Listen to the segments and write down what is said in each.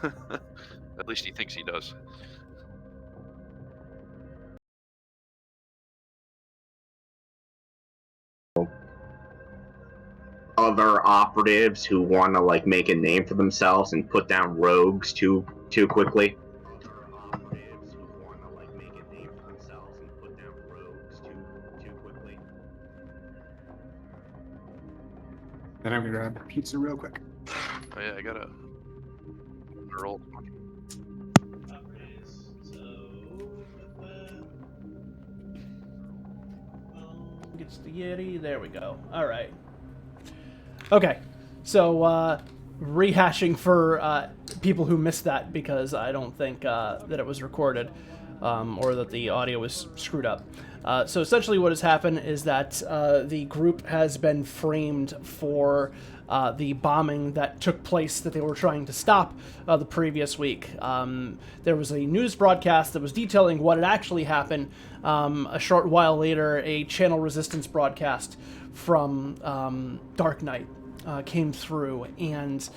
At least he thinks he does. Other operatives who want to like make a name for themselves and put down rogues too quickly. Then I'm gonna grab pizza real quick. Oh yeah, I gotta roll. Gets the Yeti. There we go. All right. Okay. So rehashing for people who missed that because I don't think that it was recorded or that the audio was screwed up. So essentially what has happened is that the group has been framed for the bombing that took place that they were trying to stop the previous week. There was a news broadcast that was detailing what had actually happened. A short while later, a channel resistance broadcast from Dark Knight came through and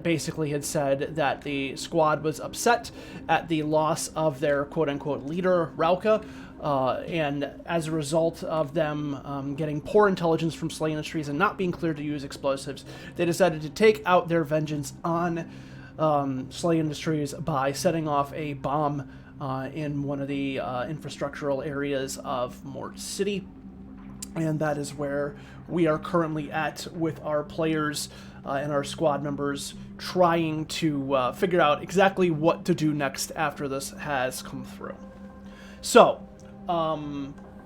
basically had said that the squad was upset at the loss of their quote-unquote leader, Rauka, and as a result of them getting poor intelligence from Slay Industries and not being cleared to use explosives, they decided to take out their vengeance on Slay Industries by setting off a bomb in one of the infrastructural areas of Mort City. And that is where we are currently at with our players and our squad members trying to figure out exactly what to do next after this has come through. So,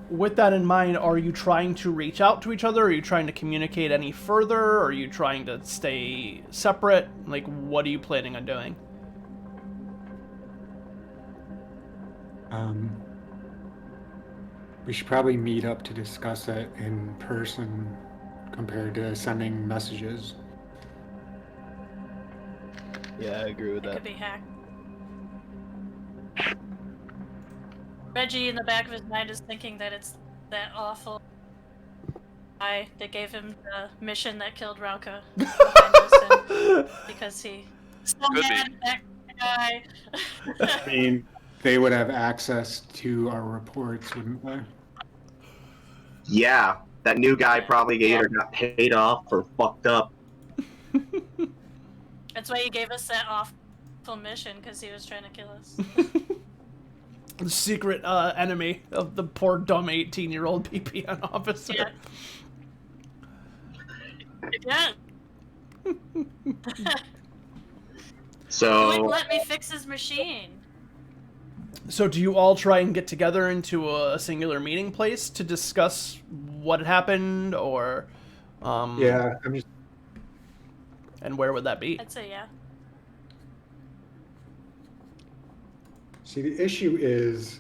with that in mind, are you trying to reach out to each other? Are you trying to communicate any further? Are you trying to stay separate? Like, what are you planning on doing? We should probably meet up to discuss it in person compared to sending messages. Yeah, I agree with It that. could be hacked. Reggie, in the back of his mind, is thinking that it's that awful guy that gave him the mission that killed Rauka. Because he so mad at that guy. I mean, they would have access to our reports, wouldn't they? Yeah, that new guy probably either got paid off or fucked up. That's why he gave us that awful mission, because he was trying to kill us. The secret enemy of the poor dumb 18-year-old PPN officer. Yeah. So He wouldn't let me fix his machine. So do you all try and get together into a singular meeting place to discuss what had happened, or Yeah, I'm just. And where would that be? I'd say yeah. See, the issue is,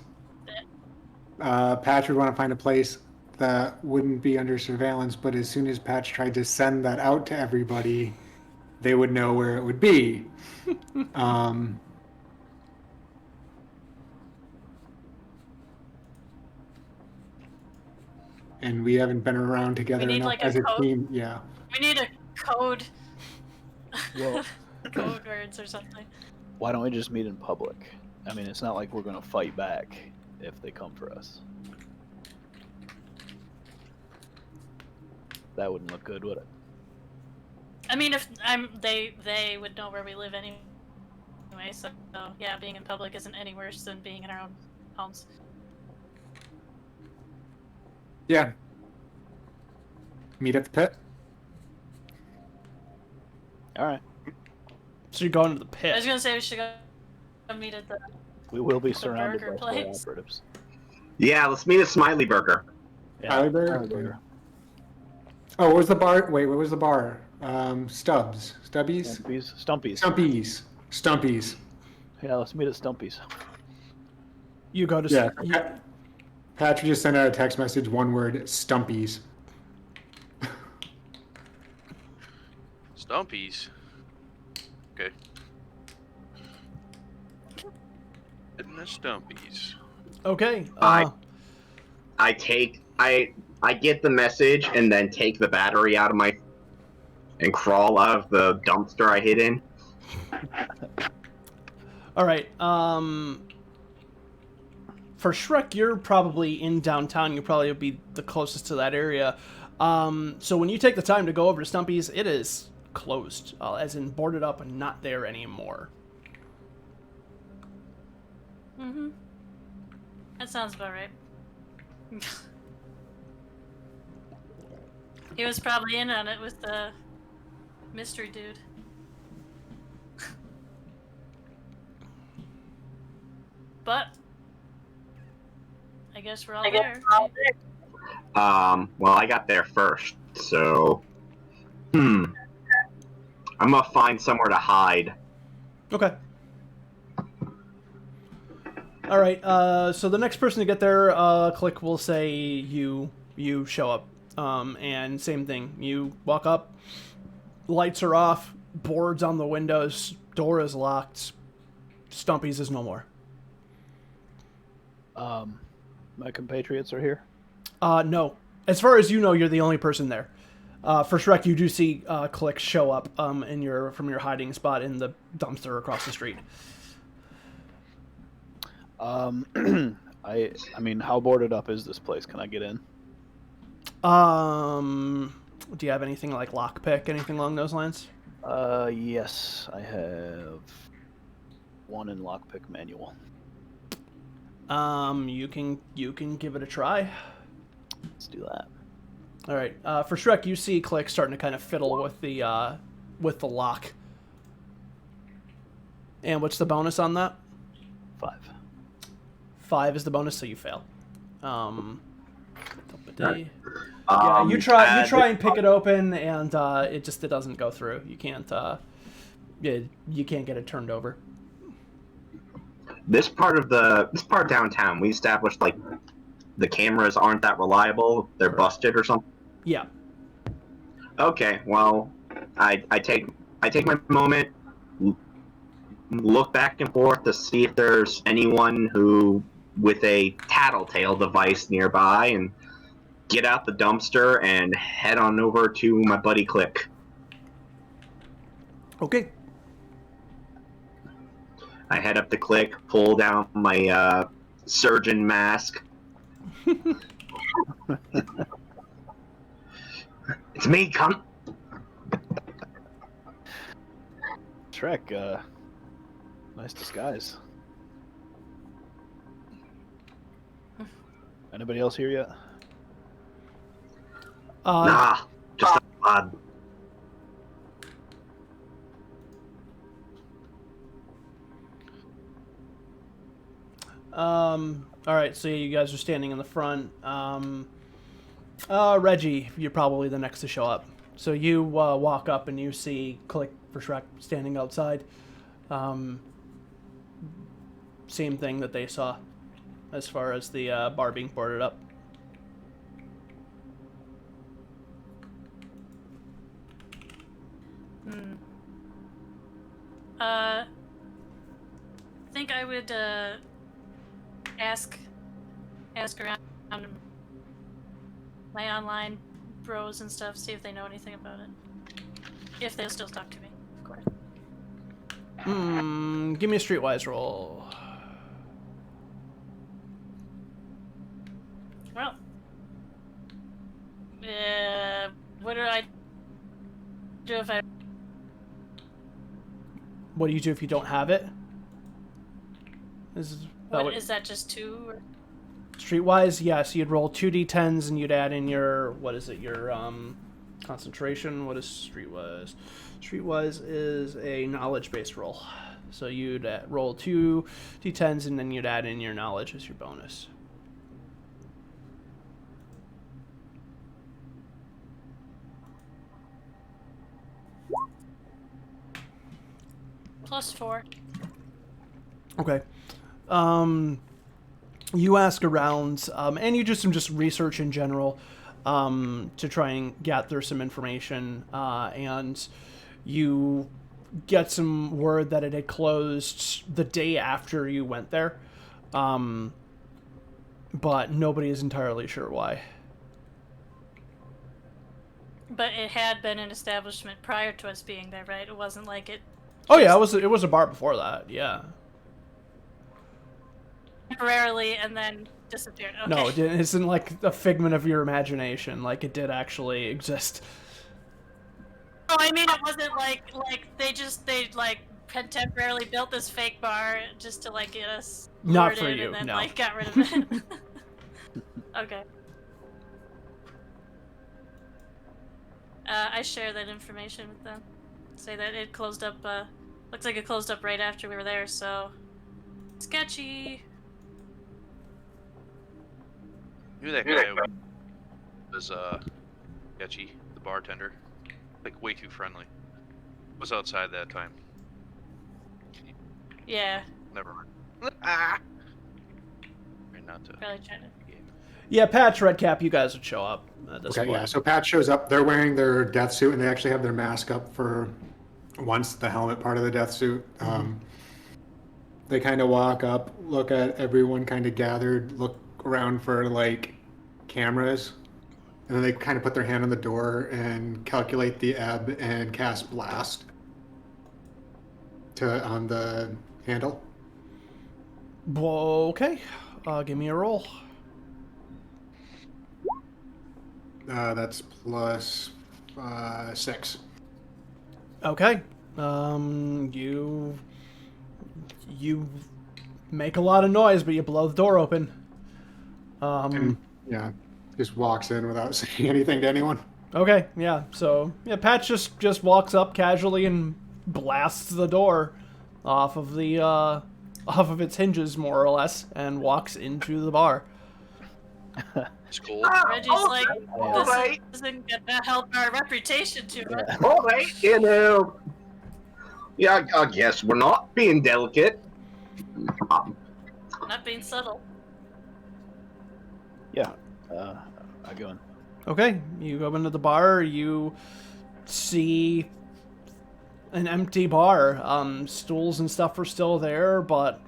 Patch would want to find a place that wouldn't be under surveillance, but as soon as Patch tried to send that out to everybody, they would know where it would be. And we haven't been around together enough like as a code. team. Yeah. We need a code. Well, code words or something. why don't we just meet in public? I mean, it's not like we're going to fight back if they come for us. That wouldn't look good, would it? I mean, if they would know where we live anyway. So yeah, being in public isn't any worse than being in our own homes. Yeah. Meet at the pit. All right. So you're going to the I pit. was gonna say we should go meet at the. We will be surrounded burger by place. operatives. yeah, let's meet at Smiley Burger. Smiley Burger? Smiley Burger. Oh, what was the bar? Wait, what was the bar? Stubbs. Stubbies? Stumpies. Stumpies. Yeah, let's meet at Stumpy's. You go to Yeah. Patrick just sent out a text message, one word, Stumpies. Stumpies. Okay. Hitting the Stumpies. Okay. I get the message and then take the battery out of my and crawl out of the dumpster I hid in. All right. For Shrek, you're probably in downtown. You probably be the closest to that area. So when you take the time to go over to Stumpy's, it is closed, as in boarded up and not there anymore. Mm-hmm. That sounds about right. He was probably in on it with the mystery dude. But I guess we're all there. Well, I got there first, so I'm gonna find somewhere to hide. Okay. All right. So the next person to get there, Click will say you show up. And same thing. You walk up. Lights are off. Boards on the windows. Door is locked. Stumpy's is no more. My compatriots are here. No. As far as you know, you're the only person there. For Shrek, you do see Click show up from your hiding spot in the dumpster across the street. I mean, how boarded up is this place? Can I get in? Do you have anything like lockpick, anything along those lines? Yes, I have one in lockpick manual. You can give it a try. Let's do that. All right. For Shrek, you see Click starting to kind of fiddle with the lock. And what's the bonus on that? 5. 5 is the bonus, so you fail. Yeah, you try and pick it open, and it doesn't go through. You can't you can't get it turned over. This part of downtown, we established like the cameras aren't that reliable. They're busted or something. Yeah. Okay, well, I take my moment, look back and forth to see if there's anyone who with a tattletale device nearby, and get out the dumpster and head on over to my buddy Click. Okay. I head up to Click, pull down my surgeon mask. It's me, come. Shrek, nice disguise. Anybody else here yet? Nah, just a pod. All right, so you guys are standing in the front. Reggie, you're probably the next to show up. So you walk up and you see Click for Shrek standing outside. Same thing that they saw as far as the bar being boarded up. I think I would ask around my online bros and stuff, see if they know anything about it. If they'll still talk to me, of course. Give me a streetwise roll. Well, what do I do if I... What do you do if you don't have it? Is that just 2? Or... Streetwise, yes, you'd roll 2d10s and you'd add in your, what is it, your concentration. What is streetwise? Streetwise is a knowledge-based roll. So you'd roll 2d10s and then you'd add in your knowledge as your bonus. +4. Okay. You ask around, and you do some just research in general to try and gather some information, and you get some word that it had closed the day after you went there, but nobody is entirely sure why. But it had been an establishment prior to us being there, right? It wasn't like it... Oh yeah, it was a bar before that, yeah. temporarily and then disappeared. Okay. No, it isn't like a figment of your imagination. Like, it did actually exist. Oh, I mean, it wasn't like they temporarily built this fake bar just to like get us Not lured for in you, and then no. like got rid of it. Okay. I share that information with them. Say that it closed up. Looks like it closed up right after we were there. So sketchy. Knew that guy was sketchy, the bartender. Like way too friendly. Was outside that time. Yeah. Never mind. Ah. Try not to. Probably trying to. Yeah, Patch, Redcap, you guys would show up at this Okay, point. yeah. So Pat shows up. They're wearing their death suit, and they actually have their mask up for once the helmet part of the death suit. They kind of walk up, look at everyone kind of gathered, look around for like cameras, and then they kind of put their hand on the door and calculate the ebb and cast blast on the handle. Okay, give me a roll. That's plus 6. Okay. You make a lot of noise, but you blow the door open. Yeah, just walks in without saying anything to anyone. Okay, yeah. So yeah, Patch just walks up casually and blasts the door off of its hinges, more or less, and walks into the bar. It's cool. Reggie's like, this isn't gonna help our reputation too much. All right, yeah, I guess we're not being delicate. Not being subtle. Yeah, I go in. Okay, you go into the bar. You see an empty bar. Stools and stuff are still there, but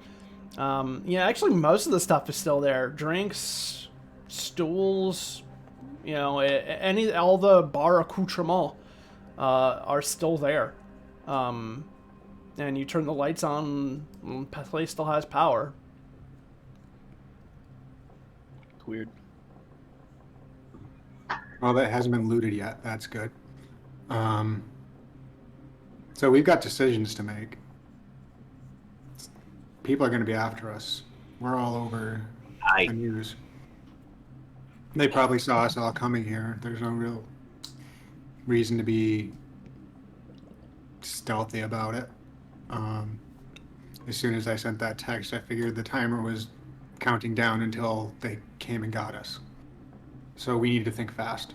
yeah, actually most of the stuff is still there. Drinks, stools, all the bar accoutrements are still there. And you turn the lights on, and the place still has power. It's weird. Well, that hasn't been looted yet. That's good. So we've got decisions to make. People are going to be after us. We're all over the news. They probably saw us all coming here. There's no real reason to be stealthy about it. As soon as I sent that text, I figured the timer was counting down until they came and got us. So we need to think fast.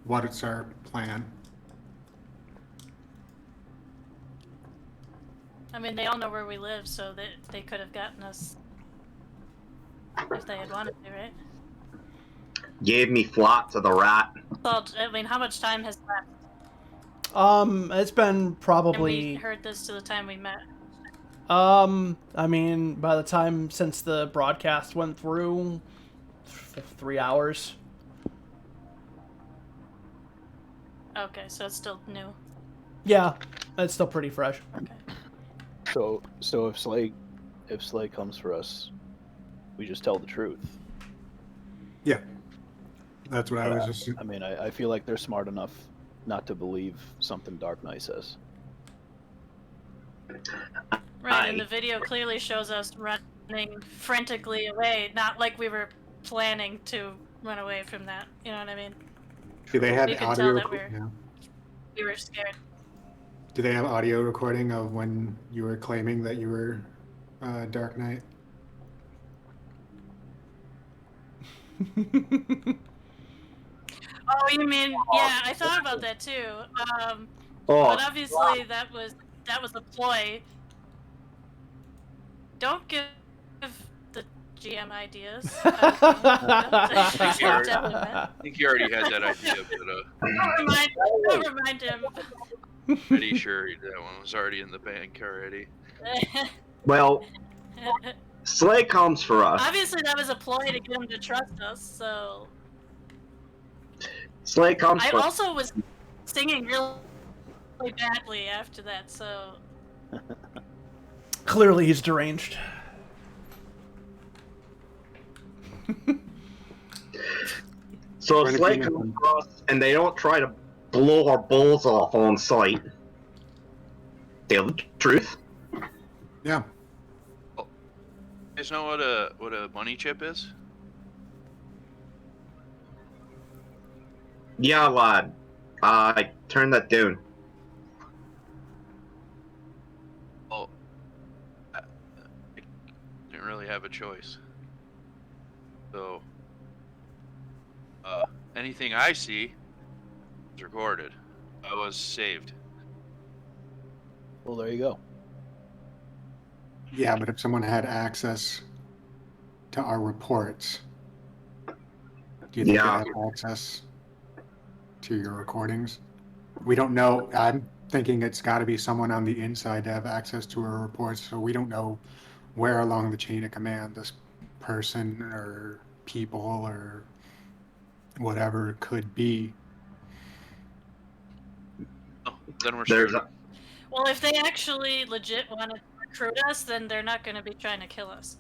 What's our plan? I mean, they all know where we live, so that they could have gotten us if they had wanted to, right? Gave me flat to the right. So, I mean, how much time has left? It's been And probably. we heard this to the time we met. I mean, by the time since the broadcast went through, 3 hours. Okay, so it's still new. Yeah, it's still pretty fresh. Okay. So if Slay comes for us, we just tell the truth. Yeah. That's what I was just... I mean, I feel like they're smart enough not to believe something Dark Knight says. Right, and the video clearly shows us running frantically away, not like we were planning to run away from that. You know what I mean? Do they have You can audio? tell that we were scared. Do they have audio recording of when you were claiming that you were Dark Knight? Oh, you mean? Yeah, I thought about that too. But obviously that was a ploy. Don't give the GM ideas. I think he already had that idea, but Don't remind him. pretty sure that one was already in the bank already. Well, Slay comes for us. Obviously, that was a ploy to get him to trust us. So Slay comes I for also was singing really badly after that. So Clearly, he's deranged. So Trying if to SLA clean up comes on- across and they don't try to blow our balls off on sight, tell the truth. Yeah. You guys know what a money chip is? Yeah, lad. I turned that down. Well, I didn't really have a choice. So, anything I see is recorded. I was saved. Well, there you go. Yeah, but if someone had access to our reports, do you think Yeah. they have access to your recordings? We don't know. I'm thinking it's got to be someone on the inside to have access to our reports, so we don't know where along the chain of command this person or people or whatever it could be. Oh, then we're There's screwed. Well, if they actually legit want to recruit us, then they're not going to be trying to kill us.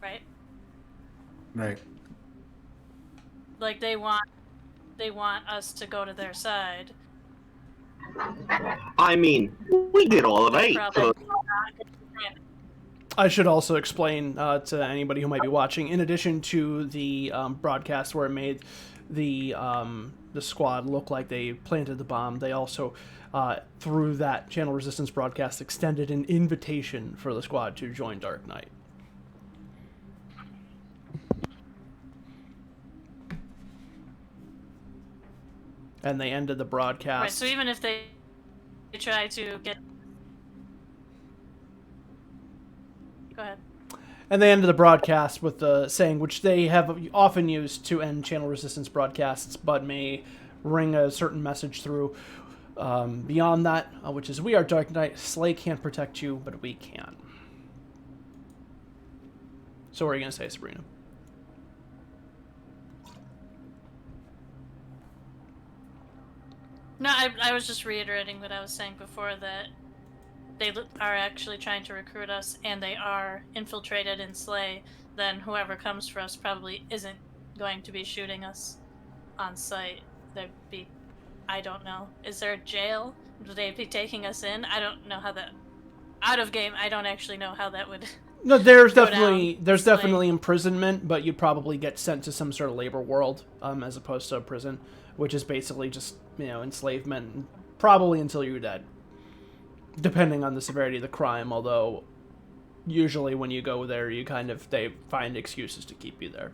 Right? Right. Like they want us to go to their side. I mean, we did all right. Probably For I should also explain to anybody who might be watching, in addition to the broadcast where it made the squad look like they planted the bomb, they also, through that Channel Resistance broadcast, extended an invitation for the squad to join Dark Knight. And they ended the broadcast. Right, so even if they try to get... Go ahead. And they ended the broadcast with the saying, which they have often used to end Channel Resistance broadcasts, but may ring a certain message through beyond that, which is, "We are Dark Knight. SLA can't protect you, but we can." So what are you going to say, Sabrina? No, I was just reiterating what I was saying before, that they are actually trying to recruit us and they are infiltrated in SLA, then whoever comes for us probably isn't going to be shooting us on sight. There'd be... I don't know. Is there a jail? Would they be taking us in? I don't know how that... Out of game, I don't actually know how that would... No, there's go definitely down. there's It's like- definitely imprisonment, but you'd probably get sent to some sort of labor world, as opposed to a prison, which is basically just, enslavement, probably until you're dead, depending on the severity of the crime. Although, usually when you go there, they find excuses to keep you there.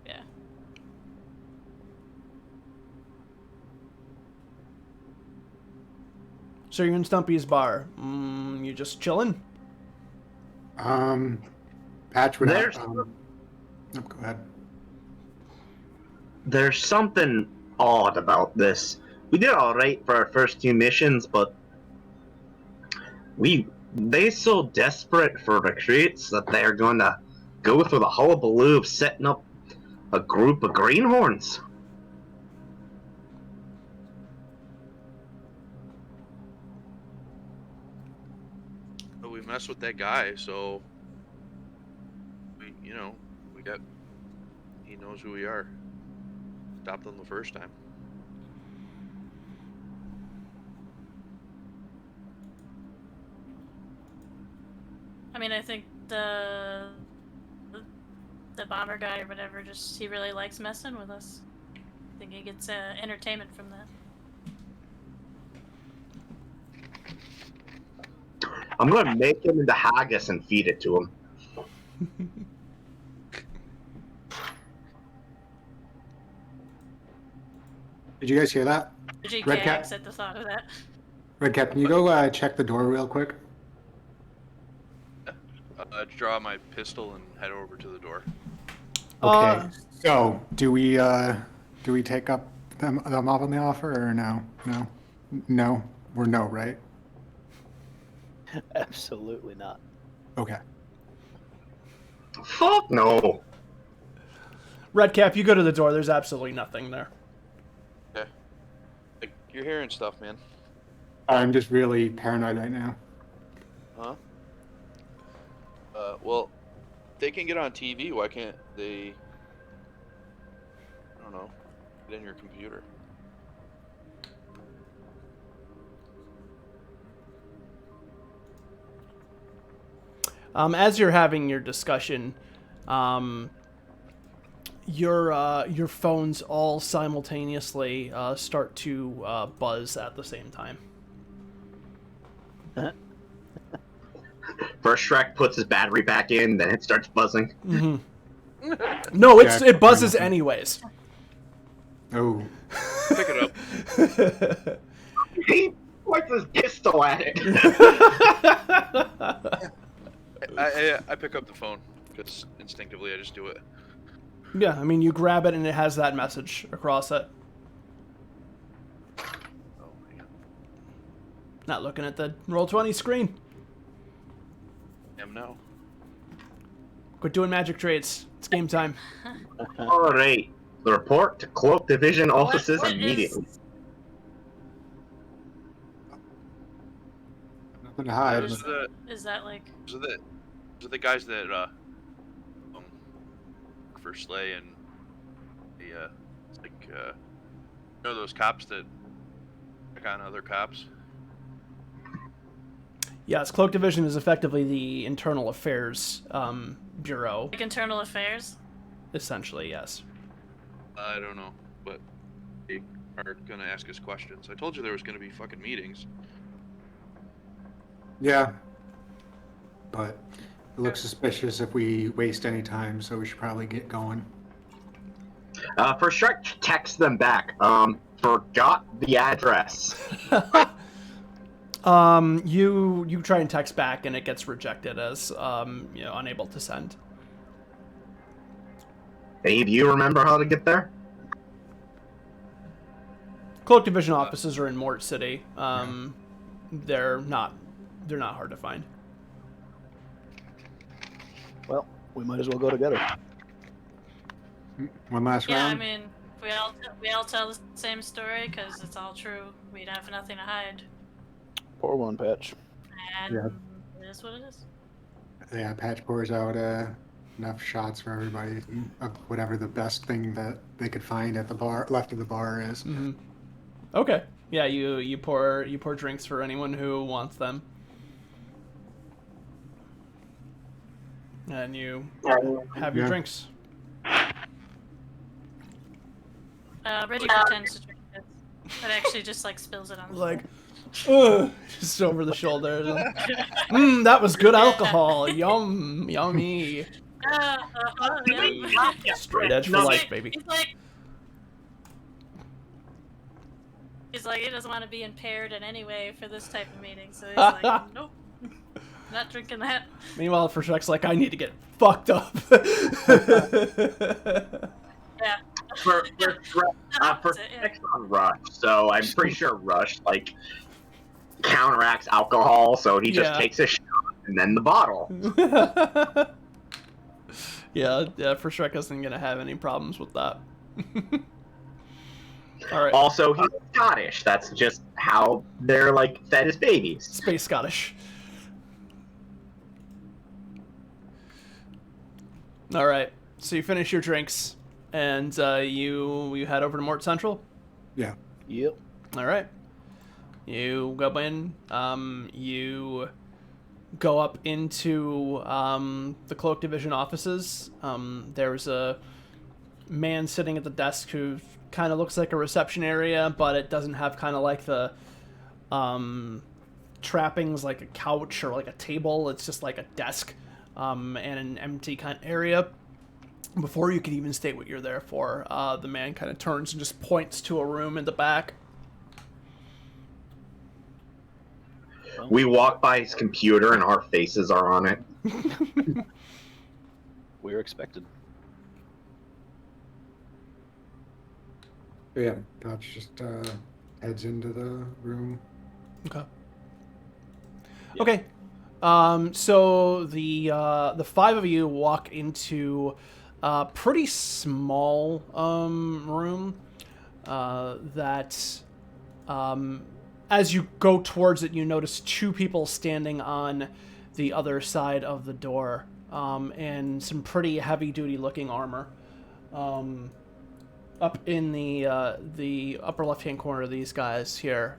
Yeah. So you're in Stumpy's bar. You just chilling? Patch would There's- no, go ahead. There's something odd about this. We did all right for our first two missions, but they so desperate for recruits that they're going to go through the hullabaloo of setting up a group of greenhorns. But we messed with that guy, so we got. He knows who we are. Stopped them the first time. I mean, I think the bomber guy or whatever, he really likes messing with us. I think he gets entertainment from that. I'm going to make him into haggis and feed it to him. Did you guys hear that? G Red Cap- gags at the thought of that. Redcap, can you go check the door real quick? Draw my pistol and head over to the door. Okay. So, do we take up them up on the offer or no? No. We're no, right? Absolutely not. Okay. Fuck no. Redcap, you go to the door. There's absolutely nothing there. Okay. Like, you're hearing stuff, man. I'm just really paranoid right now. Huh? Well, they can get on TV. Why can't they? I don't know. Get in your computer. As you're having your discussion, your phones all simultaneously start to buzz at the same time. First Shrek puts his battery back in, then it starts buzzing. Mm-hmm. No, Yeah, it buzzes nothing. anyways. Oh. Pick it up. He points his pistol at it. I pick up the phone because instinctively I just do it. Yeah, I mean, you grab it and it has that message across it. Oh man. Not looking at the Roll20 screen. Am now. Quit doing magic trades. It's game time. All right. The report to Cloak Division offices What immediately. Nothing to hide. Those are Is that like? the guys that work for Slay and the it's like you know those cops that check on other cops. Yes, Cloak Division is effectively the internal affairs bureau, Like internal affairs? essentially, yes. I don't know, but they are gonna ask us questions. I told you there was gonna be fucking meetings. Yeah. But it looks suspicious if we waste any time, so we should probably get going. First Shrek texts them back. Forgot the address. You try and text back and it gets rejected as unable to send. Any of you remember how to get there? Cloak Division offices are in Mort City. They're not hard to find. Well, we might as well go together. One last Yeah, I round? mean, we all tell the same story because it's all true. We'd have nothing to hide, Pour one, Patch. and Yeah. it is what it is. Yeah, Patch pours out enough shots for everybody of whatever the best thing that they could find at the bar, left of the bar is. Mm-hmm. Okay. Yeah, you pour drinks for anyone who wants them. And you have your Yeah. drinks. Reggie pretends to drink it, but actually just like spills it on the Like, ugh, just over the shoulder. That was good alcohol. Yum, yummy. floor. Straight edge for No, life, baby. He's like, he doesn't want to be impaired in any way for this type of meeting, so he's like, nope, not drinking that. Meanwhile, for Shrek's like, I need to get fucked up. Yeah. For That's it, yeah. Shrek's on Rush, so I'm pretty sure Rush counteracts alcohol, so he just Yeah. takes a shot and then the bottle. yeah, for Shrek isn't gonna have any problems with that. All right, Also, he's Scottish. That's just how they're fed as babies. Space Scottish. All right, so you finish your drinks, and you head over to Mort Central. Yeah. Yep. All right, you go in. You go up into the Cloak Division offices. There's a man sitting at the desk who kind of looks like a reception area, but it doesn't have kind of like the trappings like a couch or like a table. It's just like a desk and an empty kind of area. Before you can even state what you're there for, the man kind of turns and just points to a room in the back. We walk by his computer and our faces are on it. We're expected. Yeah, Patch just heads into the room. Okay. Yeah. Okay. So the five of you walk into a pretty small room that as you go towards it, you notice two people standing on the other side of the door, in some pretty heavy-duty looking armor. Up in the upper left-hand corner of these guys here,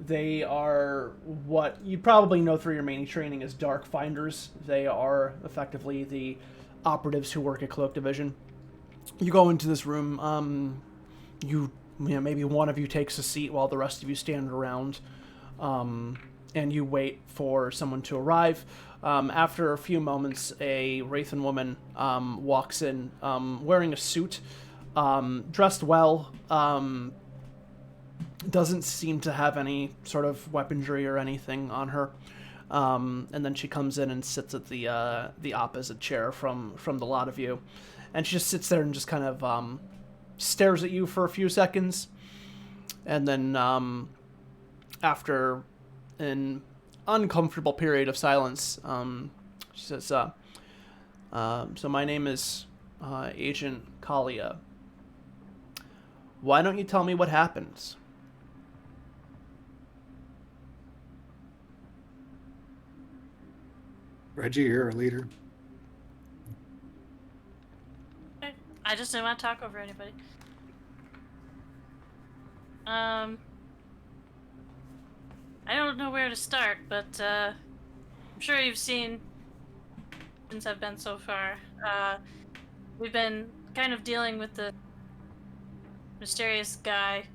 they are what you probably know through your main training as Dark Finders. They are effectively the operatives who work at Cloak Division. You go into this room, you know, maybe one of you takes a seat while the rest of you stand around, and you wait for someone to arrive. After a few moments, a Wraithen woman walks in, wearing a suit, dressed well, doesn't seem to have any sort of weaponry or anything on her. And then she comes in and sits at the opposite chair from the lot of you. And she just sits there and just kind of stares at you for a few seconds. And then after an uncomfortable period of silence, she says, so my name is Agent Kalia. Why don't you tell me what happens? Reggie, you're our leader. Okay. I just didn't want to talk over anybody. I don't know where to start, but I'm sure you've seen since I've been so far. We've been kind of dealing with the mysterious guy,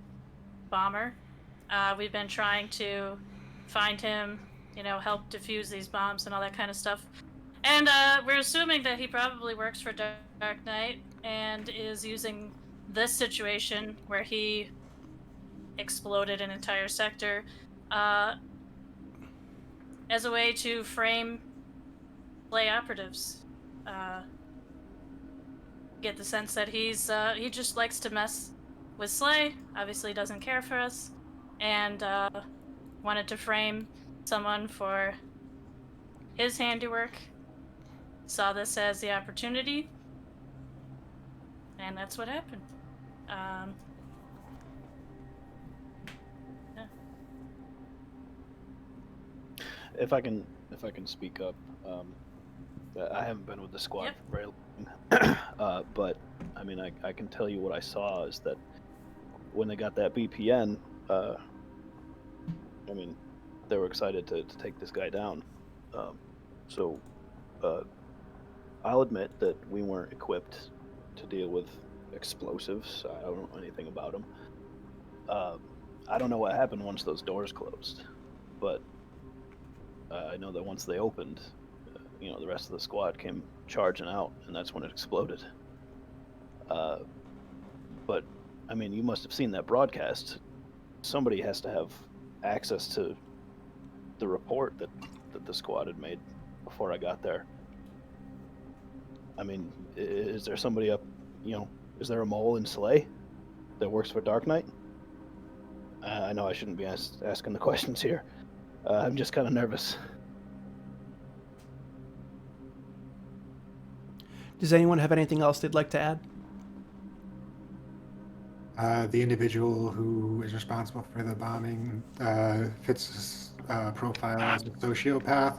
Bomber. We've been trying to find him, you know, help defuse these bombs and all that kind of stuff. And we're assuming that he probably works for Dark Knight and is using this situation where he exploded an entire sector as a way to frame play operatives. Get the sense that he just likes to mess with Slay, obviously doesn't care for us, and wanted to frame someone for his handiwork. Saw this as the opportunity, and that's what happened. Yeah. If I can speak up, I haven't been with the squad Yep. for very long, but I mean, I can tell you what I saw is that when they got that BPN, I mean, they were excited to take this guy down. So I'll admit that we weren't equipped to deal with explosives. I don't know anything about them. I don't know what happened once those doors closed, but I know that once they opened, you know, the rest of the squad came charging out, and that's when it exploded. But I mean, you must have seen that broadcast. Somebody has to have access to the report that the squad had made before I got there. I mean, is there somebody up, you know, is there a mole in Slay that works for Dark Knight? I know I shouldn't be asking the questions here. I'm just kind of nervous. Does anyone have anything else they'd like to add? The individual who is responsible for the bombing fits his profile as a sociopath.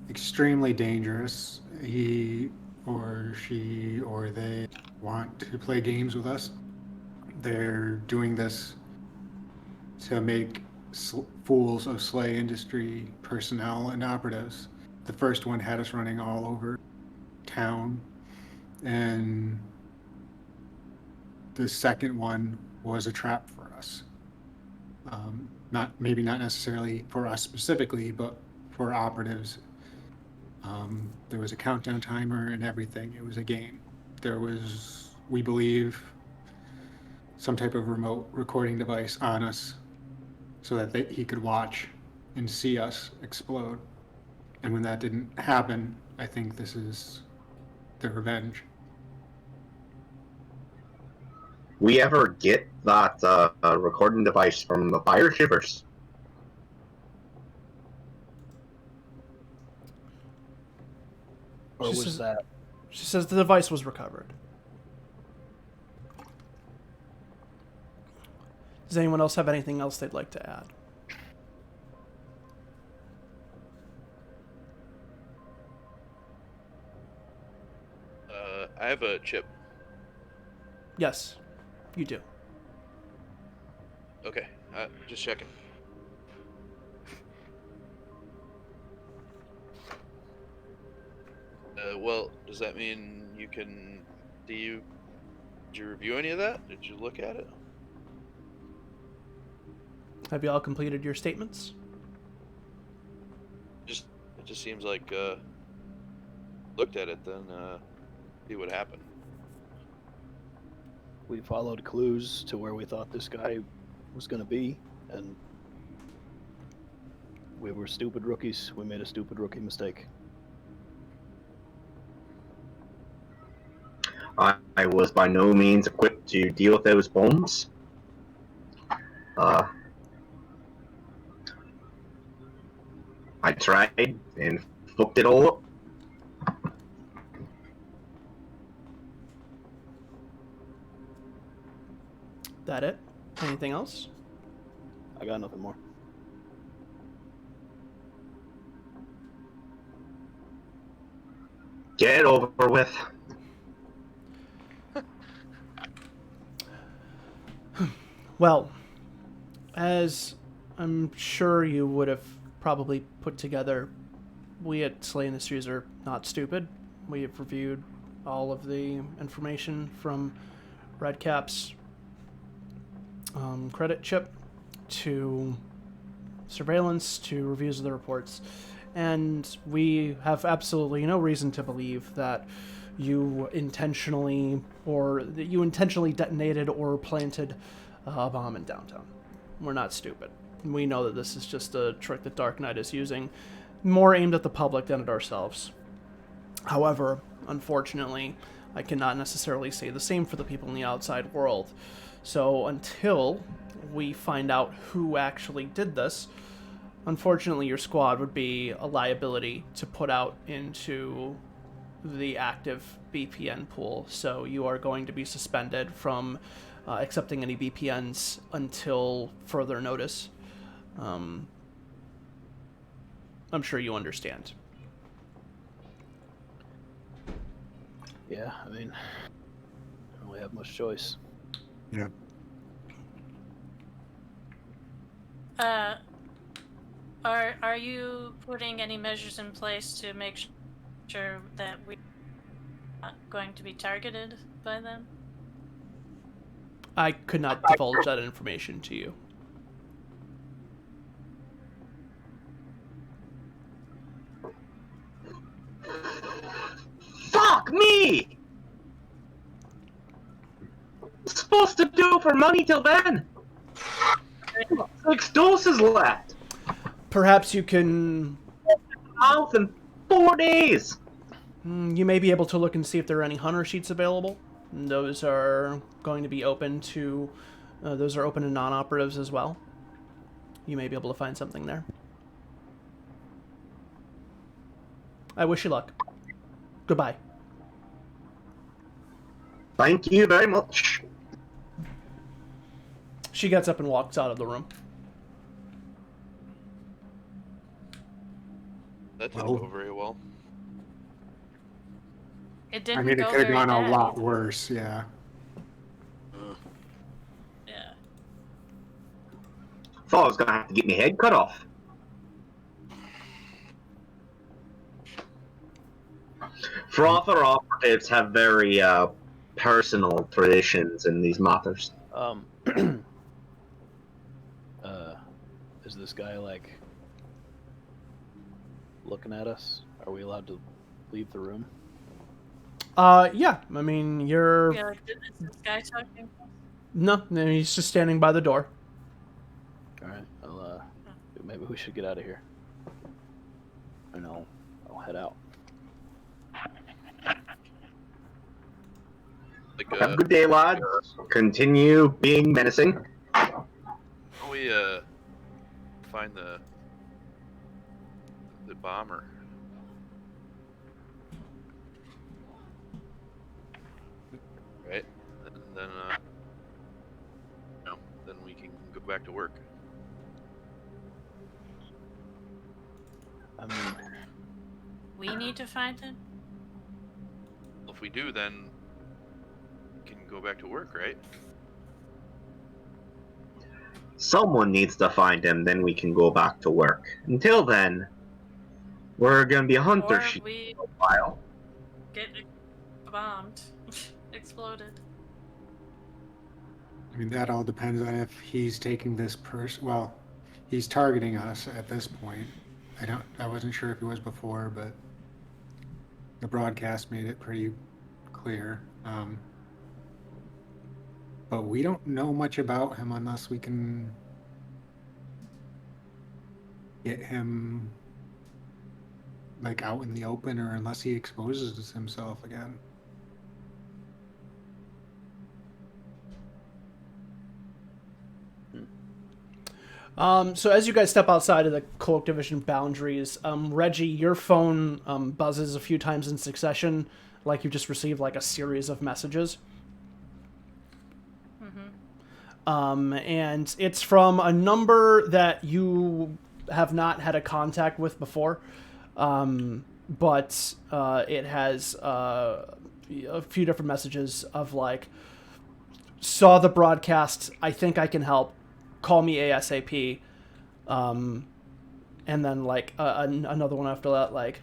Extremely dangerous. He or she or they want to play games with us. They're doing this to make fools of Slay industry personnel and operatives. The first one had us running all over town, and the second one was a trap for us. Maybe not necessarily for us specifically, but for operatives. There was a countdown timer and everything. It was a game. There was, we believe, some type of remote recording device on us so that he could watch and see us explode. And when that didn't happen, I think this is their revenge. We ever get that recording device from the fire shivers? Or She was says- that? She says the device was recovered. Does anyone else have anything else they'd like to add? I have a chip. Yes, you do. Okay, just checking. Well, does that mean you can? Did you review any of that? Did you look at it? Have you all completed your statements? It just seems like looked at it, then see what happened. We followed clues to where we thought this guy was going to be, and we were stupid rookies. We made a stupid rookie mistake. I was by no means equipped to deal with those bombs. I tried and fucked it all up. That it? Anything else? I got nothing more. Get it over with. Well, as I'm sure you would have probably put together, we at SLA Industries are not stupid. We have reviewed all of the information from Redcap's credit chip to surveillance to reviews of the reports, and we have absolutely no reason to believe that you intentionally detonated or planted a bomb in downtown. We're not stupid. We know that this is just a trick that Dark Knight is using, more aimed at the public than at ourselves. However, unfortunately, I cannot necessarily say the same for the people in the outside world. So until we find out who actually did this, unfortunately your squad would be a liability to put out into the active VPN pool. So you are going to be suspended from accepting any VPNs until further notice. I'm sure you understand. Yeah, I mean, I don't really have much choice. Yeah. Are you putting any measures in place to make sure that we're not going to be targeted by them? I could not divulge that information to you. Fuck me! Supposed to do for money till then. 6 doses left. Perhaps you can... Mouth in 4 days. You may be able to look and see if there are any hunter sheets available. Those are going to be open to... those are open to non-operatives as well. You may be able to find something there. I wish you luck. Goodbye. Thank you very much. She gets up and walks out of the room. That didn't Well. go very well. It didn't I mean, it go could have very gone a bad lot either. worse, yeah. Yeah. Thought I was gonna have to get my head cut off. Frother operatives have very personal traditions in these matters. Is this guy like looking at us? Are we allowed to leave the room? Yeah. I mean, you're... Yeah, like, is this guy talking? No, he's just standing by the door. All right, maybe we should get out of here. And I'll head out. Like, Have a good day, lads. Continue being menacing. we find the bomber. Right? And then then we can go back to work. I mean, We need to find him? We'll if we do, then we can go back to work, right? Someone needs to find him, then we can go back to work. Until then, we're gonna be a hunter Or sheep we for a while. get bombed, exploded. I mean, that all depends on if he's taking this person. Well, he's targeting us at this point. I wasn't sure if he was before, but the broadcast made it pretty clear. But we don't know much about him unless we can get him like out in the open, or unless he exposes himself again. So as you guys step outside of the Cloak Division boundaries, Reggie, your phone buzzes a few times in succession, like you just received like a series of messages. And it's from a number that you have not had a contact with before, but it has a few different messages of like, saw the broadcast, I think I can help, call me ASAP, and then like another one after that, like,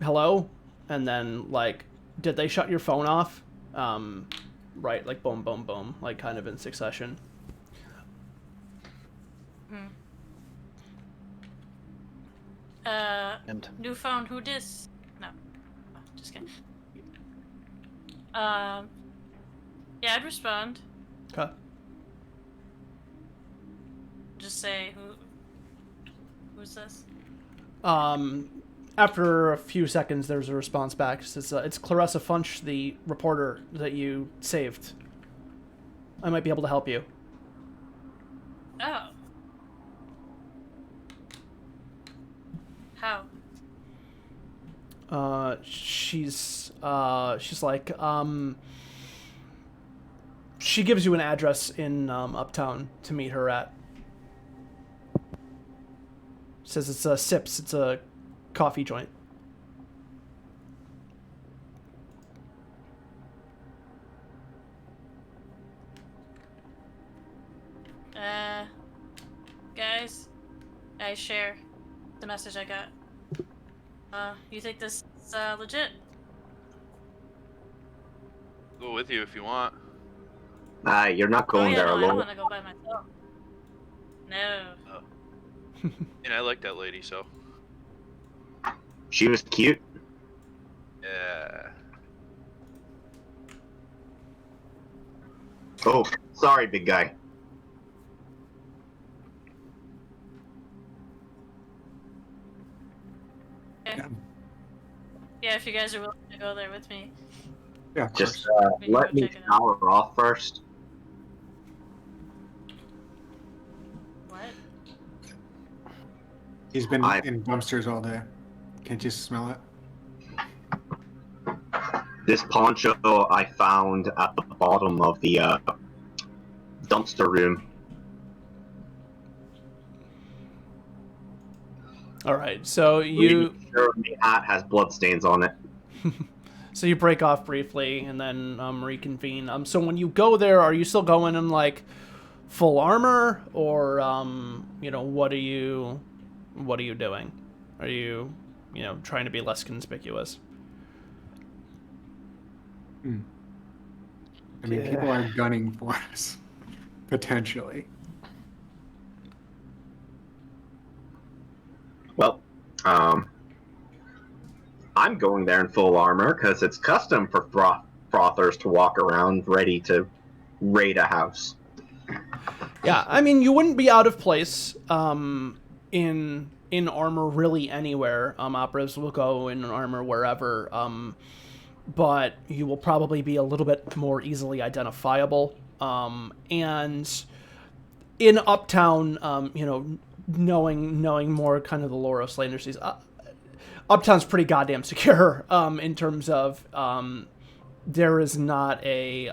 hello, and then like, did they shut your phone off? Right, like boom, boom, boom, like kind of in succession. And New phone, who dis? No. Oh, just kidding. Yeah, I'd respond. Okay. Just say, who's this? After a few seconds, there's a response back. It's Clarissa Funch, the reporter that you saved. I might be able to help you. Oh. How? She's like, she gives you an address in Uptown to meet her at. Says it's a Sips. It's a coffee joint. Guys, I share the message I got. You think this is legit? Go with you if you want. You're not going there no, I don't alone. want to go by myself. No. And I like that lady, so. She was cute. Yeah. Oh, sorry, big guy. Yeah, if you guys are willing to go there with me. Yeah, of Just course. We can let go me check it out. shower off first. What? He's been I- in dumpsters all day. Can't you smell it? This poncho I found at the bottom of the dumpster room. All right, so you Pretty sure the hat has bloodstains on it. so you break off briefly and then reconvene. So when you go there, are you still going in like full armor, or what are you doing? Are you trying to be less conspicuous? I mean, people are gunning for us, potentially. Well, I'm going there in full armor because it's custom for frothers to walk around ready to raid a house. Yeah, I mean, you wouldn't be out of place in armor really anywhere. Operatives will go in armor wherever, but you will probably be a little bit more easily identifiable. And in Uptown, knowing more kind of the lore of Slayer Industries, Uptown's pretty goddamn secure in terms of there is not a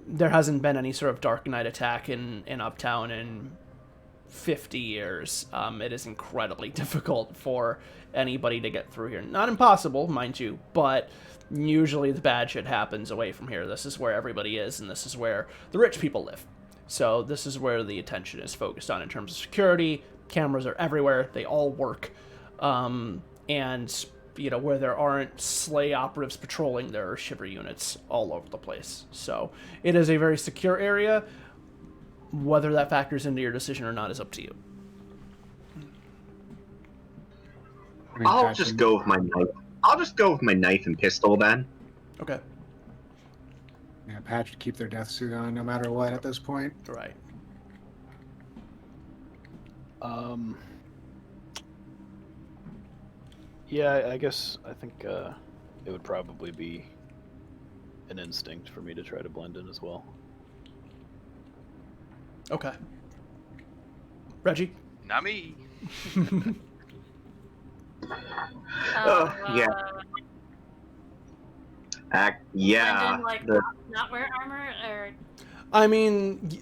there hasn't been any sort of Dark Knight attack in Uptown in 50 years, it is incredibly difficult for anybody to get through here. Not impossible, mind you, but usually the bad shit happens away from here. This is where everybody is, and this is where the rich people live. So this is where the attention is focused on in terms of security. Cameras are everywhere. They all work. And, you know, where there aren't SLA operatives patrolling, there are shiver units all over the place. So it is a very secure area. Whether that factors into your decision or not is up to you. I mean, I'll Patch just and- go with my knife. I'll just go with my knife and pistol then. Okay. Yeah, Patch would keep their death suit on no matter what at this point. Right. Yeah, I guess I think it would probably be an instinct for me to try to blend in as well. Okay. Reggie? Not me. Yeah. Yeah. And then, like, the- not wear armor, or I mean,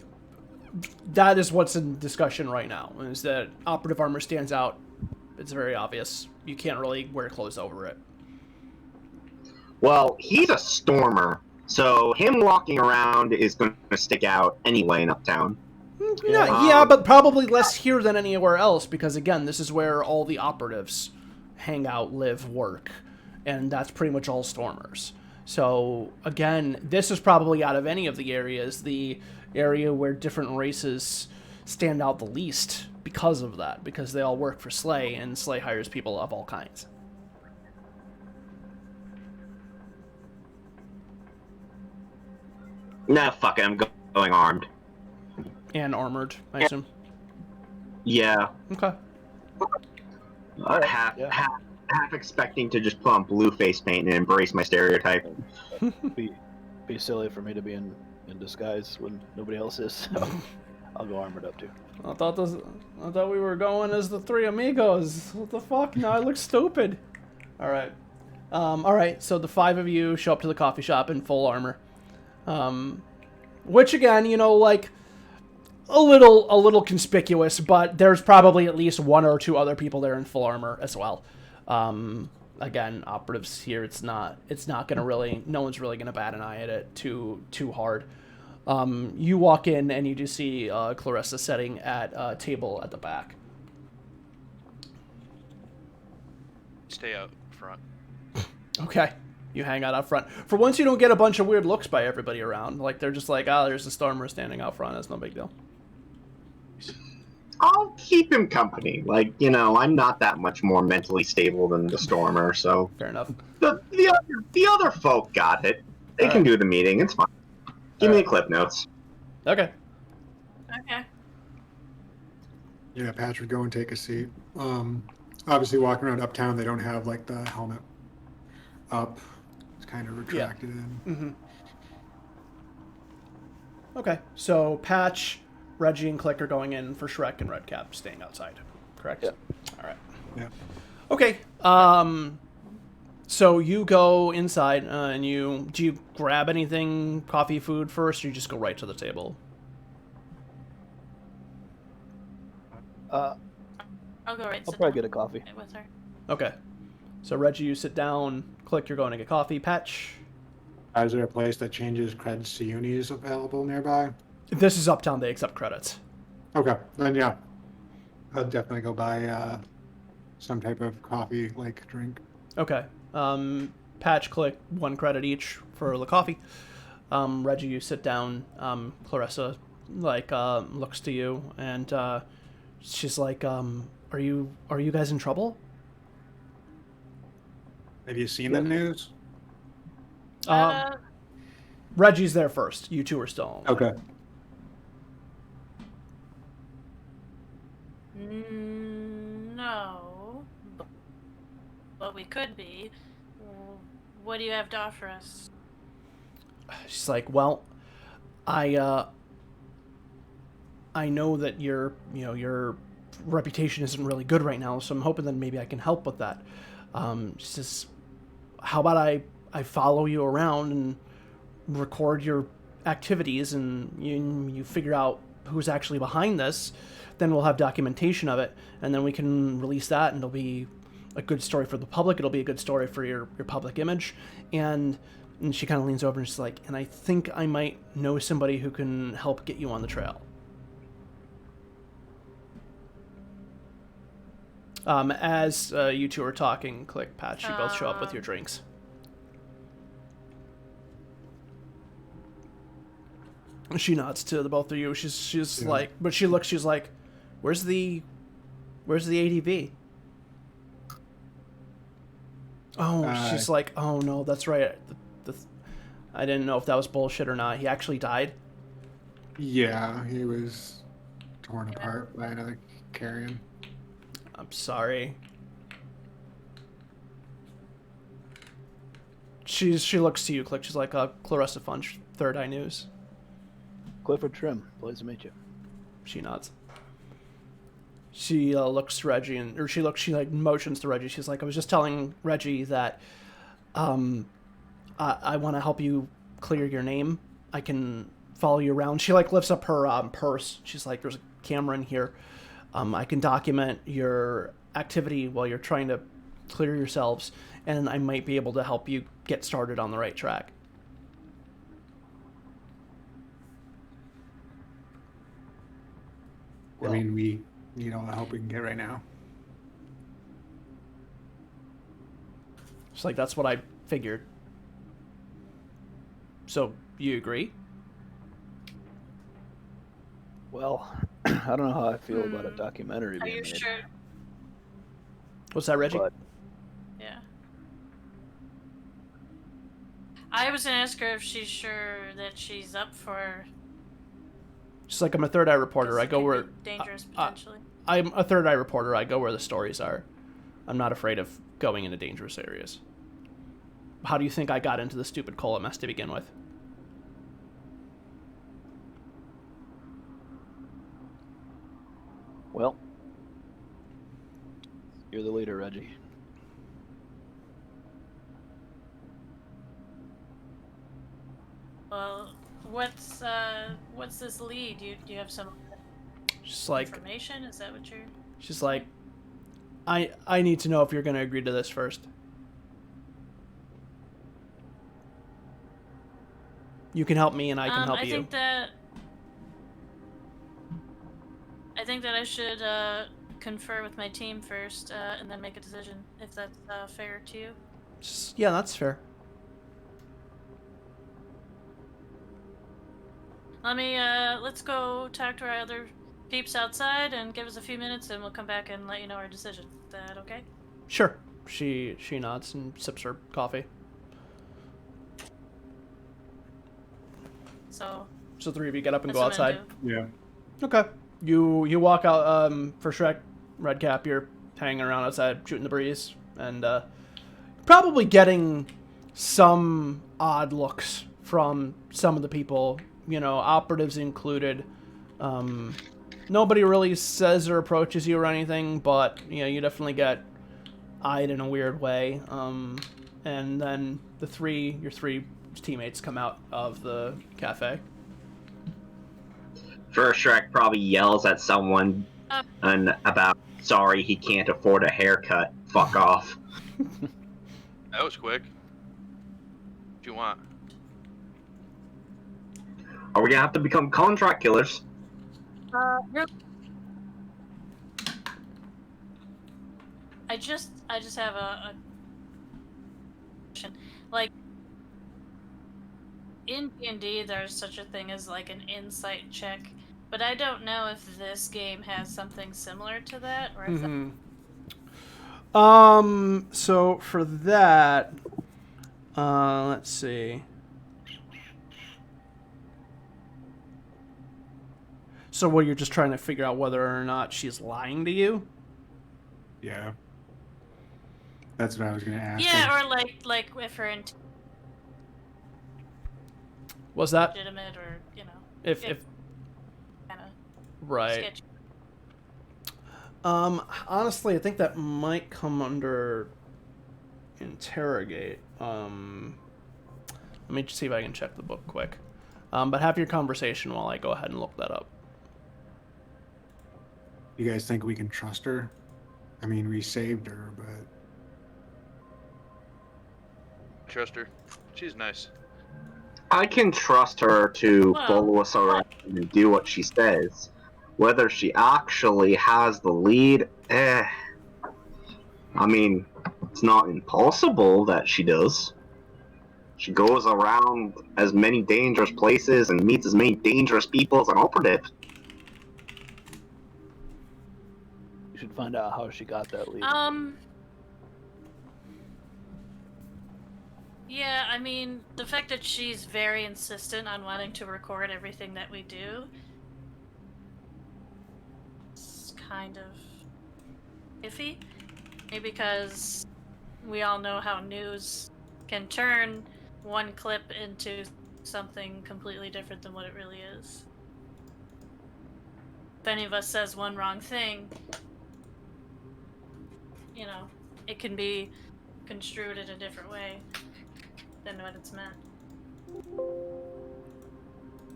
that is what's in discussion right now, is that operative armor stands out. It's very obvious. You can't really wear clothes over it. well, he's a stormer, so him walking around is going to stick out anyway in Uptown. Yeah, but probably less here than anywhere else, because again, this is where all the operatives hang out, live, work, and that's pretty much all stormers. So again, this is probably out of any of the areas, the area where different races stand out the least because of that, because they all work for SLA, and SLA hires people of all kinds. Nah, fuck it, I'm going armed. And armored, I assume. Yeah. Okay. Half, yeah. half expecting to just put on blue face paint and embrace my stereotype. Be silly for me to be in disguise when nobody else is, so I'll go armored up too. I thought we were going as the three amigos. What the fuck? Now I look stupid. All right. All right. So the five of you show up to the coffee shop in full armor, which again, you know, like a little conspicuous, but there's probably at least one or two other people there in full armor as well. Again, operatives here. It's not gonna really. No one's really gonna bat an eye at it too hard. You walk in and you do see Clarissa sitting at a table at the back. Stay out front. Okay. You hang out out front. For once, you don't get a bunch of weird looks by everybody around. Like, they're just like, oh, there's a stormer standing out front. That's no big deal. I'll keep him company. Like, you know, I'm not that much more mentally stable than the stormer, so Fair enough. the other folk got it. They can do the meeting. It's fine. Give me the clip notes. Okay. okay. Yeah, Patch would go and take a seat. Obviously, walking around Uptown, they don't have like the helmet up. It's kind of retracted in. Mm-hmm. Okay. So, Patch, Reggie, and Click are going in for Shrek, and Redcap staying outside. Correct? Yeah. All right. Yeah. Okay. So you go inside, and do you grab anything, coffee, food first, or you just go right to the table? I'll I'll go right. sit probably down get a coffee. with her. Okay. So Reggie, you sit down. Click, you're going to get coffee. Patch. Is there a place that changes credits to unis available nearby? This is Uptown. They accept credits. Okay, then yeah. I'll definitely go buy some type of coffee like drink. Okay. Patch, Click, 1 credit each for the coffee. Reggie, you sit down. Clarissa, looks to you, and she's like, "Are you guys in trouble?" Have you seen the news? Reggie's there first. You two are still on. Okay. No, but we could be. What do you have to offer us? She's like, "Well, I know that your reputation isn't really good right now, so I'm hoping that maybe I can help with that." She says, "How about I follow you around and record your activities, and you figure out who's actually behind this. then we'll have documentation of it, and then we can release that, and it'll be a good story for the public. It'll be a good story for your public image. And she kind of leans over and she's like, and I think I might know somebody who can help get you on the trail. As you two are talking, Click, Patch, you both show up with your drinks. She nods to the both of you. She's like, but she's like, where's the ADV? Oh, she's like, oh no, that's right. I didn't know if that was bullshit or not. He actually died. Yeah, he was torn apart by another carrion. I'm sorry. She looks to you, Click. She's like, Clarissa Funch, Third Eye News. Clifford Trim, pleased to meet you. She nods. She looks to Reggie, she like motions to Reggie. She's like, I was just telling Reggie that I want to help you clear your name. I can follow you around. She like lifts up her purse. She's like, there's a camera in here. I can document your activity while you're trying to clear yourselves, and I might be able to help you get started on the right track. I mean, we need all the help we can get right now. It's like, that's what I figured. So, you agree? Well, I don't know how I feel about a documentary Are being you made. sure? What's that, Reggie? But Yeah. I was gonna ask her if she's sure that she's up for. She's like, I'm a Third Eye reporter. I go where dangerous potentially. I'm a Third Eye reporter. I go where the stories are. I'm not afraid of going into dangerous areas. How do you think I got into the stupid cola mess to begin with? well, you're the leader, Reggie. Well, what's this lead? Do you have some She's like, information? Is that what you're? she's like, I need to know if you're going to agree to this first. You can help me, and I can help you. I think that I should confer with my team first, and then make a decision. If that's fair to you. Yeah, that's fair. Let's go talk to our other peeps outside and give us a few minutes, and we'll come back and let you know our decision. Is that okay? Sure. She nods and sips her coffee. So the three of you get up and that's go what I'm outside. gonna Yeah. Okay. You walk out for Shrek, Redcap. You're hanging around outside, shooting the breeze, and probably getting some odd looks from some of the people. You know, operatives included. Nobody really says or approaches you or anything, but you know, you definitely get eyed in a weird way. And then your three teammates come out of the cafe. First, Shrek probably yells at someone and about, sorry, he can't afford a haircut. Fuck off. That was quick. What you want? Are we gonna have to become contract killers? I just have a question. Like, in D&D, there's such a thing as like an insight check, but I don't know if this game has something similar to that, or if So for that, let's see. So what, you're just trying to figure out whether or not she's lying to you? Yeah. That's what I was gonna ask. yeah, or like if her Was that legitimate, or you know, if kind of right? sketchy. Honestly, I think that might come under interrogate. Let me just see if I can check the book quick. But have your conversation while I go ahead and look that up. You guys think we can trust her? I mean, we saved her, but Trust her. She's nice. I can trust her to Well, follow us around and do what she says. Whether she actually has the lead, I mean, it's not impossible that she does. She goes around as many dangerous places and meets as many dangerous people as an operative. You should find out how she got that lead. Yeah, I mean, the fact that she's very insistent on wanting to record everything that we do is kind of iffy. Maybe because we all know how news can turn one clip into something completely different than what it really is. If any of us says one wrong thing, you know, it can be construed in a different way than what it's meant.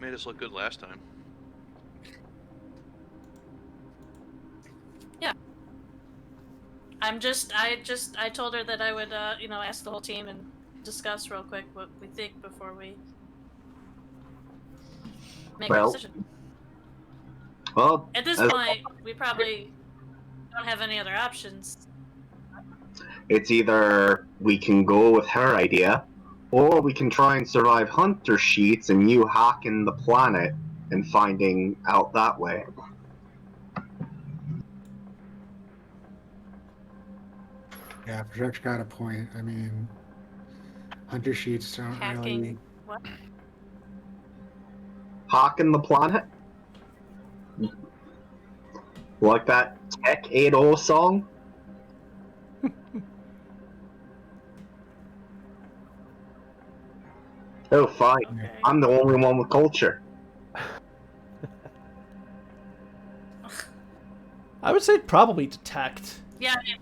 Made us look good last time. Yeah. I told her that I would, ask the whole team and discuss real quick what we think before we make a decision. Well, At this point, we probably don't have any other options. it's either we can go with her idea, or we can try and survive Hunter Sheets and you hacking the planet and finding out that way. yeah, Project's got a point. I mean, Hunter Sheets don't Hacking. really. What? Hacking the planet? Like that Tech 8.0 song? Oh, fine. Okay. I'm the only one with culture. I would say probably detect Yeah, I mean,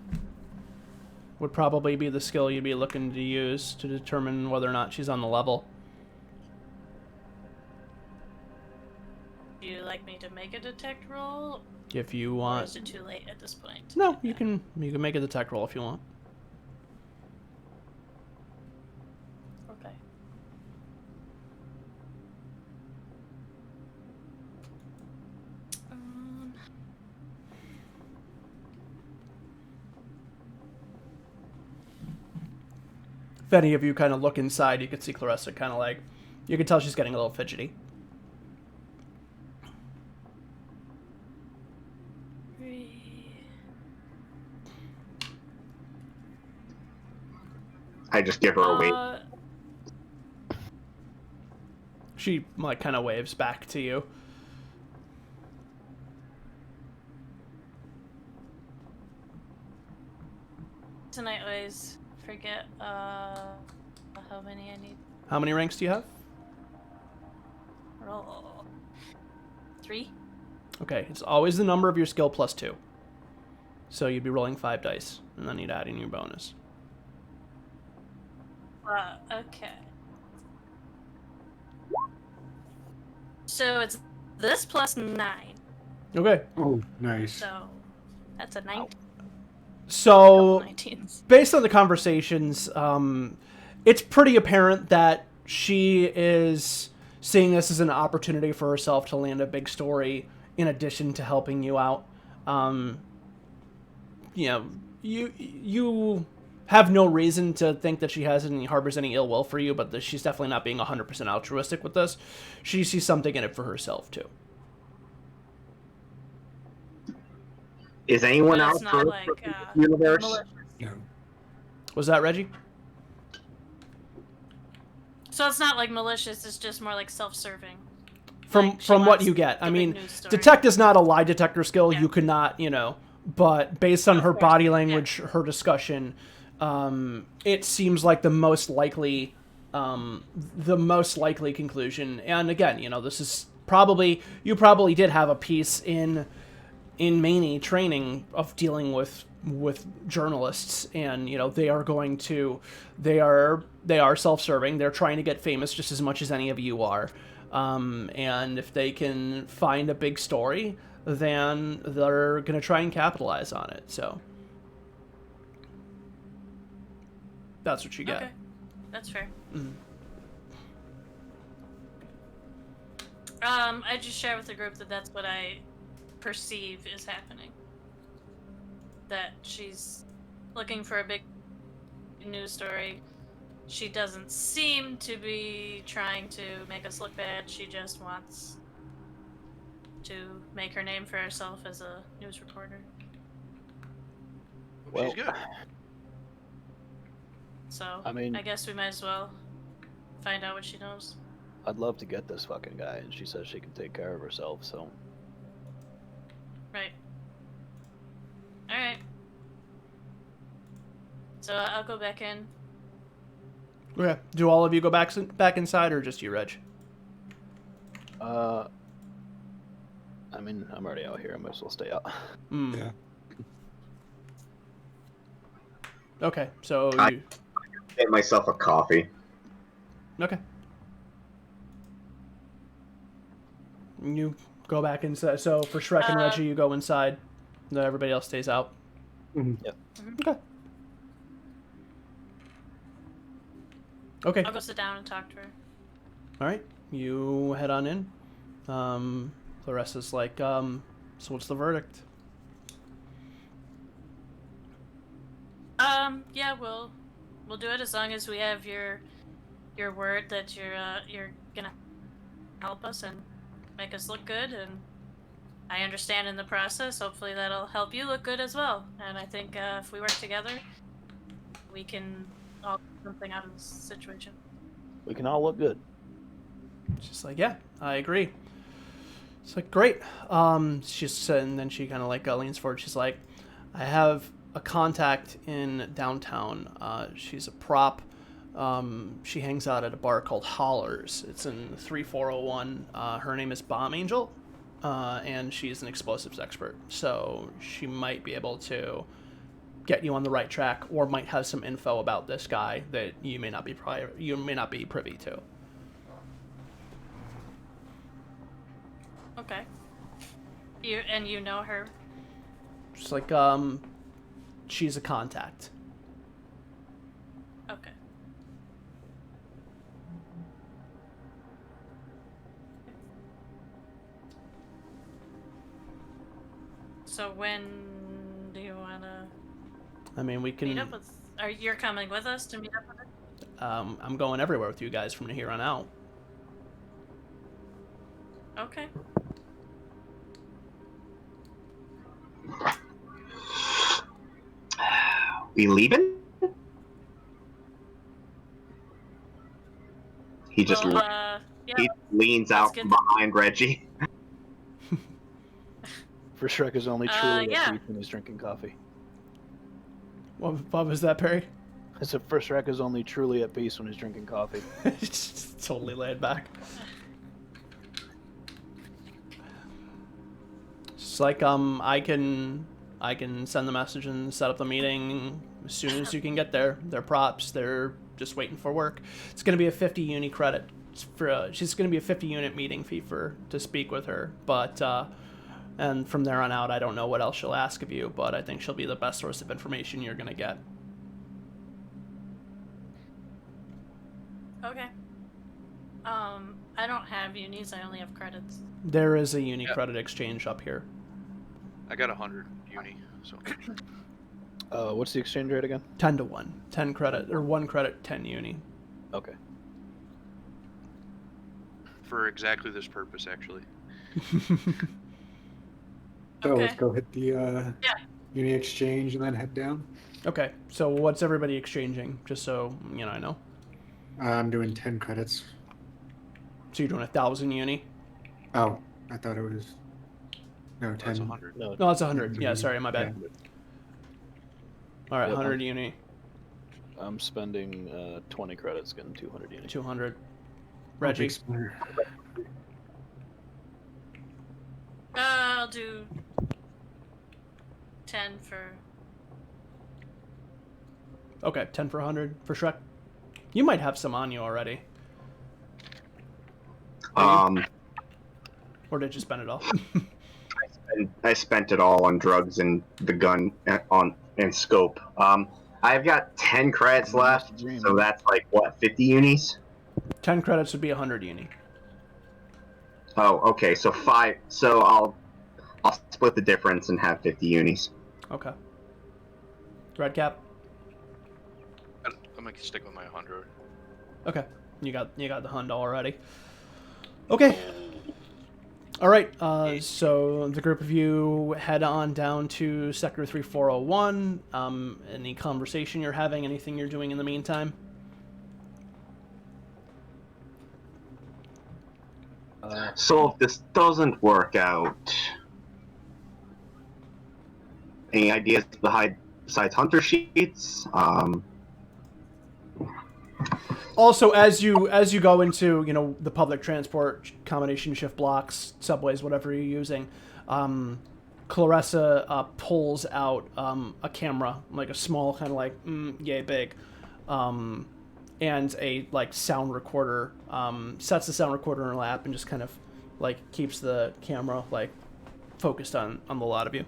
would probably be the skill you'd be looking to use to determine whether or not she's on the level. do you like me to make a detect roll? If you Or want. is it too late at this point? No, you can make a detect roll if you want. Okay. If any of you kind of look inside, you can see Clarissa kind of like, you can tell she's getting a little fidgety. I just give her a wave. She like kind of waves back to you. Tonight I always forget how many I need. How many ranks do you have? Roll 3. Okay, it's always the number of your skill plus 2. So you'd be rolling 5 dice, and then you'd add in your bonus. Okay. So it's this plus 9. Okay. Oh, nice. So that's a 19. So, 19s. based on the conversations, it's pretty apparent that she is seeing this as an opportunity for herself to land a big story in addition to helping you out. You have no reason to think that she harbors any ill will for you, but she's definitely not being 100% altruistic with this. She sees something in it for herself, too. Is anyone But else it's not like universe? malicious. No. Was that Reggie? So it's not like malicious, it's just more like self-serving. From Like, she what wants you get, I the mean, big news story. detect is not a lie detector skill. Yeah. You could not, but based on Of her course, body yeah. language, her discussion, it seems like the most likely conclusion. And again, this is you probably did have a piece in Maney training of dealing with journalists, and they are self-serving. They're trying to get famous just as much as any of you are, and if they can find a big story, then they're going to try and capitalize on it. So that's what you get. Okay, that's fair. Mhm. I just share with the group that that's what I perceive is happening. That she's looking for a big news story. She doesn't seem to be trying to make us look bad. She just wants to make her name for herself as a news reporter. Hope Well, she's good. So, I mean- I guess we might as well find out what she knows. I'd love to get this fucking guy, and she says she can take care of herself, so... Right. Alright. So, I'll go back in. Okay. Do all of you go back inside, or just you, Reg? I mean, I'm already out here. I might as well stay out. Mm. Yeah. Okay. So I- you. Get myself a coffee. Okay. You go back inside. So for Shrek and Reggie, you go inside. No, everybody else stays out. Yep. Okay. Okay. I'll go sit down and talk to her. All right. You head on in. The rest is like, so what's the verdict? Yeah, we'll do it as long as we have your word that you're gonna help us and make us look good, and I understand in the process, hopefully that'll help you look good as well. And I think if we work together, we can all get something out of this situation. We can all look good. She's like, yeah, I agree. It's like, great. She's and then she kind of like leans forward. She's like, I have a contact in downtown. She's a prop. She hangs out at a bar called Hollers. It's in 3401. Her name is Bomb Angel, and she's an explosives expert. So she might be able to get you on the right track, or might have some info about this guy that you may not be privy to. Okay. You know her? Just like, she's a contact. Okay. So when do you wanna I mean, we can. meet up with? Are you coming with us to meet up with her? I'm going everywhere with you guys from here on out. Okay. We leaving? He just Well, yeah. he leans out get from the- behind Reggie. For Shrek is only truly yeah. at peace when he's drinking coffee. What was that, Perry? I said, for Shrek is only truly at peace when he's drinking coffee. Just totally laid back. It's like I can send the message and set up the meeting as soon as you can get there. They're props. They're just waiting for work. It's gonna be a 50 uni credit. She's gonna be a 50 unit meeting fee to speak with her. But and from there on out, I don't know what else she'll ask of you. But I think she'll be the best source of information you're gonna get. Okay. I don't have unis. I only have credits. There is a Uni Yeah. Credit Exchange up here. I got 100 uni, so What's the exchange rate again? 10 to 1. 10 credit, or 1 credit, 10 uni. Okay. for exactly this purpose, actually. So Okay. let's go hit the Yeah. Uni Exchange and then head down. Okay, so what's everybody exchanging? Just so, I know. I'm doing 10 credits. So you're doing 1,000 uni? Oh, I thought it was. No, 10. That's 100. No, No, it's 100. Yeah, sorry, my bad. All right, Yep. 100 uni, I'm spending 20 credits, getting 200 units. 200. Oh, Reggie? big splinter. I'll do 10 for. Okay, 10 for 100 for Shrek. You might have some on you already. I Or did you spend it all? spent I spent it all on drugs and the gun and scope. I've got 10 credits left, so that's like what, 50 unis? 10 credits would be 100 uni. Oh, okay. So 5. So I'll split the difference and have 50 unis. Okay. Redcap. I'm gonna stick with my 100. Okay. You got the Hund already. Okay. All right. So the group of you head on down to Sector 3401. Any conversation you're having? Anything you're doing in the meantime? So if this doesn't work out, any ideas besides hunter sheets? Also, as you go into the public transport combination shift blocks, subways, whatever you're using, Clarissa pulls out a camera, like a small kind of like yay big, and a like sound recorder. Sets the sound recorder in her lap and just kind of like keeps the camera like focused on the lot of you.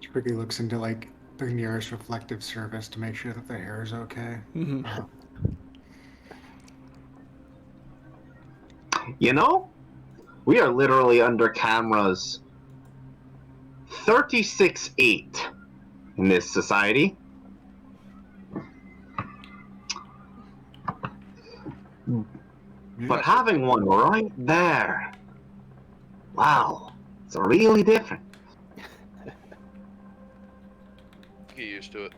She quickly looks into like the nearest reflective surface to make sure that the hair is okay. Mm-hmm. We are literally under cameras 36/8 in this society. But having one right there, wow, it's really different. Get used to it.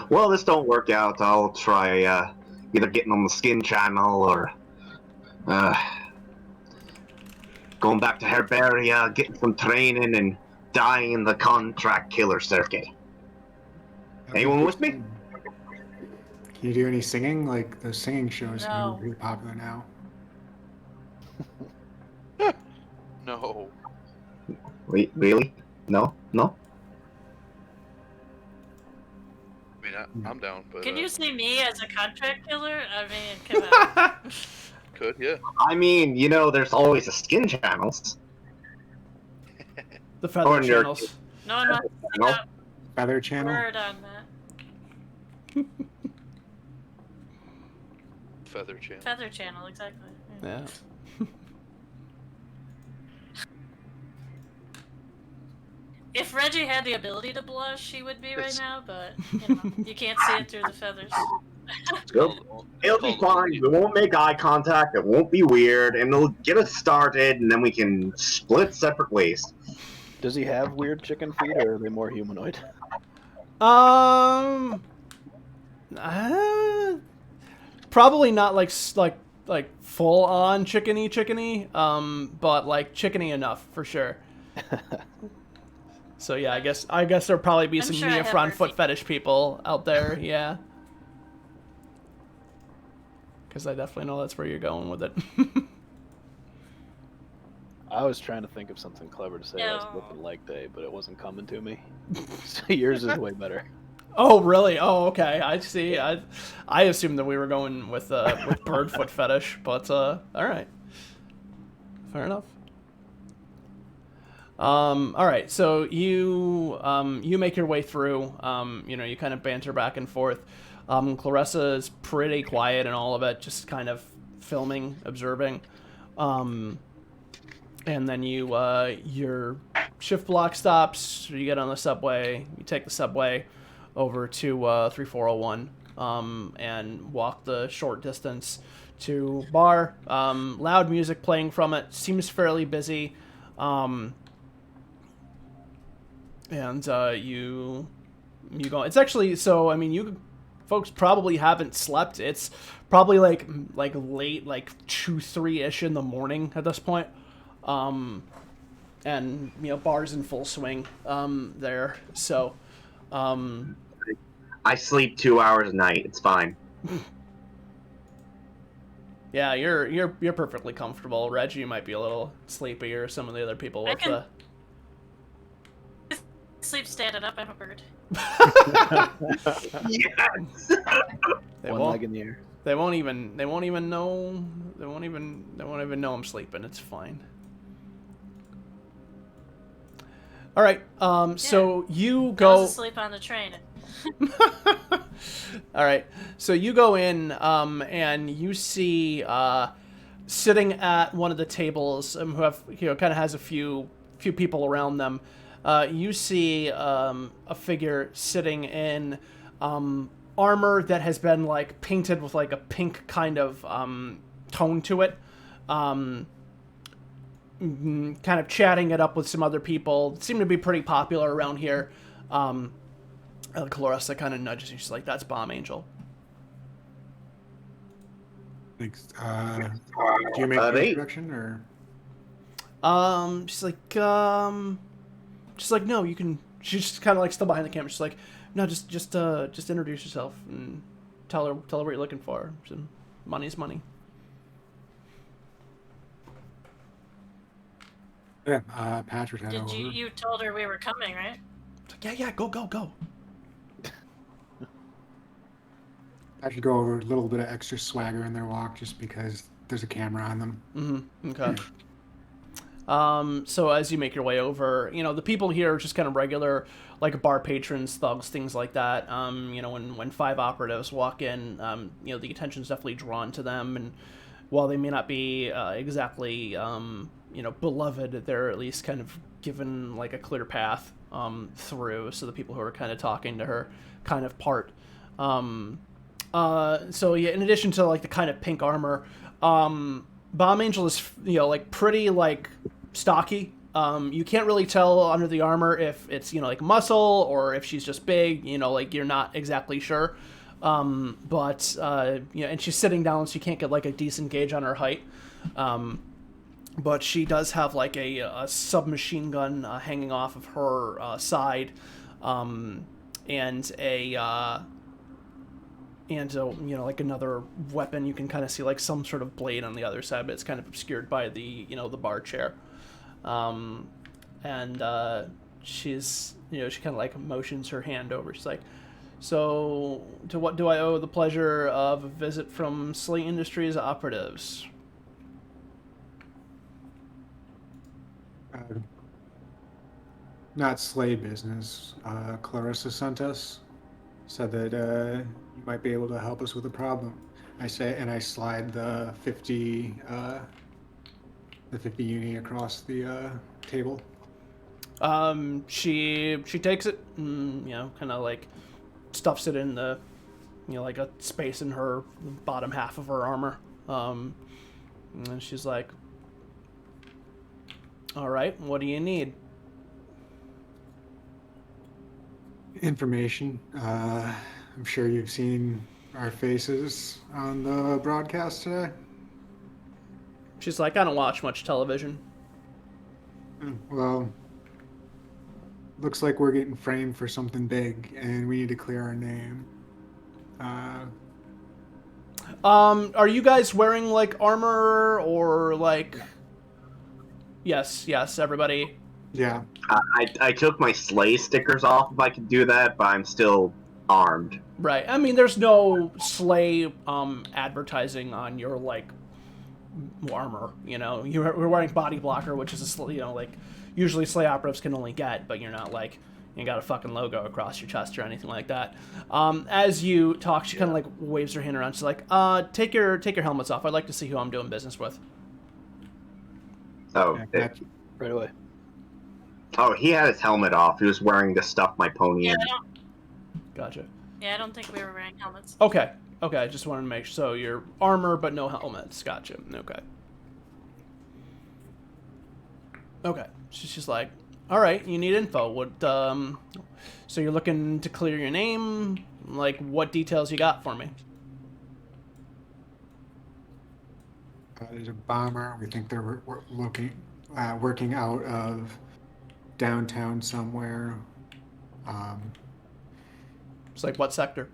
Well, this don't work out. I'll try either getting on the skin channel or going back to Herbaria, getting some training, and dying in the contract killer circuit. Anyone with me? Can you do any singing? Like those singing shows No. are really popular now. No. Wait, really? No? I mean, I'm down, but Can you see me as a contract killer? I mean, come on. could, yeah. I mean, there's always the skin channels. The feather Or in your- channels. No one wants to No? see Feather a channel. word on that. Feather channel. Feather channel, exactly. Yeah. If Reggie had the ability to blush, she would be right It's- now, but you can't see it through the feathers. It'll be fine. We won't make eye contact. It won't be weird, and it'll get us started, and then we can split separate ways. Does he have weird chicken feet, or are they more humanoid? Probably not like full on chickeny, but like chickeny enough for sure. So yeah, I guess there'll probably be I'm some sure I have neophron her foot feet. fetish people out there, yeah. Because I definitely know that's where you're going with it. I was trying to think of something clever to say as No. looking leg day, but it wasn't coming to me. So yours is way better. Oh really? Oh okay. I see. I assumed that we were going with bird foot fetish, but all right, fair enough. All right, so you make your way through. You kind of banter back and forth. Clarissa is pretty quiet in all of it, just kind of filming, observing. And then your shift block stops. You get on the subway. You take the subway over to 3401 and walk the short distance to bar. Loud music playing from it. Seems fairly busy. And you go. It's actually so. I mean, you folks probably haven't slept. It's probably like late, like 2-3 in the morning at this point. And bars in full swing there. So, I sleep 2 hours a night. It's fine. yeah, you're perfectly comfortable. Reggie might be a little sleepier. Some of the other people with can- sleep standing up. I'm a bird. Yes. They One won't. leg in the air. They won't even know. They won't even know I'm sleeping. It's fine. All right. So you I go. was asleep on the train. All right. So you go in, and you see sitting at one of the tables, who have kind of has a few people around them. You see a figure sitting in armor that has been like painted with like a pink kind of tone to it. Kind of chatting it up with some other people. Seem to be pretty popular around here. Clarissa kind of nudges you. She's like, "That's Bomb Angel." Thanks. Do you make the they- introduction or? She's like, no, you can. She's just kind of like still behind the camera. She's like, no, just introduce yourself and tell her what you're looking for. So, money's money. Yeah, Patrick had Did over. you told her we were coming, right? It's like, yeah, go. I should go over a little bit of extra swagger in their walk just because there's a camera on them. Mm-hmm. Okay. So as you make your way over, the people here are just kind of regular, like bar patrons, thugs, things like that. When 5 operatives walk in, the attention's definitely drawn to them, and while they may not be exactly, beloved, they're at least kind of given like a clear path through. So the people who are kind of talking to her kind of part. So yeah, in addition to like the kind of pink armor, Bomb Angel is like pretty like stocky. You can't really tell under the armor if it's like muscle or if she's just big. Like you're not exactly sure. But and she's sitting down, so you can't get like a decent gauge on her height. But she does have like a submachine gun hanging off of her side, and like another weapon. You can kind of see like some sort of blade on the other side, but it's kind of obscured by the the bar chair. She's she kind of like motions her hand over. She's like, so to what do I owe the pleasure of a visit from Slate Industries operatives? Not Slay business. Clarissa sent us. Said that you might be able to help us with a problem. I slide the 50 uni across the table. She takes it, and, kind of like stuffs it in the, like a space in her bottom half of her armor. And she's like, all right, what do you need? Information. I'm sure you've seen our faces on the broadcast today. She's like, I don't watch much television. Well, looks like we're getting framed for something big, and we need to clear our name. Are you guys wearing like armor or like? Yes, everybody. Yeah. I took my Slay stickers off if I could do that, but I'm still armed. Right. I mean, there's no Slay advertising on your like armor. You're wearing body blocker, which is a like usually Slay operatives can only get, but you're not like you got a fucking logo across your chest or anything like that. As you talk, she kind of like waves her hand around. She's like, "Take your helmets off. I'd like to see who I'm doing business with." Oh, Right away. oh, he had his helmet off. He was wearing the stuff my pony Yeah, in. Gotcha. I don't think we were wearing helmets. Okay. I just wanted to make sure. So your armor, but no helmets. Gotcha. Okay. She's like, all right, you need info. What? So you're looking to clear your name? Like, what details you got for me? There's a bomber. We think they're working out of downtown somewhere. It's like, what sector?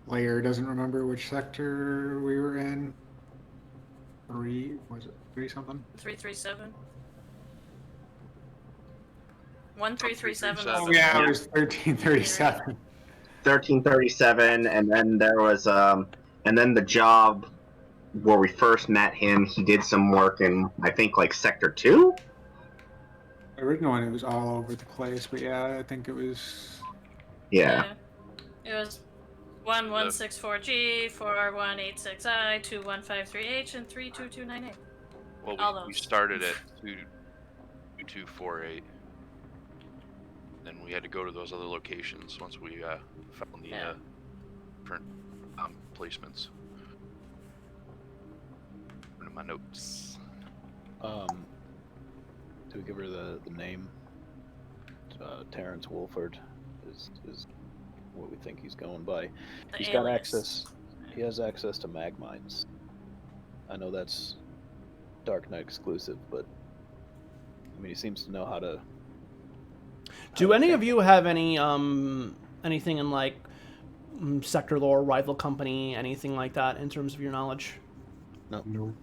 Layer doesn't remember which sector we were in. 3 something? 337. 1337. Oh, was yeah, the- it was 1337. 1337, and then there was and then the job where we first met him. He did some work in, I think, like Sector 2. The original one, it was all over the place, but yeah, I think it was. Yeah. It was 1164G, 4186I, 2153H, and 32298. Well, All we those. started at 2248. Then we had to go to those other locations once we found the Yeah. different placements. Into my notes. Do we give her the name? Terrence Wolford is what we think he's going by. The He's got alias. access. He has access to mag mines. I know that's Dark Knight exclusive, but I mean, he seems to know how to. Do any of you have any anything in like sector lore, rival company, anything like that in terms of your knowledge? No. No.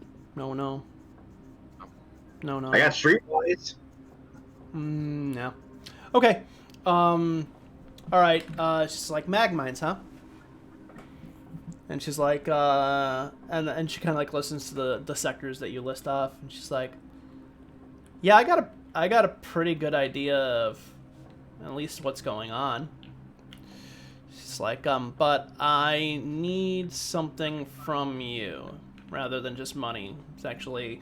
I got Streetwise. No. Okay. All right. She's like mag mines, huh? And she's like, and she kind of like listens to the sectors that you list off, and she's like, yeah, I got a pretty good idea of at least what's going on. She's like, but I need something from you rather than just money. It's actually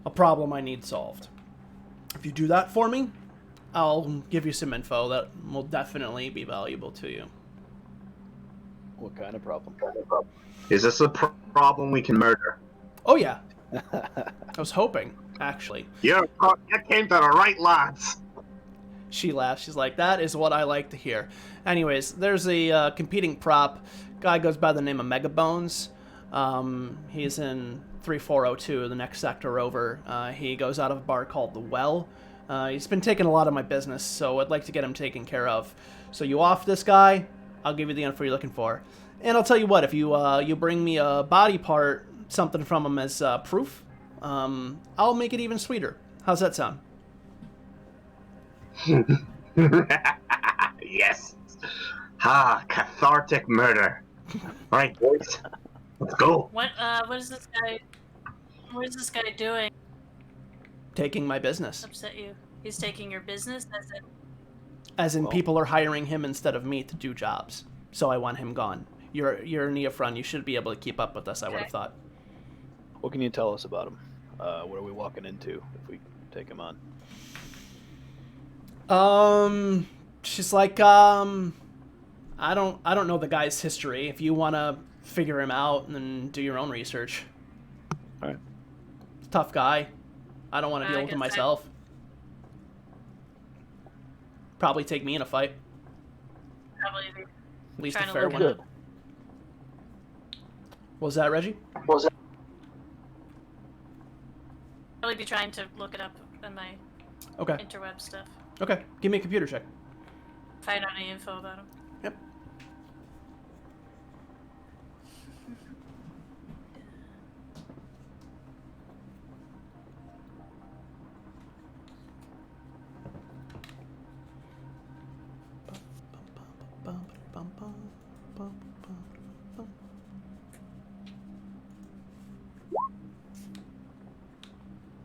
a problem I need solved. If you do that for me, I'll give you some info that will definitely be valuable to you. What kind of problem? Is this a problem we can murder? Oh yeah, I was hoping, actually. You came to the right lads. She laughs. She's like, that is what I like to hear. Anyways, there's a competing prop. Guy goes by the name of Megabones. He's in 3402, the next sector over. He goes out of a bar called The Well. He's been taking a lot of my business, so I'd like to get him taken care of. So you off this guy, I'll give you the info you're looking for. And I'll tell you what, if you bring me a body part, something from him as proof, I'll make it even sweeter. How's that sound? Yes. Cathartic murder. All right, boys. Let's go. What is this guy? What is this guy doing? Taking my business. Upset you? He's taking your business as in. As in, Well- people are hiring him instead of me to do jobs. So I want him gone. You're a Neophrun. You should be able to keep up with us, I would have Okay. thought. What can you tell us about him? What are we walking into if we take him on? She's like, I don't know the guy's history. If you want to figure him out and then do your own research. All right. Tough guy. I don't want to I deal with him guess myself. Probably take me in a fight. Probably At least Trying a to fair look one. it up. What was that, Reggie? probably be trying to look it up in my Okay. interweb stuff. Okay. Give me a computer check. Find out any info about him. Yep.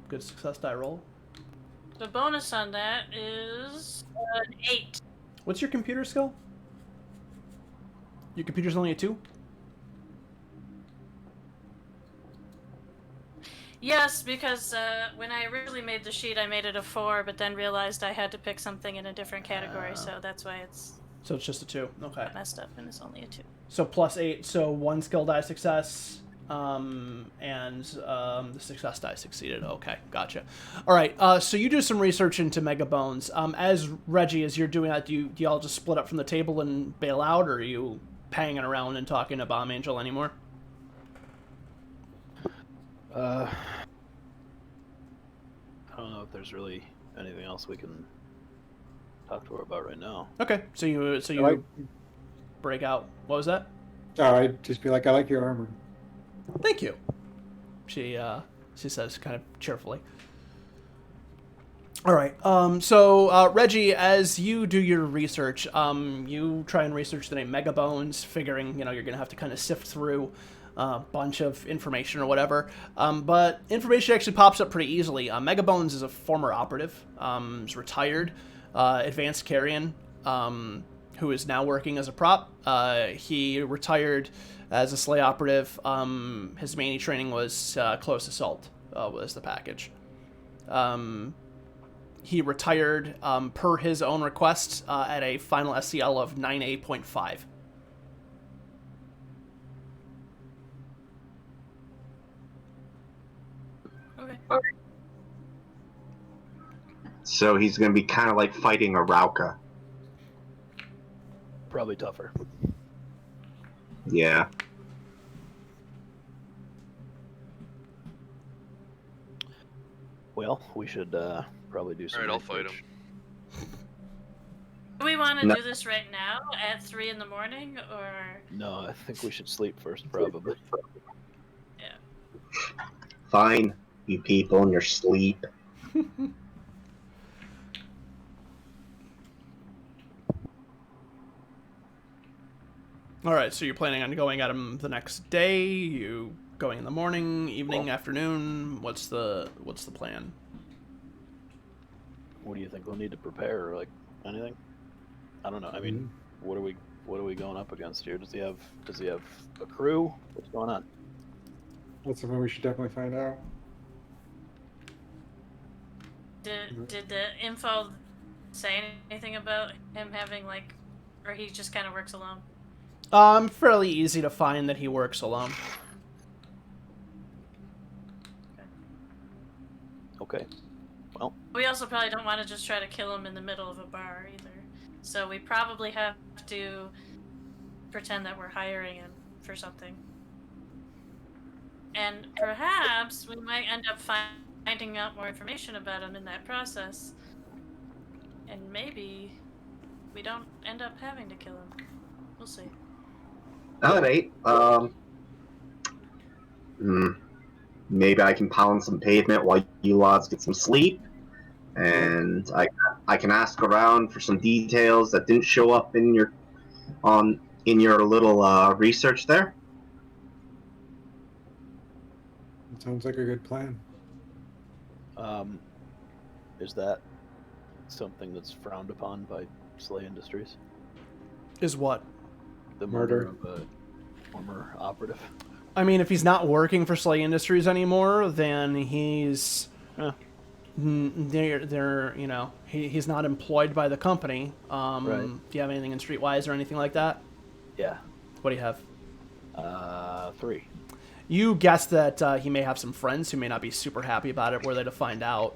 Good success die roll. The bonus on that is an 8. What's your computer skill? Your computer's only a 2? Yes, because when I originally made the sheet, I made it a 4, but then realized I had to pick something in a different category, so that's why it's So it's just a 2. Okay. messed up and it's only a 2. So plus 8, so 1 skill die success, and the success die succeeded. Okay, gotcha. All right, so you do some research into Megabones. As Reggie, as you're doing that, do y'all just split up from the table and bail out, or are you hanging around and talking to Bomb Angel anymore? I don't know if there's really anything else we can talk to her about right now. Okay, so you I- break out. What was that? Oh, I'd just be like, I like your armor. Thank you. She says kind of cheerfully. All right. So Reggie, as you do your research, you try and research the name Megabones, figuring you're gonna have to kind of sift through a bunch of information or whatever. But information actually pops up pretty easily. Megabones is a former operative, is retired, advanced carrion, who is now working as a prop. He retired as a SLA operative. His main training was close assault, was the package. He retired per his own request at a final SCL of 9A.5. Okay. So he's going to be kind of like fighting a Rauka. Probably tougher. Yeah. Well, we should probably do some. Alright, I'll fight research. him. Do we want to No. do this right now at 3 in the morning, or? No, I think we should sleep first, probably. Yeah. Fine, you people in your sleep. All right, so you're planning on going at him the next day? You going in the morning, evening, afternoon? What's the plan? What do you think we'll need to prepare? Like anything? I don't know. I mean, what are we going up against here? Does he have a crew? What's going on? That's something we should definitely find out. Did the info say anything about him having or he just kind of works alone? Fairly easy to find that he works alone. Okay. Well, We also probably don't want to just try to kill him in the middle of a bar either. So we probably have to pretend that we're hiring him for something. And perhaps we might end up finding out more information about him in that process. And maybe we don't end up having to kill him. We'll see. Alright, maybe I can pound some pavement while you lads get some sleep. And I can ask around for some details that didn't show up in your little research there. It sounds like a good plan. is that something that's frowned upon by Slay Industries? Is what? The Murder. murder of a former operative. I mean, if he's not working for Slay Industries anymore, then he's he's not employed by the company. Right. Do you have anything in Streetwise or anything like that? Yeah. What do you have? 3. You guess that he may have some friends who may not be super happy about it were they to find out.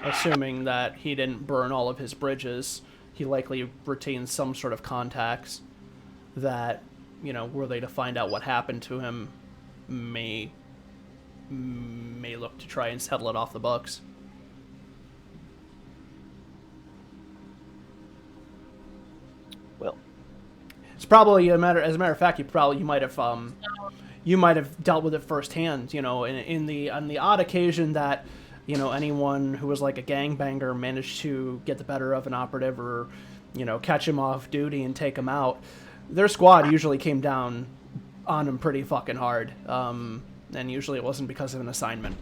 Assuming that he didn't burn all of his bridges, he likely retains some sort of contacts that, were they to find out what happened to him, may look to try and settle it off the books. Well, It's probably as a matter of fact, you might have dealt with it firsthand. On the odd occasion that anyone who was like a gangbanger managed to get the better of an operative or catch him off duty and take him out, their squad usually came down on him pretty fucking hard. And usually it wasn't because of an assignment.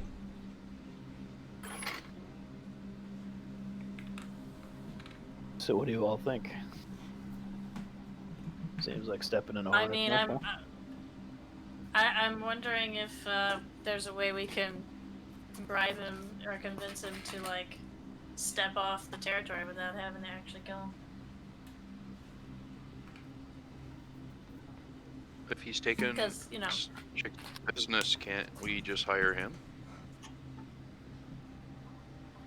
so what do you all think? Seems like stepping in a I hornet's mean, nest, huh? I'm wondering if there's a way we can bribe him or convince him to step off the territory without having to actually kill him. If he's taking Because, chick business, can't we just hire him?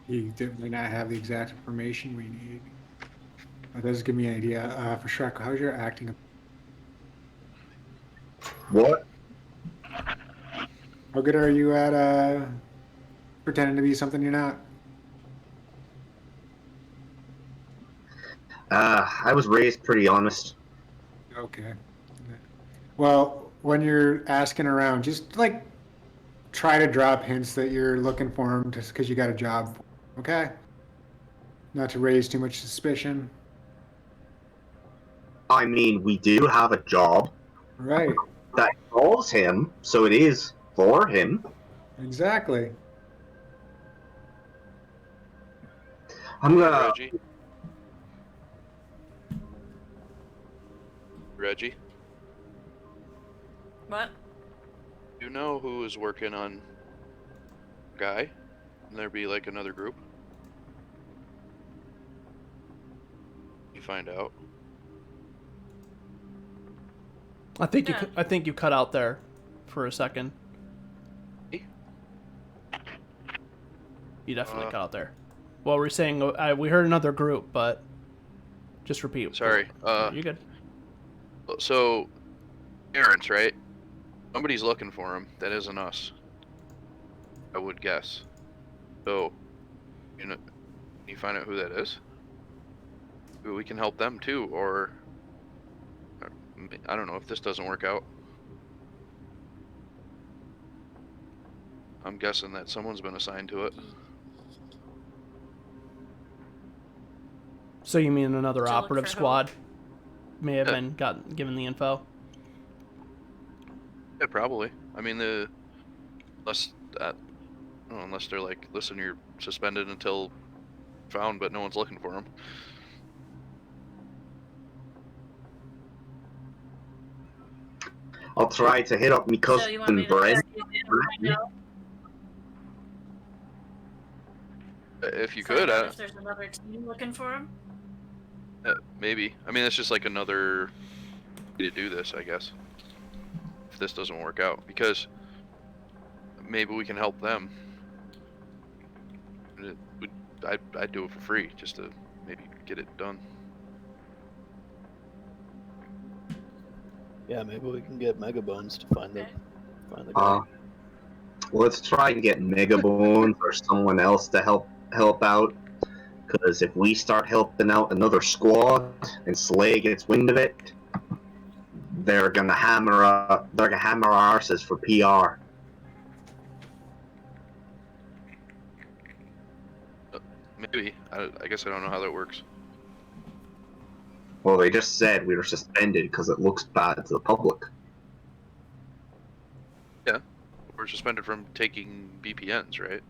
He definitely not have the exact information we need. That does give me an idea. For Shrek, how's your acting? What? How good are you at pretending to be something you're not? I was raised pretty honest. Okay. Well, when you're asking around, just try to drop hints that you're looking for him just because you got a job. Okay? Not to raise too much suspicion. I mean, we do have a job Right. that involves him, so it is for him. Exactly. I'm gonna. Reggie. Reggie, What? you know who is working on Guy? Can there be like another group? You find out. I think Yeah. I think you cut out there for a second. Me? You definitely cut out there. Well, we're saying we heard another group, but just repeat. Sorry. You good? So, errands, right? Somebody's looking for him. That isn't us. I would guess. So, can you find out who that is? We can help them too, or I don't know if this doesn't work out. I'm guessing that someone's been assigned to it. So you mean another To look operative for who? squad may have Yeah. been given the info? Yeah, probably. I mean, unless unless they're like, listen, you're suspended until found, but no one's looking for him. I'll try to hit up my So you want me cousin to Brett. check you and find out? If you Find could, out if there's another team looking for him? maybe. I mean, it's just like another way to do this, I guess. If this doesn't work out, because maybe we can help them. I'd do it for free just to maybe get it done. Yeah, maybe we can get Mega Bones to find the guy. Let's try and get Megabones or someone else to help out. Because if we start helping out another squad and Slay gets wind of it, they're gonna hammer our asses for PR. Maybe. I guess I don't know how that works. Well, they just said we were suspended because it looks bad to the public. Yeah, we're suspended from taking BPNs, right?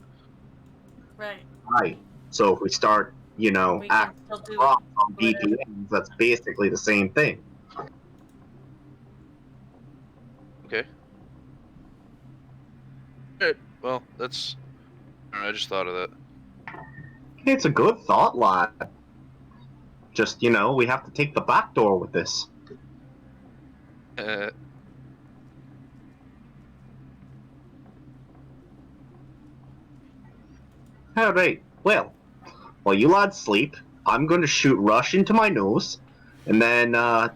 Right. Right. So if we start, We can acting still do props on whatever. BPNs, that's basically the same thing. Okay. Alright, well, that's... I don't know, I just thought of that. It's a good thought, lad. Just, we have to take the back door with this. Alright, well, while you lads sleep, I'm going to shoot Rush into my nose, and then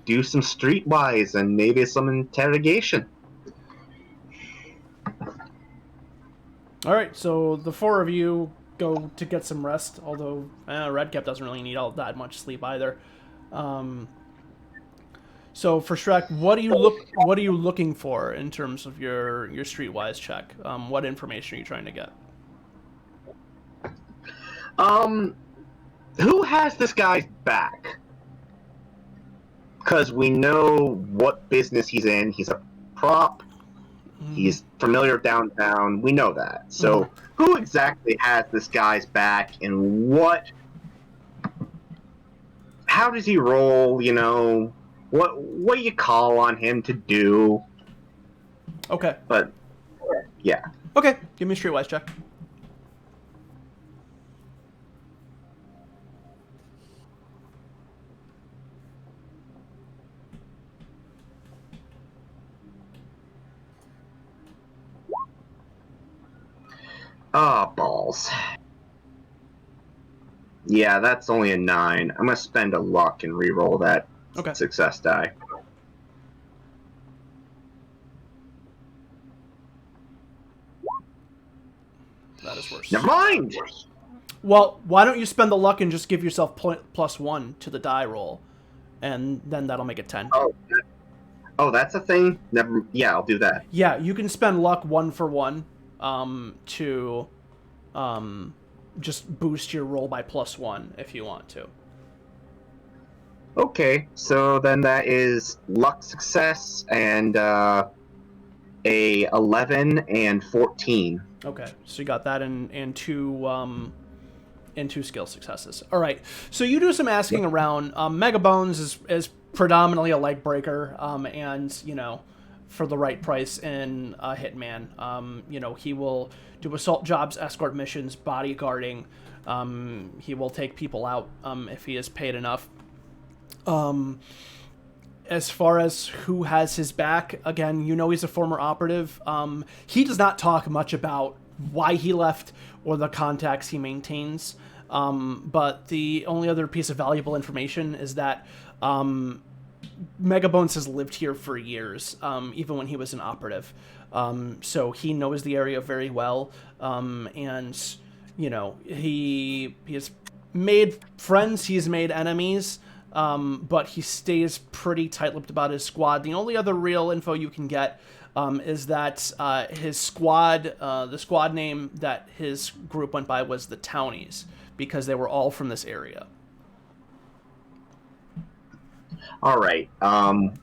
do some streetwise and maybe some interrogation. All right, so the four of you go to get some rest. Although Redcap doesn't really need all that much sleep either. So for Shrek, what are you looking for in terms of your streetwise check? What information are you trying to get? Who has this guy's back? Because we know what business he's in. He's a prop. He's familiar downtown. We know that. So, who exactly has this guy's back, and how does he roll? What do you call on him to do? Okay. But yeah. Okay, give me a streetwise check. Oh, balls. Yeah, that's only a 9. I'm gonna spend a luck and re-roll that success die. That is worse. Never mind! Well, why don't you spend the luck and just give yourself +1 to the die roll, and then that'll make it 10. Oh, that's a thing? Yeah, I'll do that. Yeah, you can spend luck 1 for 1, to just boost your roll by +1 if you want to. Okay, so then that is luck success and a 11 and 14. Okay, so you got that in two skill successes. All right, so you do some asking around. Mega Bones is predominantly a leg breaker, and for the right price in a hitman, he will do assault jobs, escort missions, bodyguarding. He will take people out if he is paid enough. As far as who has his back, again, he's a former operative. He does not talk much about why he left or the contacts he maintains. But the only other piece of valuable information is that Megabones has lived here for years, even when he was an operative. So he knows the area very well. And, he has made friends, he's made enemies. But he stays pretty tight-lipped about his squad. The only other real info you can get is that his squad, the squad name that his group went by was the Townies, because they were all from this area. All right.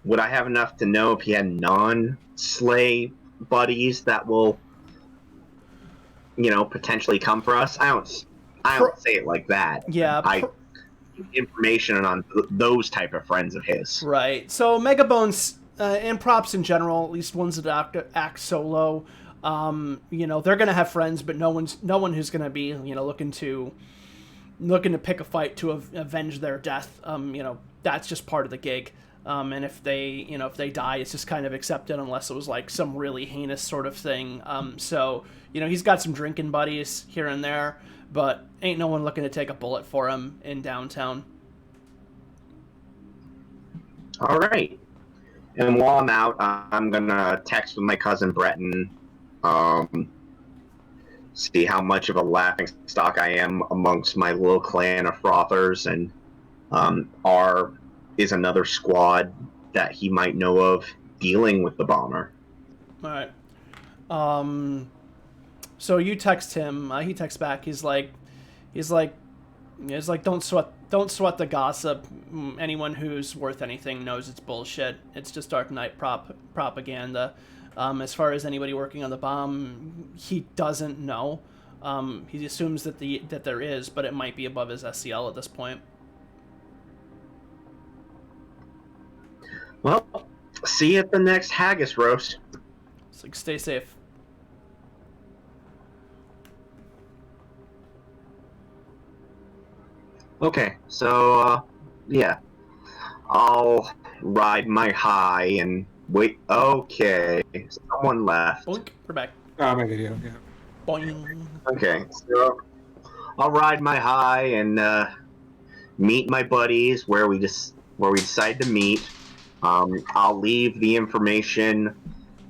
Would I have enough to know if he had non-slay buddies that will, potentially come for us? I don't say it like that. Yeah. Information on those type of friends of his. Right. So Megabones and props in general, at least ones that act solo, they're gonna have friends, but no one who's gonna be looking to pick a fight to avenge their death. That's just part of the gig. And if they die, it's just kind of accepted unless it was like some really heinous sort of thing. So he's got some drinking buddies here and there, but ain't no one looking to take a bullet for him in downtown. All right. And while I'm out, I'm gonna text with my cousin Breton, see how much of a laughing stock I am amongst my little clan of frothers, and is another squad that he might know of dealing with the bomber. All right. So you text him. He texts back. He's like, don't sweat the gossip. Anyone who's worth anything knows it's bullshit. It's just Dark Knight propaganda. As far as anybody working on the bomb, he doesn't know. He assumes that there is, but it might be above his SCL at this point. Well, see you at the next haggis roast. It's like, stay safe. Okay, so, yeah. I'll ride my high and wait. Okay, someone left. Boink, we're back. Oh, my video, yeah. Boing. Okay, so I'll ride my high and meet my buddies where we decide to meet. I'll leave the information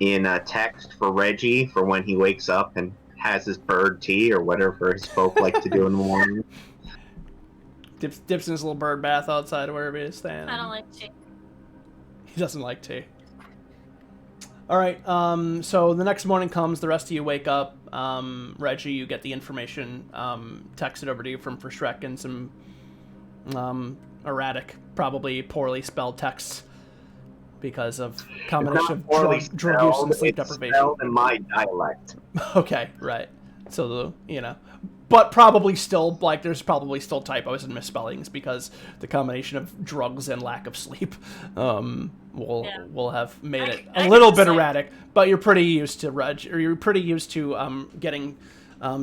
in a text for Reggie for when he wakes up and has his bird tea or whatever his folk like to do in the morning. Dips in his little bird bath outside of wherever he's staying. I don't like tea. He doesn't like tea. All right. So the next morning comes. The rest of you wake up. Reggie, you get the information texted over to you from Shrek and some erratic, probably poorly spelled texts because of combination of drug use and sleep deprivation. Spelled in my dialect. Okay, right. So but probably still there's probably still typos and misspellings because the combination of drugs and lack of sleep will have made it a little bit erratic. But you're pretty used to getting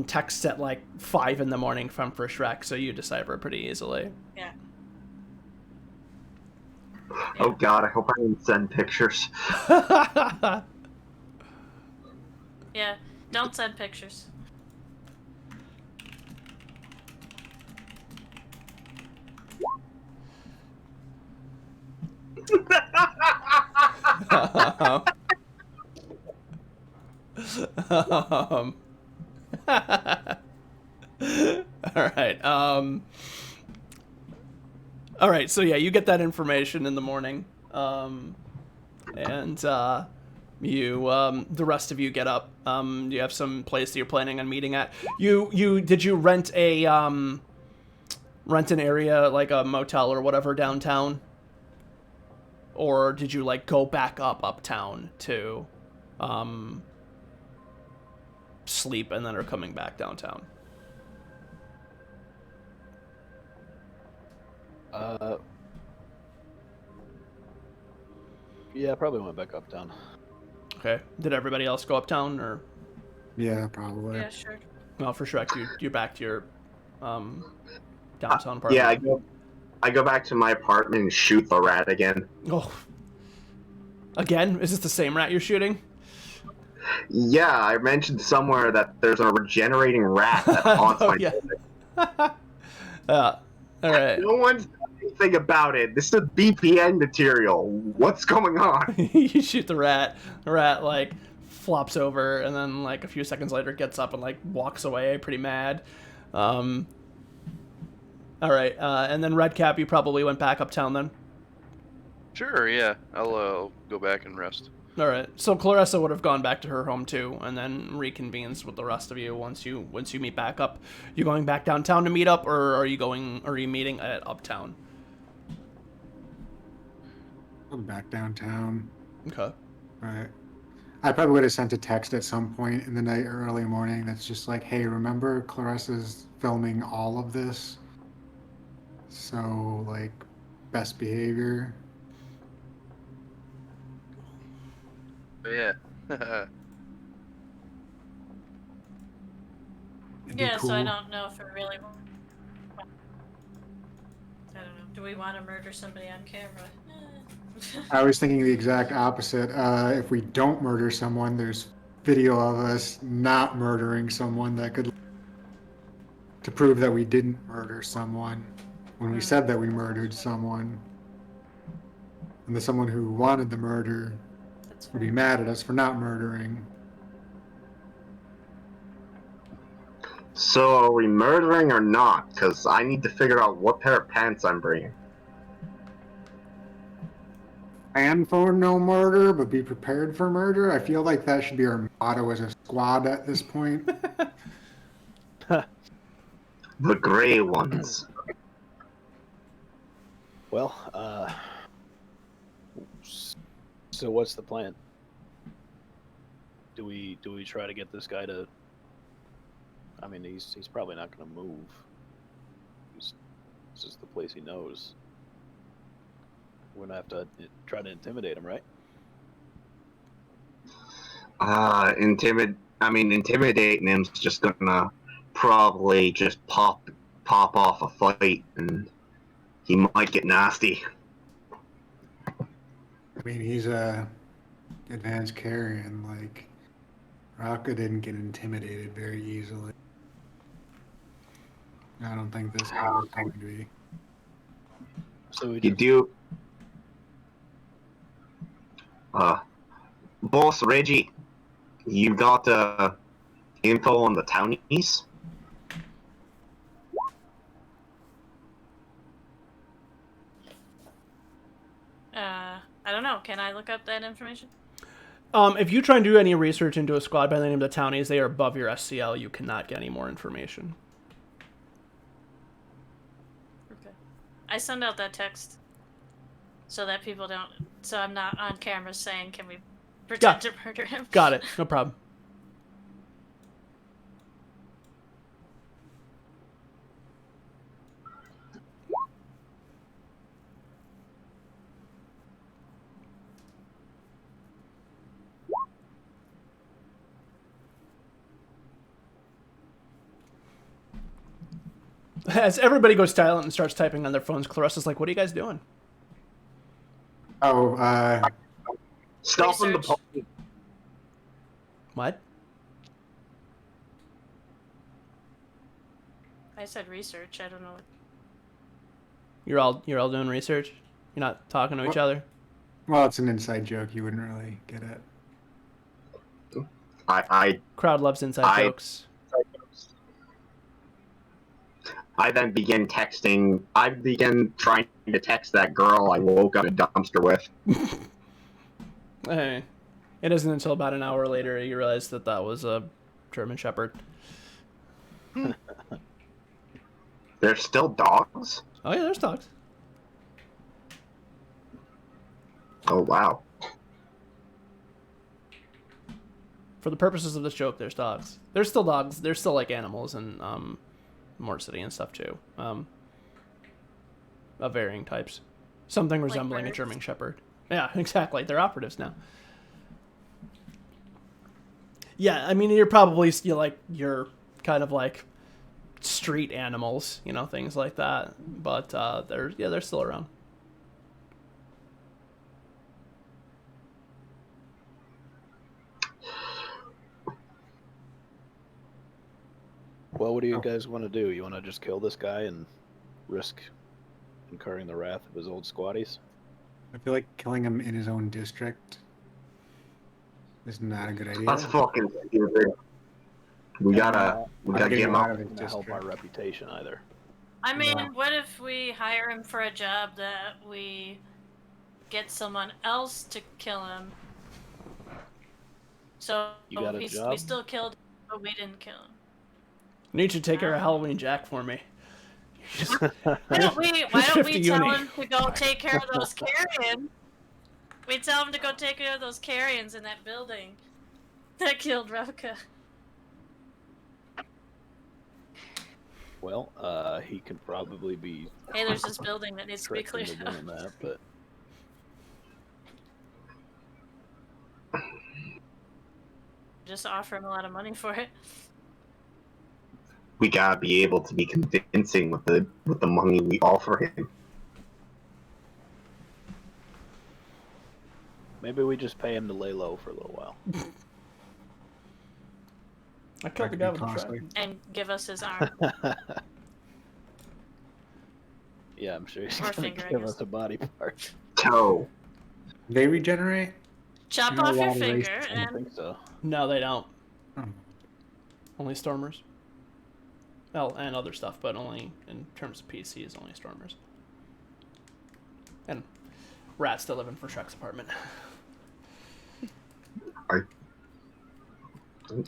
texts at like 5 in the morning from Shrek, so you decipher it pretty easily. Yeah. Oh God, I hope I didn't send pictures. Yeah, don't send pictures. All right, so yeah, you get that information in the morning, and The rest of you get up. You have some place that you're planning on meeting at. Did you rent an area, like a motel or whatever, downtown? Or did you, like, go back uptown to, sleep and then are coming back downtown? Yeah, I probably went back uptown. Okay. Did everybody else go uptown, or? Yeah, probably. Yeah, sure. No, for Shrek, you're back to your downtown apartment. Yeah, I go back to my apartment and shoot the rat again. Oh. Again? Is this the same rat you're shooting? Yeah, I mentioned somewhere that there's a regenerating rat that haunts my building. Yeah. All right. No one's done anything about it. This is BPN material. What's going on? You shoot the rat. The rat, like, flops over, and then, like, a few seconds later gets up and, like, walks away pretty mad. All right. And then Redcap, you probably went back uptown then? Sure, yeah. I'll go back and rest. All right. So Clarissa would have gone back to her home too, and then reconvenes with the rest of you once you meet back up. You going back downtown to meet up, or are you meeting at uptown? I'm back downtown. Okay. Right. I probably would have sent a text at some point in the night or early morning that's just like, hey, remember Clarissa's filming all of this? So, like, best behavior. But yeah. It'd be Yeah, so I cool. don't know if it really. I don't know. Do we want to murder somebody on camera? I was thinking the exact opposite. If we don't murder someone, there's video of us not murdering someone that could to prove that we didn't murder someone when we said that we murdered someone. And the someone who wanted the murder That's would be fine. mad at us for not murdering. So are we murdering or not? Because I need to figure out what pair of pants I'm bringing. Plan for no murder, but be prepared for murder. I feel like that should be our motto as a squad at this point. The gray ones. Well, so what's the plan? Do we try to get this guy to? I mean, he's probably not going to move. This is the place he knows. We're gonna have to try to intimidate him, right? Intimidating him's just gonna probably just pop off a fight, and he might get nasty. I mean, he's a advanced carrion. Like, Rocka didn't get intimidated very easily. I don't think this guy is going to be. So we You just, do. Boss Reggie, you got info on the townies? I don't know. Can I look up that information? If you try and do any research into a squad by the name of the Townies, they are above your SCL. You cannot get any more information. Okay. I send out that text so that people don't. So I'm not on camera saying, "Can we pretend to murder him?" Got it. No problem. As everybody goes silent and starts typing on their phones, Clarissa's like, "What are you guys doing?" Oh, Stopping the Research. party. What? I said research. I don't know. You're all doing research? You're not talking to each other? well, it's an inside joke. You wouldn't really get it. I Crowd loves inside jokes. then began texting. I began trying to text that girl I woke up in a dumpster with. Hey. It isn't until about an hour later you realize that that was a German Shepherd. There's still dogs? Oh yeah, there's dogs. Oh, wow. For the purposes of this joke, there's dogs. There's still dogs. There's still like animals in Mort City and stuff too. Of varying types. Something resembling a birds? German Shepherd. Yeah, exactly. They're operatives now. Yeah, I mean, you're probably you're kind of like street animals, you know, things like that. But they're still around. Well, what do you guys want to do? You want to just kill this guy and risk incurring the wrath of his old squatties? I feel like killing him in his own district is not a good idea. That's fucking stupid. We gotta get him out. of his Doesn't help our district. reputation either. I mean, Yeah. what if we hire him for a job that we get someone else to kill him? So You got a we job? still killed him, but we didn't kill him. You need to take care of Halloween Jack for me. Why don't we Shift to tell Uni. him to go take care of those carrions? We tell him to go take care of those carrions in that building that killed Ravka. Well, he can probably be Hey, there's this building that needs to be tricked cleared into up. doing that, but Just offer him a lot of money for it. We gotta be able to be convincing with the money we offer him. maybe we just pay him to lay low for a little while. I killed the guy with the truck. And give us his arm. Yeah, I'm sure he's Or gonna finger, I give guess. us a body part. Toe. They regenerate? Chop You know, off a your lot of finger races I don't and think so. No, they don't. Oh. Only Stormers. Well, and other stuff, but only in terms of PCs, only Stormers. And rats that live in Shrek's apartment.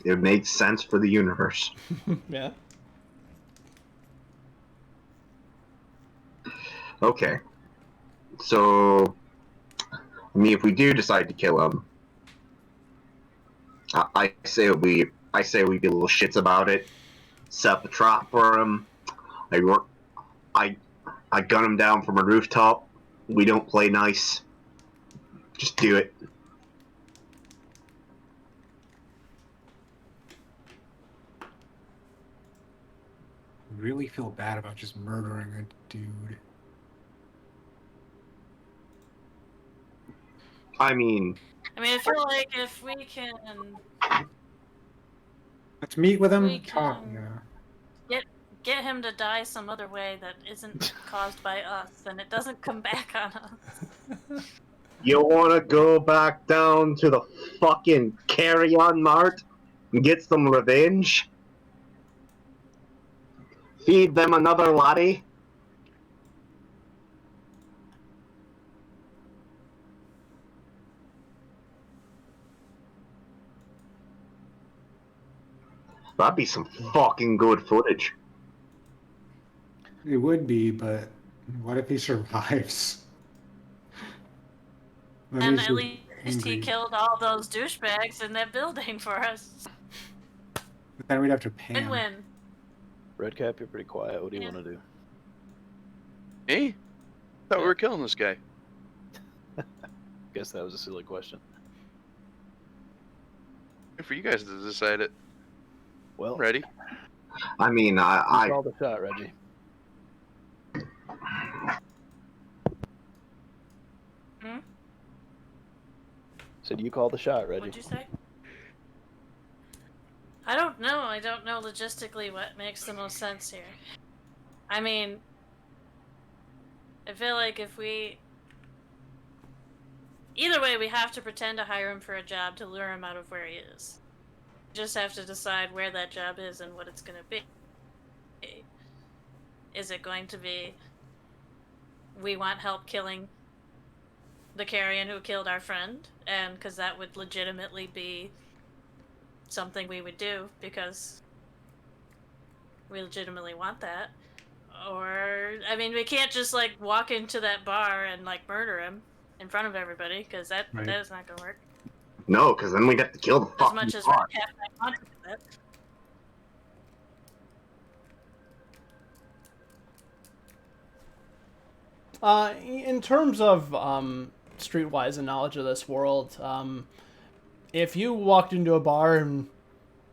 It makes sense for the universe. Yeah. Okay. So, I mean, if we do decide to kill him, I say we be little shits about it. Set up a trap for him. I gun him down from a rooftop. We don't play nice. Just do it. Really feel bad about just murdering a dude. I mean, I feel like if we can Let's meet with him. We Talk. can- Yeah. get him to die some other way that isn't caused by us, then it doesn't come back on us. you wanna go back down to the fucking carry-on mart and get some revenge? Feed them another laddie? That'd be some fucking good footage. It would be, but what if he survives? What And if at he's least he angry? killed all those douchebags in that building for us. But then we'd have to pay him. Win-win. Redcap, you're pretty quiet. What do you Yeah. want to do? Me? Thought we were killing this guy. Guess that was a silly question. Good for you guys to decide it. Well, Ready? I mean, you I call the shot, Reggie. Hmm? Said you call the shot, Reggie. What'd you say? I don't know. I don't know logistically what makes the most sense here. I mean, I feel like if we... Either way, we have to pretend to hire him for a job to lure him out of where he is. We just have to decide where that job is and what it's going to be. Is it going to be, we want help killing the carrion who killed our friend, and because that would legitimately be something we would do because we legitimately want that. Or, I mean, we can't just like walk into that bar and like murder him in front of everybody because that Right. is not gonna work. No, because then we'd have to kill the As fucking much as bar. Red Cat might want to do that. In terms of streetwise and knowledge of this world, if you walked into a bar and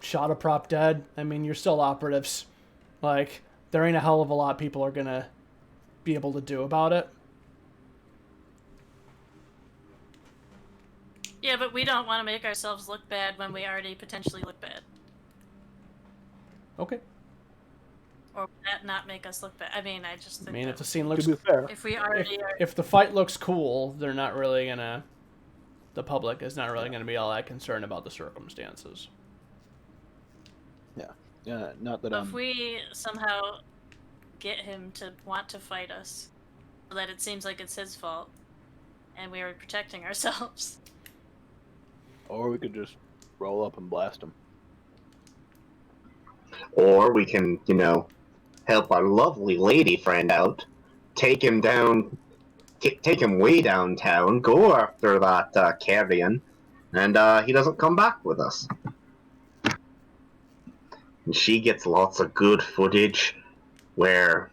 shot a prop dead, I mean, you're still operatives. Like, there ain't a hell of a lot people are gonna be able to do about it. Yeah, but we don't want to make ourselves look bad when we already potentially look bad. Okay. Or would that not make us look bad? I mean, I just I think mean, that if the scene looks To be fair, if we already are... if the fight looks cool, they're not really gonna. The public is not really gonna be all that concerned about the circumstances. not that If we somehow get him to want to fight us, so that it seems like it's his fault, and we are protecting ourselves. or we could just roll up and blast him. Or we can, help our lovely lady friend out, take him down, take him way downtown, go after that carrion, and he doesn't come back with us. And she gets lots of good footage where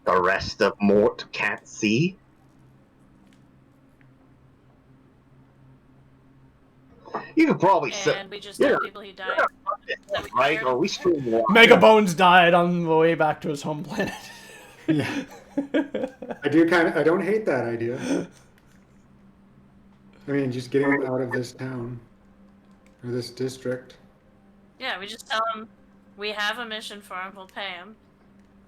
the rest of Mort can't see. You could probably say, And we just tell people he died. That we right? fired Or him. we stream Mega Bones died on the way back to his home planet. Yeah. I don't hate that idea. I mean, just getting him out of this town or this district. Yeah, we just tell him we have a mission for him. We'll pay him,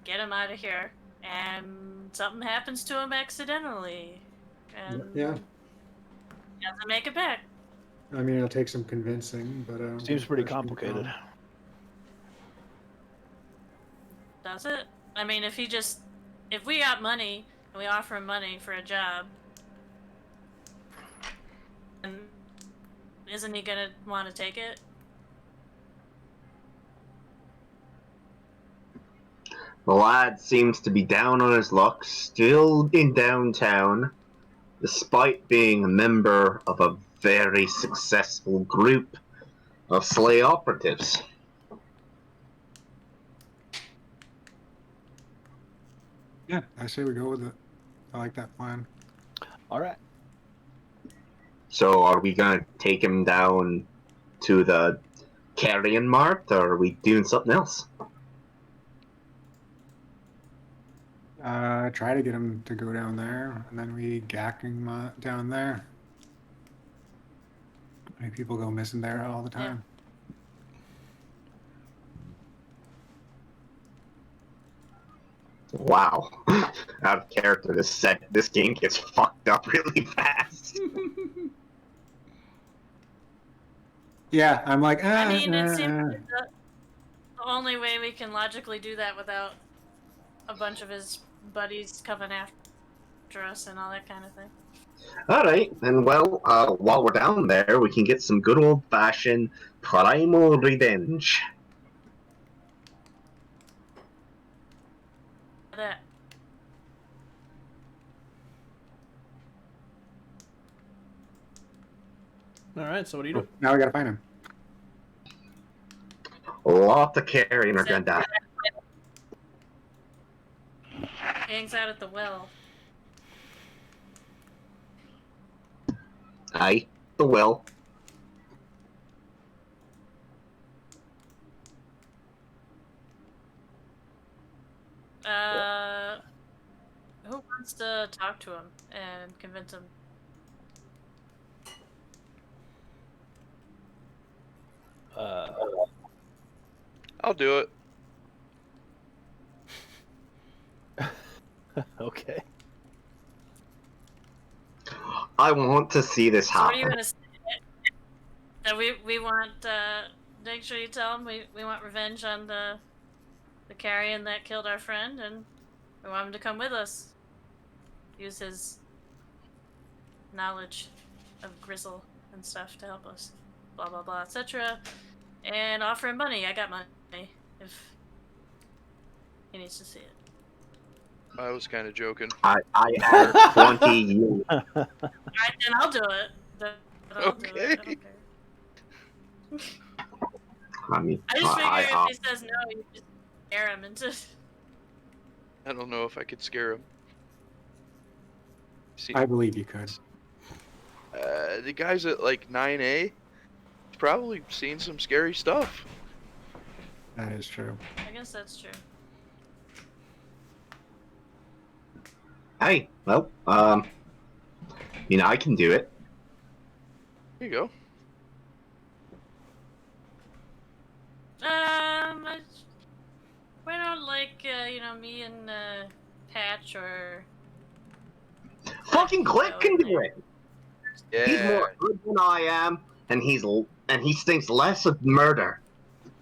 get him out of here, and something happens to him accidentally, and Yeah. he doesn't make it back. I mean, it'll take some convincing, but Seems pretty complicated. Does it? I mean, if we got money and we offer him money for a job, and isn't he gonna want to take it? The lad seems to be down on his luck, still in downtown, despite being a member of a very successful group of Slay operatives. Yeah, I say we go with it. I like that plan. All right. So are we gonna take him down to the Carrion Mart, or are we doing something else? Try to get him to go down there, and then we gack him down there. Many people go missing there all the time. Wow. Out of character, this game gets fucked up really fast. Yeah, I'm like, I mean, it seems like the only way we can logically do that without a bunch of his buddies coming after us and all that kind of thing. Alright, and well, while we're down there, we can get some good old-fashioned primal revenge. That. All right, so what do you do? Now we gotta find him. Lot of carrion are gonna die. Hangs out at the well. Aye, the well. Who wants to talk to him and convince him? I'll do it. Okay. I want to see this So what are you happen. gonna say? That we want make sure you tell him we want revenge on the carrion that killed our friend, and we want him to come with us. Use his knowledge of Grizzle and stuff to help us. Blah blah blah, etc. And offer him money. I got money if he needs to see it. I was kind of joking. I have 20 years. Alright, then I'll do it. Then I'll do it. I don't care. I mean, I just figure if he says no, you just scare him into. I don't know if I could scare him. See, I believe you could. the guys at like 9A probably seen some scary stuff. That is true. I guess that's true. Hey, well, I can do it. Here you go. Why not like me and Patch or Fucking Click can do it. Yeah. He's more good than I am, and he thinks less of murder.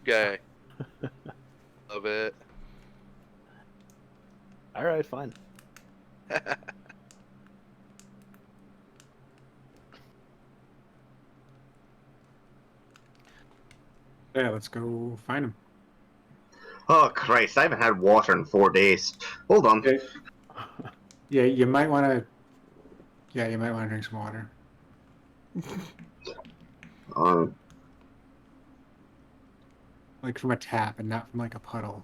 Guy. Love it. All right, fine. Yeah, let's go find him. Oh Christ! I haven't had water in 4 days. Hold on. Okay. Yeah, you might want to. Yeah, you might want to drink some water. Like from a tap and not from like a puddle.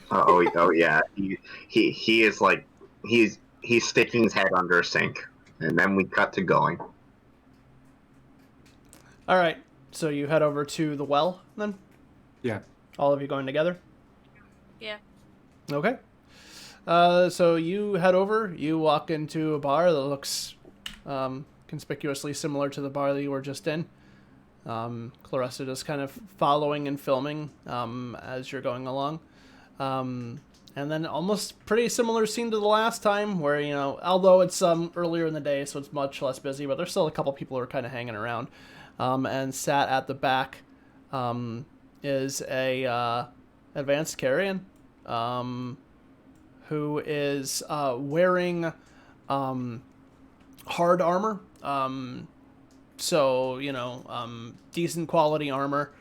Oh yeah. He is like he's sticking his head under a sink, and then we cut to going. All right. So you head over to the well then? Yeah. All of you going together? yeah. Okay. So you head over. You walk into a bar that looks conspicuously similar to the bar that you were just in. Clarissa just kind of following and filming as you're going along. And then almost pretty similar scene to the last time where, although it's earlier in the day, so it's much less busy, but there's still a couple people who are kind of hanging around. And sat at the back is a advanced Carrion who is wearing hard armor. Decent quality armor.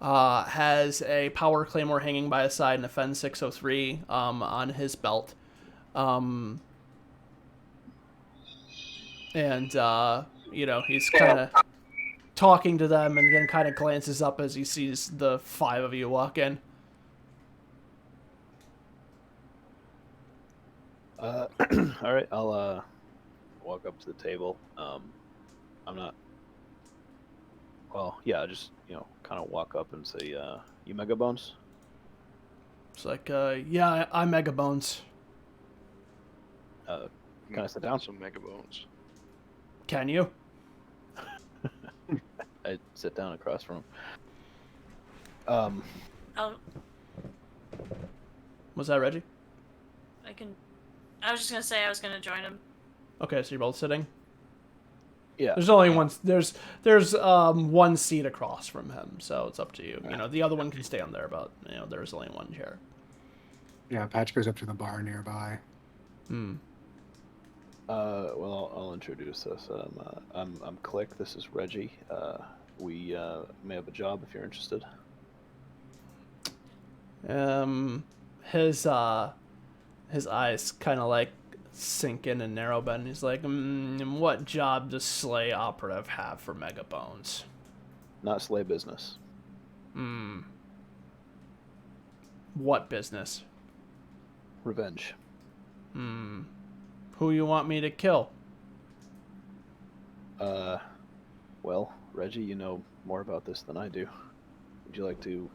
Has a power claymore hanging by his side and a Fen 603 on his belt. He's kind of talking to them and then kind of glances up as he sees the 5 of you walk in. All right, I'll walk up to the table. I'm not. Well, yeah, just kind of walk up and say, "You Mega Bones?" It's like, yeah, I'm Mega Bones. Can I sit down? Some mega bones. Can you? I sit down across from him. Was that Reggie? I was just gonna say I was gonna join him. Okay, so you're both sitting. Yeah. There's only one. There's one seat across from him, so it's up to you. The other one can stay on there, but there's only one chair. Yeah, Patch goes up to the bar nearby. Well, I'll introduce us. I'm Click. This is Reggie. We may have a job if you're interested. His eyes kind of like sink in and narrow bend. He's like, what job does Slay Operative have for Mega Bones? Not Slay business. What business? Revenge. Who you want me to kill? Well, Reggie, you know more about this than I do. Would you like to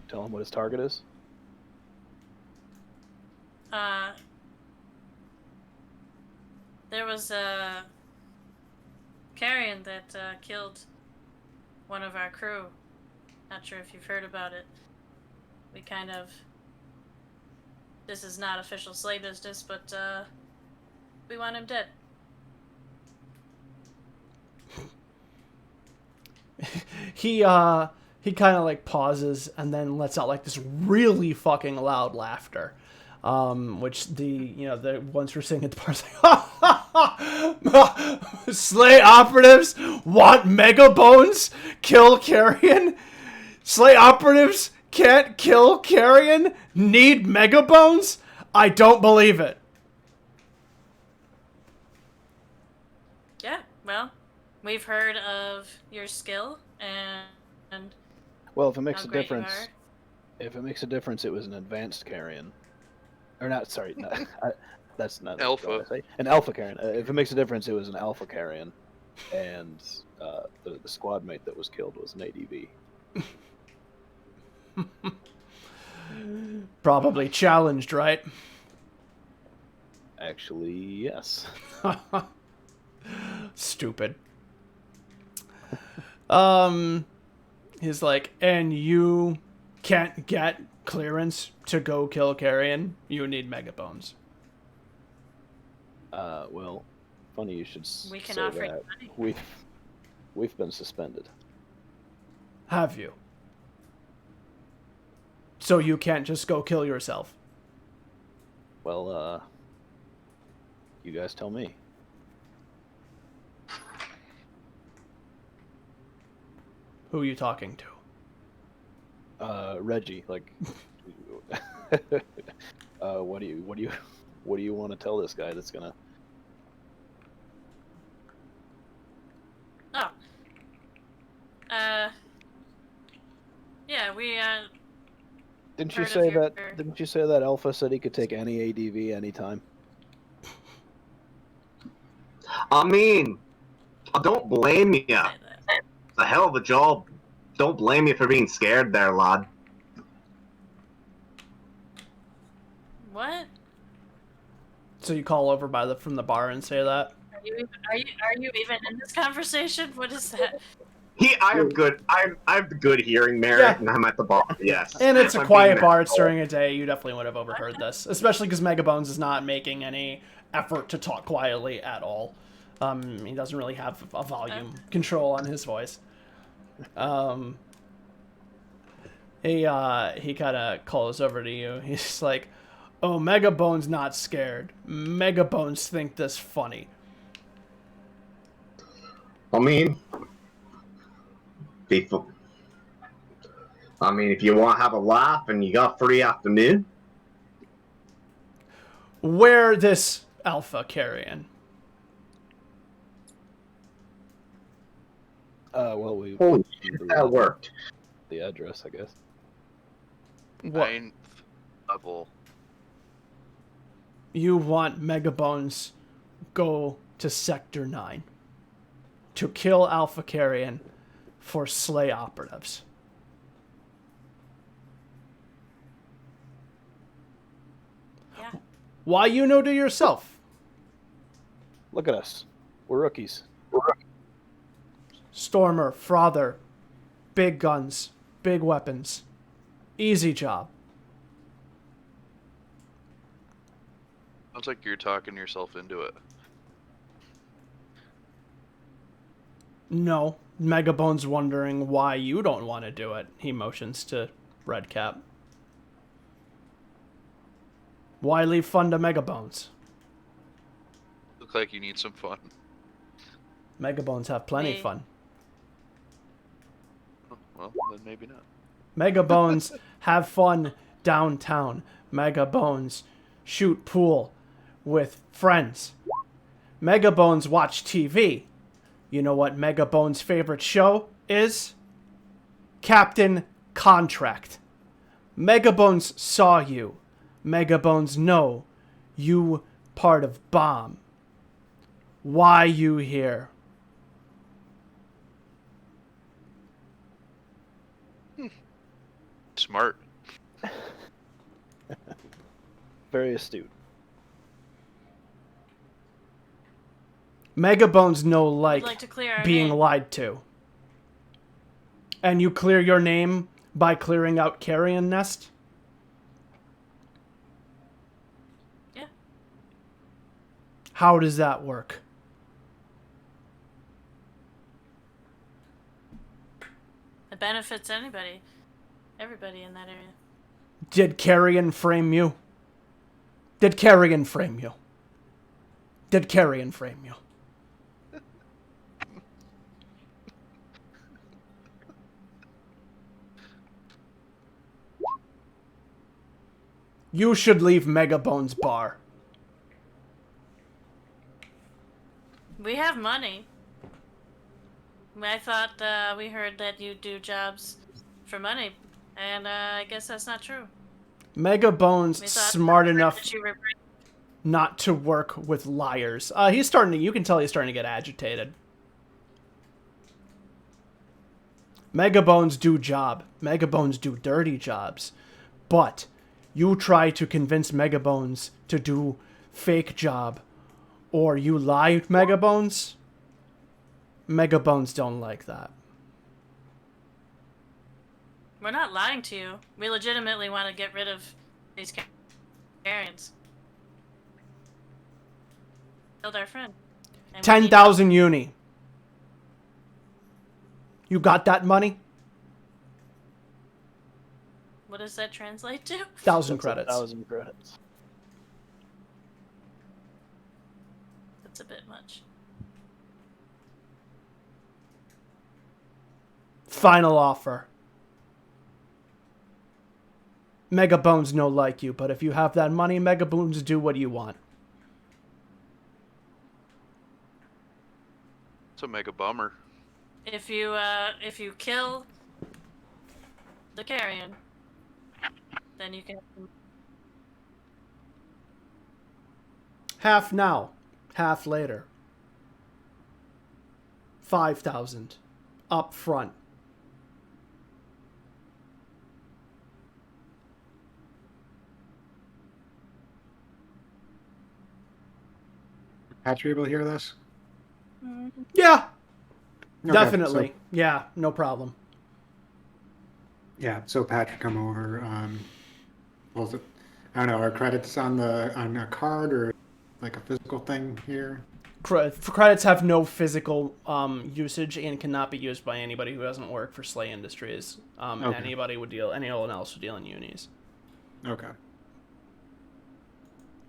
tell him what his target is? There was a carrion that killed one of our crew. Not sure if you've heard about it. This is not official Slay business, but we want him dead. He kind of like pauses and then lets out like this really fucking loud laughter. which the ones we're seeing at the bar say, Slay operatives want Mega Bones, kill Carrion. Slay operatives can't kill Carrion, need Mega Bones. I don't believe it. Yeah, well, we've heard of your skill and Well, if it makes how a great you difference, it was an advanced carrion, or not? Sorry, that's not Alpha. what I say. An alpha carrion. If it makes a difference, it was an alpha carrion, and the squad mate that was killed was an ADV. Probably challenged, right? Actually, yes. Stupid. He's like, and you can't get clearance to go kill Carrion. You need Mega Bones. Well, funny you should We can say offer you that. money. We've been suspended. Have you? So you can't just go kill yourself. Well, you guys tell me. Who are you talking to? Reggie, like, what do you want to tell this guy that's gonna? Oh. Yeah, we Didn't you Heard of say your- that? Didn't you say that Alpha said he could take any ADV anytime? I mean, I don't blame you. say that. It's a hell of a job. Don't blame you for being scared there, lad. What? So you call over from the bar and say that? Are you even in this conversation? What is that? I have good hearing merit, Yeah. and I'm at the bar. Yes. And it's a I'm quiet being bar. an It's asshole. during a day. You definitely would have overheard this, especially because Mega Bones is not making any effort to talk quietly at all. He doesn't really have a volume control on his voice. He kind of calls over to you. He's like, "Oh, Mega Bones not scared. Mega Bones think this funny." I mean, if you want to have a laugh and you got free afternoon, Where this Alpha Carrion? Well, we holy shit, that worked. the address, I guess. What? 9th level. You want Mega Bones go to Sector 9 to kill Alpha Carrion for Slay operatives. Yeah. Why you know to yourself? Look at us. We're rookies. Stormer, Frother, big guns, big weapons. Easy job. Sounds like you're talking yourself into it. No, Megabone's wondering why you don't want to do it. He motions to Redcap. Why leave fun to Megabones? Look like you need some fun. Megabones have plenty Me. fun. Oh, well, then maybe not. Megabones have fun downtown. Megabones shoot pool with friends. Megabones watch TV. You know what Megabones' favorite show is? Captain Contract. Megabones saw you. Megabones know you part of Bomb. Why you here? Smart. Very astute. Megabones know I'd like to clear our being name. lied to. And you clear your name by clearing out Carrion Nest? Yeah. How does that work? It benefits everybody in that area. Did Carrion frame you? Did Carrion frame you? Did Carrion frame you? You should leave Megabone's bar. We have money. I thought we heard that you do jobs for money, and I guess that's not true. Megabone's We thought smart that enough you were... not to work with liars. He's starting to, you can tell he's starting to get agitated. Megabones do job. Megabones do dirty jobs. But you try to convince Megabones to do fake job, or you lie, Megabones. Megabones don't like that. We're not lying to you. We legitimately want to get rid of these carrions. Killed our friend. And we need- 10,000 uni. You got that money? What does that translate to? 1,000 That's credits. 1,000 credits. That's a bit much. Final offer. Megabones no like you, but if you have that money, Megabones do what you want. It's a mega bummer. If you kill the carrion, then you can. Half now, half later. 5,000 up front. Patch, you able to hear this? Yeah, Okay, definitely. so- Yeah, no problem. yeah, so Patch would come over. Well, I don't know, are credits on a card or like a physical thing here? Credits have no physical usage and cannot be used by anybody who doesn't work for Slay Industries. And Okay. anyone else would deal in unis. Okay.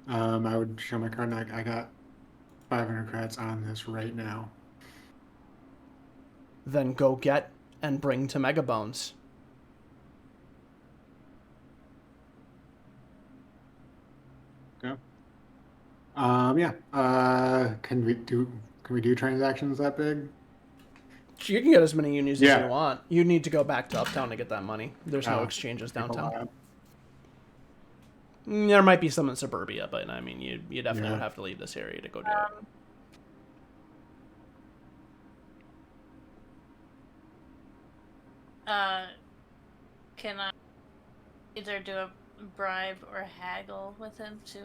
I would show my card, and I got 500 credits on this right now. Then go get and bring to Megabones. Okay. Yeah. Can we do transactions that big? You can get as many unis as Yeah. you want. You need to go back to Uptown to get that money. There's no Oh, exchanges Take a downtown. while. There might be some in suburbia, but I mean, you definitely Yeah. would have to leave this area to go do it. Can I either do a bribe or haggle with him to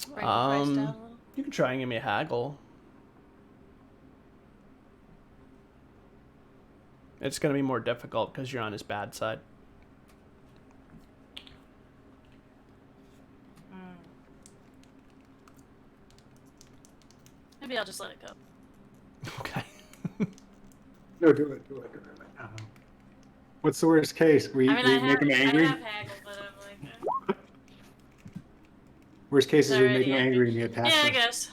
bring the price down a little? You can try and give me a haggle. It's going to be more difficult because you're on his bad side. Maybe I'll just let it go. Okay. No, do it. What's the worst case? We I mean, make him angry. I have haggle, but I'm like, Worst case is we make him already angry and he attacks yeah, I us. guess.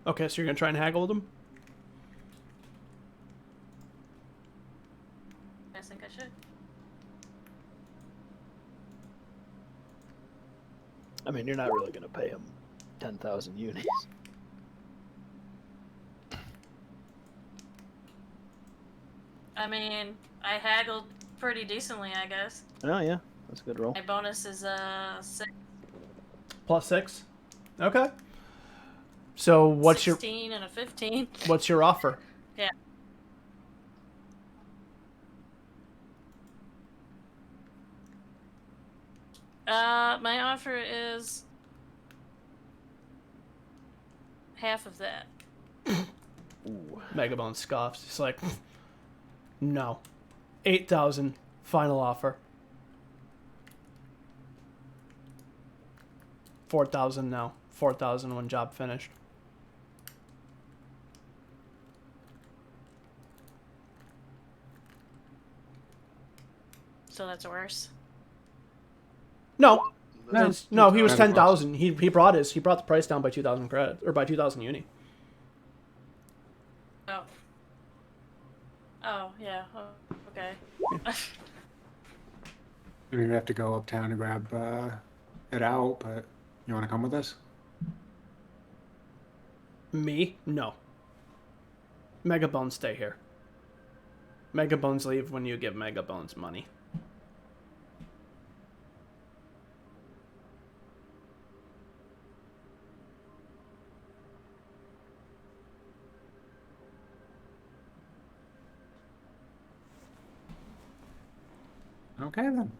Okay, so you're going to try and haggle with him? I think I should. I mean, you're not really going to pay him 10,000 unis. I mean, I haggled pretty decently, I guess. Oh, yeah. That's a good roll. My bonus is 6. +6? Okay. So what's 16 and a 15. what's your offer? Yeah. My offer is half of that. Ooh. Megabone scoffs. He's like, no. 8,000. Final offer. 4,000 now. 4,000 when job finished. So that's worse. No, No. no, he was Not as 10,000. He brought the price down by 2,000 credit or by 2,000 uni. Oh. Oh, yeah. Oh, okay. I mean, we have to go uptown and grab it out, but you want to come with us? Me? No. Megabones stay here. Megabones leave when you give Megabones money. Okay, then.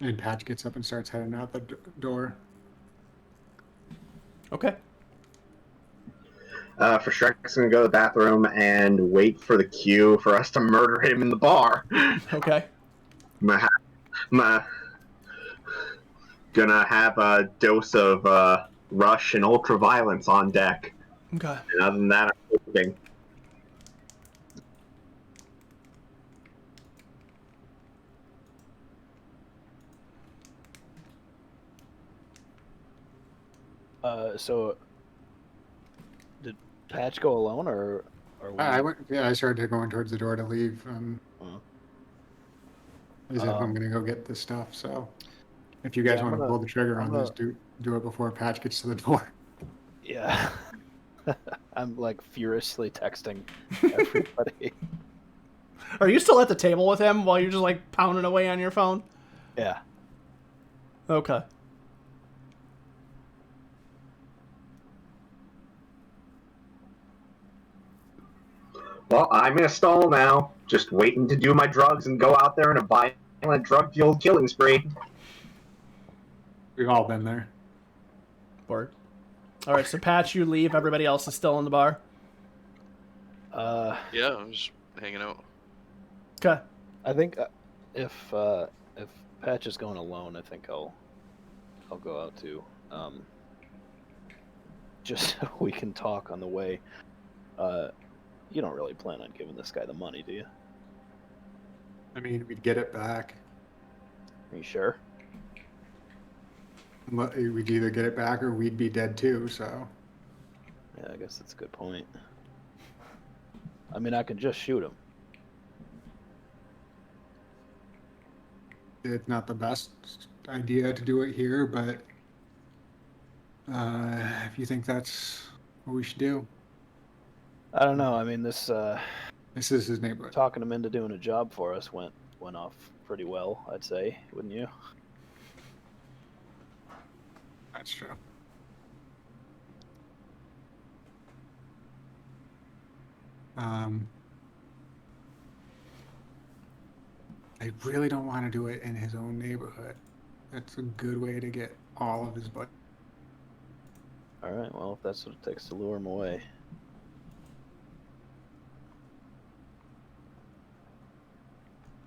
And Patch gets up and starts heading out the door. Okay. For Shrek's gonna go to the bathroom and wait for the cue for us to murder him in the bar. Okay. Gonna have a dose of rush and ultra-violence on deck. Okay. And other than that, I'm hoping. So did Patch go alone, or we... I went. Yeah, I started going towards the door to leave. As if I'm gonna go get this stuff. So, if you guys Yeah, want to pull the trigger on this, gonna- do it before Patch gets to the door. Yeah. I'm like furiously texting everybody. Are you still at the table with him while you're just like pounding away on your phone? Yeah. Okay. Well, I'm in a stall now, just waiting to do my drugs and go out there in a violent drug-fueled killing spree. We've all been there. Word. All right, so Patch, you leave. Everybody else is still in the bar. Yeah, I'm just hanging out. Okay. I think if Patch is going alone, I think I'll go out too. Just so we can talk on the way. You don't really plan on giving this guy the money, do you? I mean, we'd get it back. Are you sure? We'd either get it back or we'd be dead too. So. Yeah, I guess that's a good point. I mean, I can just shoot him. It's not the best idea to do it here, but if you think that's what we should do. I don't know. I mean, this This is his neighborhood. talking him into doing a job for us went off pretty well, I'd say, wouldn't you? That's true. I really don't want to do it in his own neighborhood. That's a good way to get all of his budget. All right. Well, if that's what it takes to lure him away.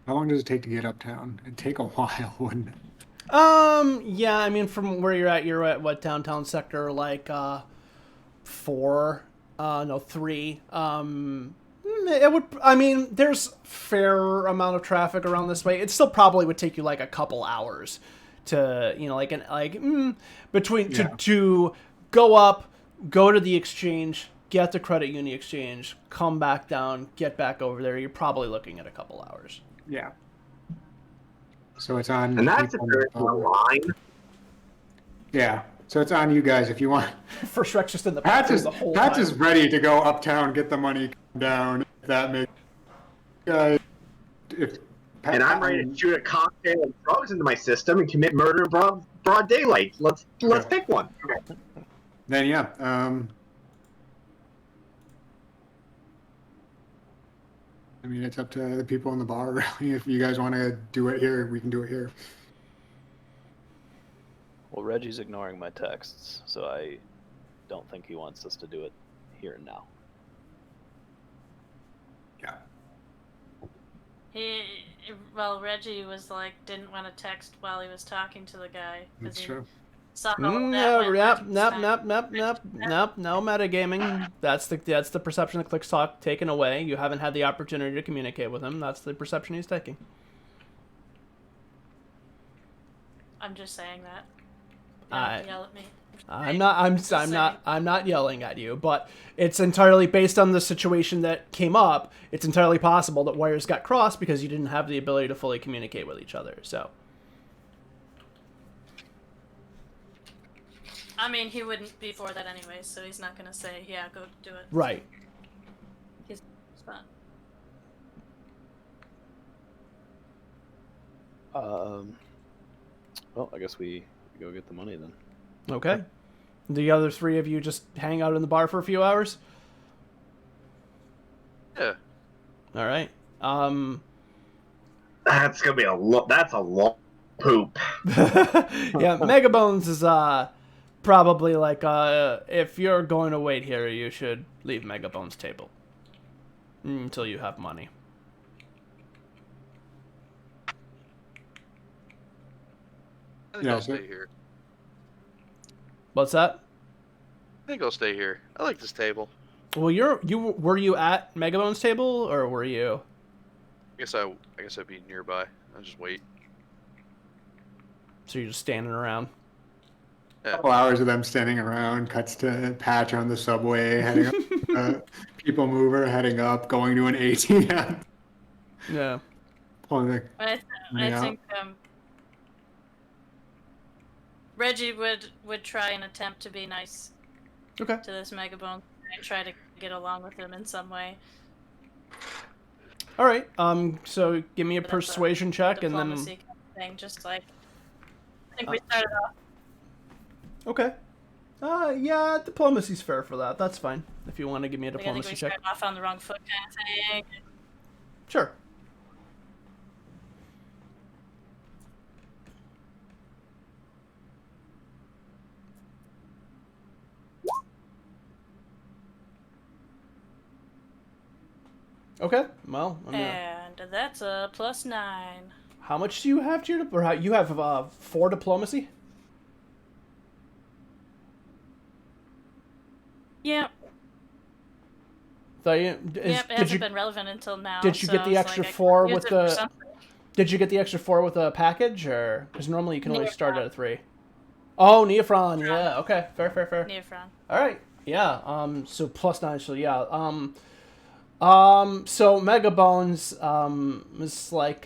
How long does it take to get uptown? It'd take a while, wouldn't it? Yeah, I mean, from where you're at what downtown sector, like, 3. It would, I mean, there's fair amount of traffic around this way. It still probably would take you like a couple hours to, to go up, go to the exchange, get the credit uni exchange, come back down, get back over there. You're probably looking at a couple hours. Yeah. So it's on. And that's if there's a line. Yeah. So it's on you guys if you want. For Shrek's just in the Patch is the whole Patch time. is ready to go uptown, get the money down. If that makes. If And I'm ready to shoot a cocktail of drugs into my system and commit murder in broad daylight. Let's pick one. Then yeah. I mean, it's up to the people in the bar, really. If you guys want to do it here, we can do it here. Well, Reggie's ignoring my texts, so I don't think he wants us to do it here and now. Yeah. Reggie was like, didn't want to text while he was talking to the guy. 'Cause That's he true. saw how No, that went last time. no metagaming. That's the perception that Click's talk taken away. You haven't had the opportunity to communicate with him. That's the perception he's taking. I'm just saying that. Don't yell at me. I'm not yelling at you, but it's entirely based on the situation that came up. It's entirely possible that wires got crossed because you didn't have the ability to fully communicate with each other. So, I mean, he wouldn't be for that anyway, so he's not gonna say, "Yeah, go do it." right. He's fine. Well, I guess we go get the money then. Okay. The other three of you just hang out in the bar for a few hours? Yeah. All right. That's gonna be that's a long poop. Yeah, Megabones is probably like if you're going to wait here, you should leave Megabones' table until you have money. I think Yeah, I'll so- stay here. What's that? I think I'll stay here. I like this table. Well, were you at Megabones' table or were you? I guess I'd be nearby. I'll just wait. So you're just standing around. Yeah. Couple hours of them standing around, cuts to Patch on the subway, heading up, people mover, heading up, going to an ATM, Yeah. pulling the I money out. think Reggie would try and attempt to be nice Okay. to this Megabone and try to get along with him in some way. All right. So give me a But that's persuasion check and then. Diplomacy kind of thing, just like I think we started off. Okay. Yeah, diplomacy's fair for that. That's fine. If you want to give me a I think diplomacy we check. started off on the wrong foot kind of thing. Sure. Okay. Well, I'm gonna... And that's a +9. How much do you have to your or how you have 4 diplomacy? Yeah. So Yep, it hasn't been relevant until now. did you so get the it's extra like, 4 use with it for the? something. Did you get the extra 4 with a package, or because normally you can only start Neophron. at a 3? Oh, Neophron. Yeah. Okay. Fair. Neophron. All right. Yeah. So +9. So yeah. So Megabones. It's like.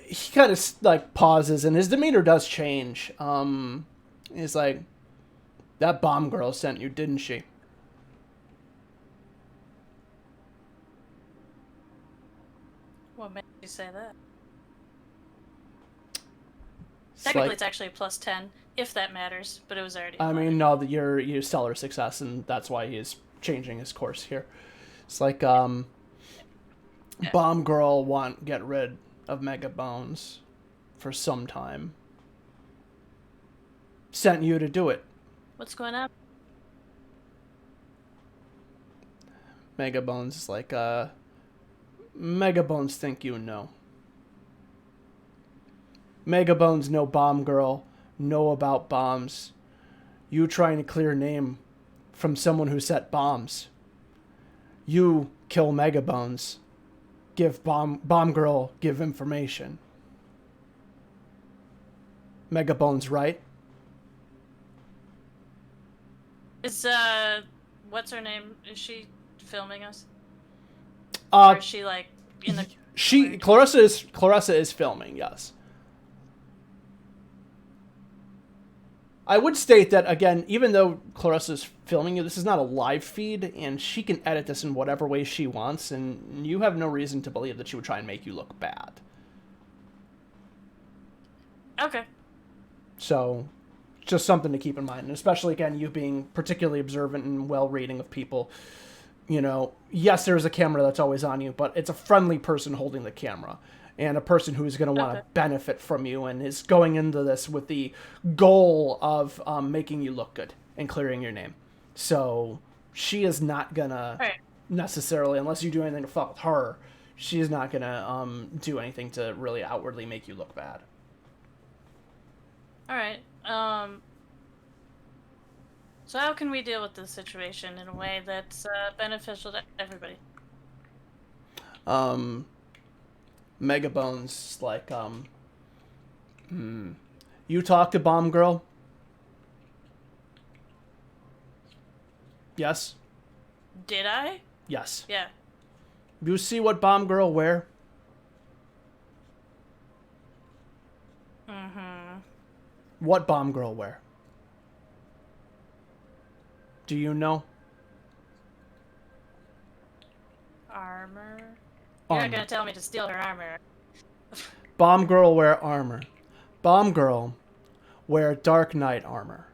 He kind of like pauses, and his demeanor does change. He's like, "That bomb girl sent you, didn't she?" What made you say that? It's Technically, like- it's actually a +10, if that matters, but it was already. I 11. mean, no, that you're stellar success, and that's why he is changing his course here. It's like, Bomb Girl want get rid of Megabones for some time. Sent you to do it. What's going on? Megabones is like, Megabones think you know. Megabones know Bomb Girl, know about bombs. You trying to clear name from someone who set bombs. You kill Megabones. Give Bomb Girl give information. Megabones right? Is what's her name? Is she filming us? Uh Or is she like in the? Clarissa is filming, yes. I would state that, again, even though Clarissa's filming you, this is not a live feed, and she can edit this in whatever way she wants, and you have no reason to believe that she would try and make you look bad. Okay. So, just something to keep in mind, and especially, again, you being particularly observant and well-reading of people. You know, yes, there's a camera that's always on you, but it's a friendly person holding the camera. And a person who's going to want to benefit from you and is going into this with the goal of making you look good and clearing your name. So she is not going to necessarily, unless you do anything to fuck with her, she is not going to do anything to really outwardly make you look bad. All right. So how can we deal with this situation in a way that's beneficial to everybody? Megabones like, you talk to Bomb Girl? Yes? Did I? Yes. Yeah. You see what Bomb Girl wear? Mm-hmm. What Bomb Girl wear? Do you know? Armor. You're Armor. not gonna tell me to steal her armor. Bomb Girl wear armor. Bomb Girl wear Dark Knight armor.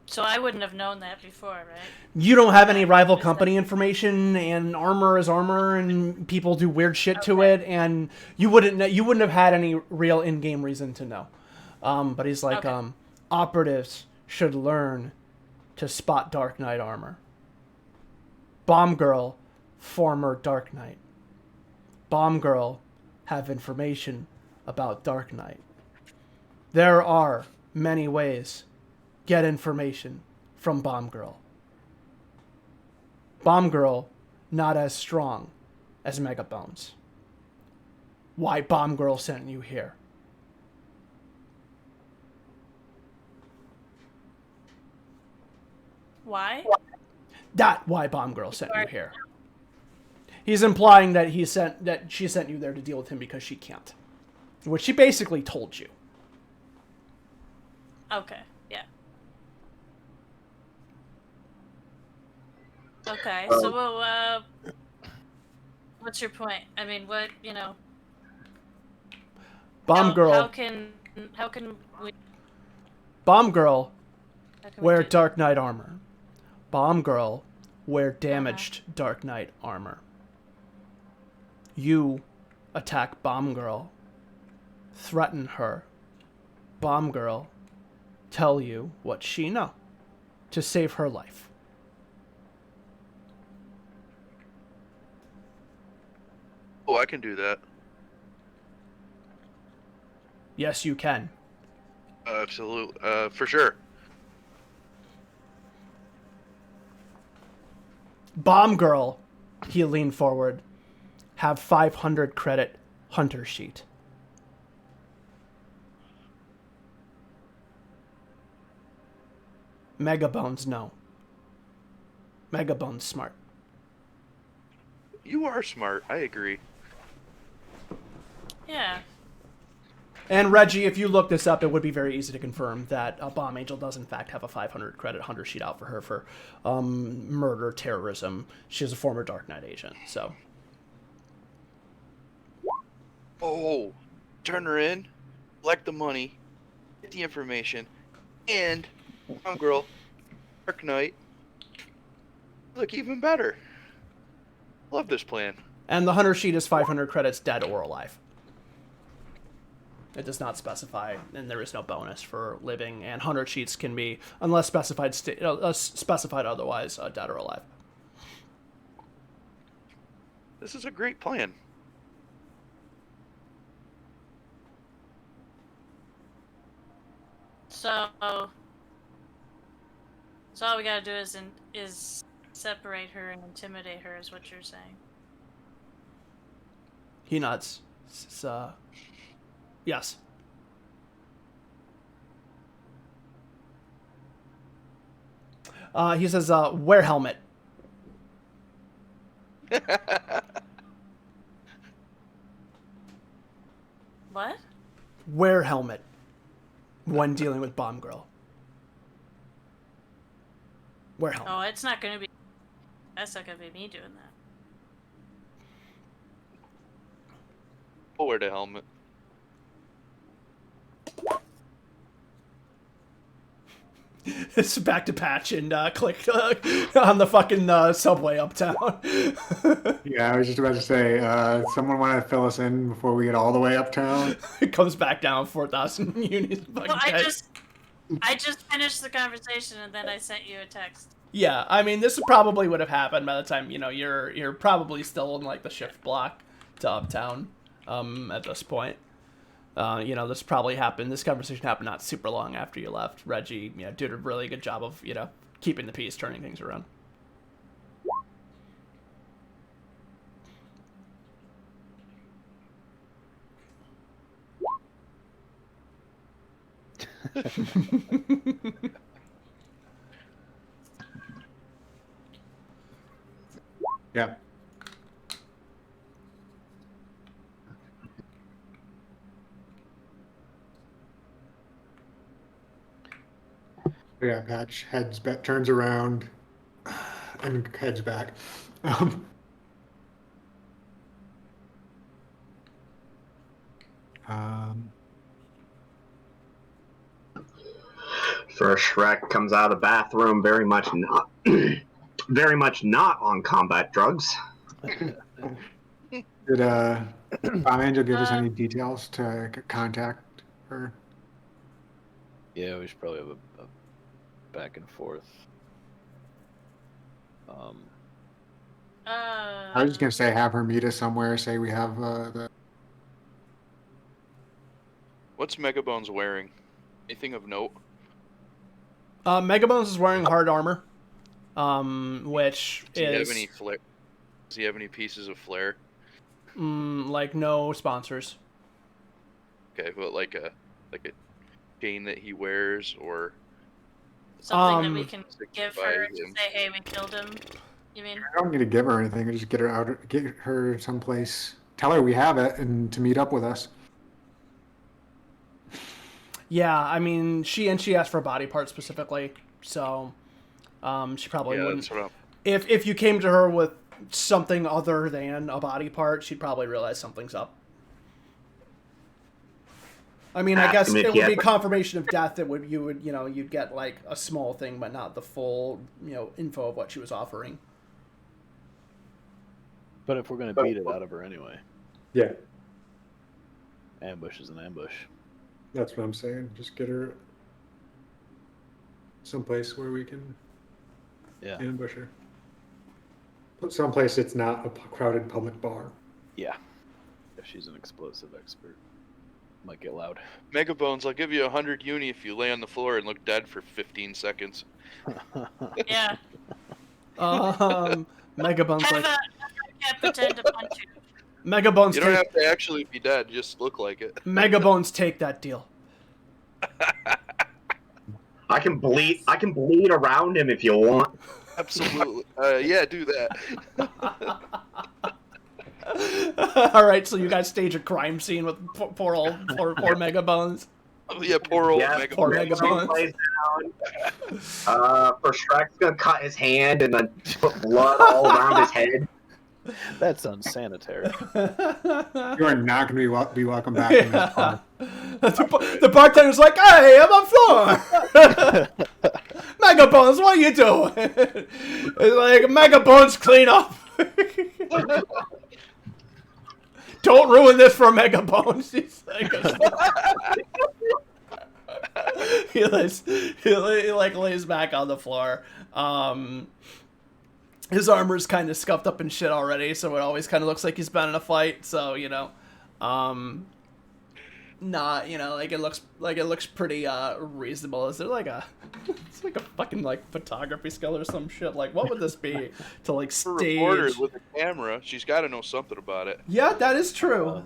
So I wouldn't have known that before, right? You don't have any rival company information, and armor is armor, and people do weird shit to Okay. it, and you wouldn't have had any real in-game reason to know. But he's like, Okay. operatives should learn to spot Dark Knight armor. Bomb Girl, former Dark Knight. Bomb Girl have information about Dark Knight. There are many ways get information from Bomb Girl. Bomb Girl not as strong as Megabones. Why Bomb Girl sent you here? Why? That why Bomb Girl sent you here. He's implying that she sent you there to deal with him because she can't. Which she basically told you. Okay. Yeah. Okay. So, well, what's your point? I mean, what Bomb Girl. How can we? Bomb Girl How can we wear do- Dark Knight armor. Bomb Girl wear damaged Dark Knight armor. You attack Bomb Girl. Threaten her. Bomb Girl tell you what she know to save her life. Oh, I can do that. Yes, you can. Absolutely. For sure. Bomb Girl, he leaned forward, have 500 credit hunter sheet. Megabones, no. Megabones smart. You are smart. I agree. Yeah. And Reggie, if you look this up, it would be very easy to confirm that Bomb Angel does in fact have a 500 credit hunter sheet out for her for murder, terrorism. She's a former Dark Knight agent, so. Oh, turn her in, collect the money, get the information, and Bomb Girl, Dark Knight, look even better. Love this plan. And the hunter sheet is 500 credits dead or alive. It does not specify, and there is no bonus for living. And hunter sheets can be, unless specified specified otherwise, dead or alive. This is a great plan. So all we gotta do is separate her and intimidate her, is what you're saying. He nods. Yes. He says, wear helmet. What? Wear helmet when dealing with Bomb Girl. Wear helmet. Oh, it's not gonna be. That's not gonna be me doing that. I'll wear the helmet. It's back to patch and click on the fucking subway uptown. Yeah, I was just about to say, someone want to fill us in before we get all the way uptown? It comes back down 4,000 units. Well, I just finished the conversation and then I sent you a text. Yeah, I mean, this probably would have happened by the time, you're probably still in, like, the shift block to uptown at this point. This probably happened. This conversation happened not super long after you left. Reggie, did a really good job of, keeping the peace, turning things around. Yeah. Yeah, Patch heads back, turns around, and heads back. Um, um, First Shrek comes out of the bathroom, very much not, very much not on combat drugs. did Bomb Angel give us Um, any details to contact her? Yeah, we should probably have a back and forth. I was just gonna say have her meet us somewhere. Say we have the. What's Megabones wearing? Anything of note? Megabones is wearing hard armor, which Does he have is any flare? Does he have any pieces of flare? like no sponsors. Okay, but like a chain that he wears, or something that we can Stick give by her to him. say, "Hey, we killed him." You mean? I don't need to give her anything. I just get her out, get her someplace. Tell her we have it and to meet up with us. Yeah, I mean, she asked for a body part specifically, so she probably yeah, wouldn't. that's what I'm. If you came to her with something other than a body part, she'd probably realize something's up. I mean, I guess it would be confirmation of death. You'd get like a small thing, but not the full, info of what she was offering. But if we're gonna beat it out of her anyway, Yeah, ambush is an ambush. that's what I'm saying. Just get her someplace where we can Yeah. ambush her. Someplace it's not a crowded public bar. Yeah. If she's an explosive expert, might get loud. Megabones, I'll give you 100 uni if you lay on the floor and look dead for 15 seconds. Yeah. Megabone's Have like a cat pretend to punch you. Megabones. You don't have to actually be dead; just look like it. Megabones take that deal. I can bleed around him if you want. Absolutely. Yeah, do that. All right, so you guys stage a crime scene with poor Megabones. Yeah, poor old Yeah, Megabones. Poor Megabones. Plays down. First Shrek's gonna cut his hand and then put blood all around his head. That's unsanitary. You are not going to be welcome back in this bar. The bartender's like, "Hey, I'm on floor." Megabones, what are you doing? It's like, Megabones, clean up. Don't ruin this for Megabones. He's like, he lays back on the floor. His armor's kind of scuffed up and shit already, so it always kind of looks like he's been in a fight. So it looks pretty reasonable. Is there it's like a fucking photography skill or some shit? Like, what would this be to For stage? reporters with a camera, she's got to know something about it. Yeah, that is true.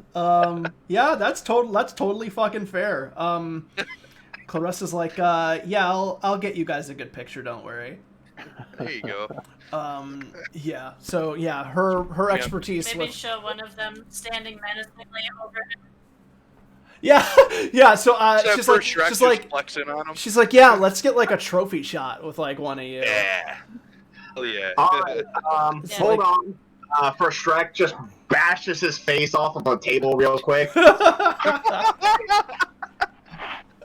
Yeah, that's totally fucking fair. Clarissa's like, yeah, I'll get you guys a good picture. Don't worry. There you go. Yeah. So yeah, her expertise Maybe with show one of them standing menacingly over him. yeah. So Except for Shrek just flexing on him. she's like, yeah, let's get a trophy shot with one of you. Yeah. Hell yeah. Hold on. First Shrek just bashes his face off of a table real quick.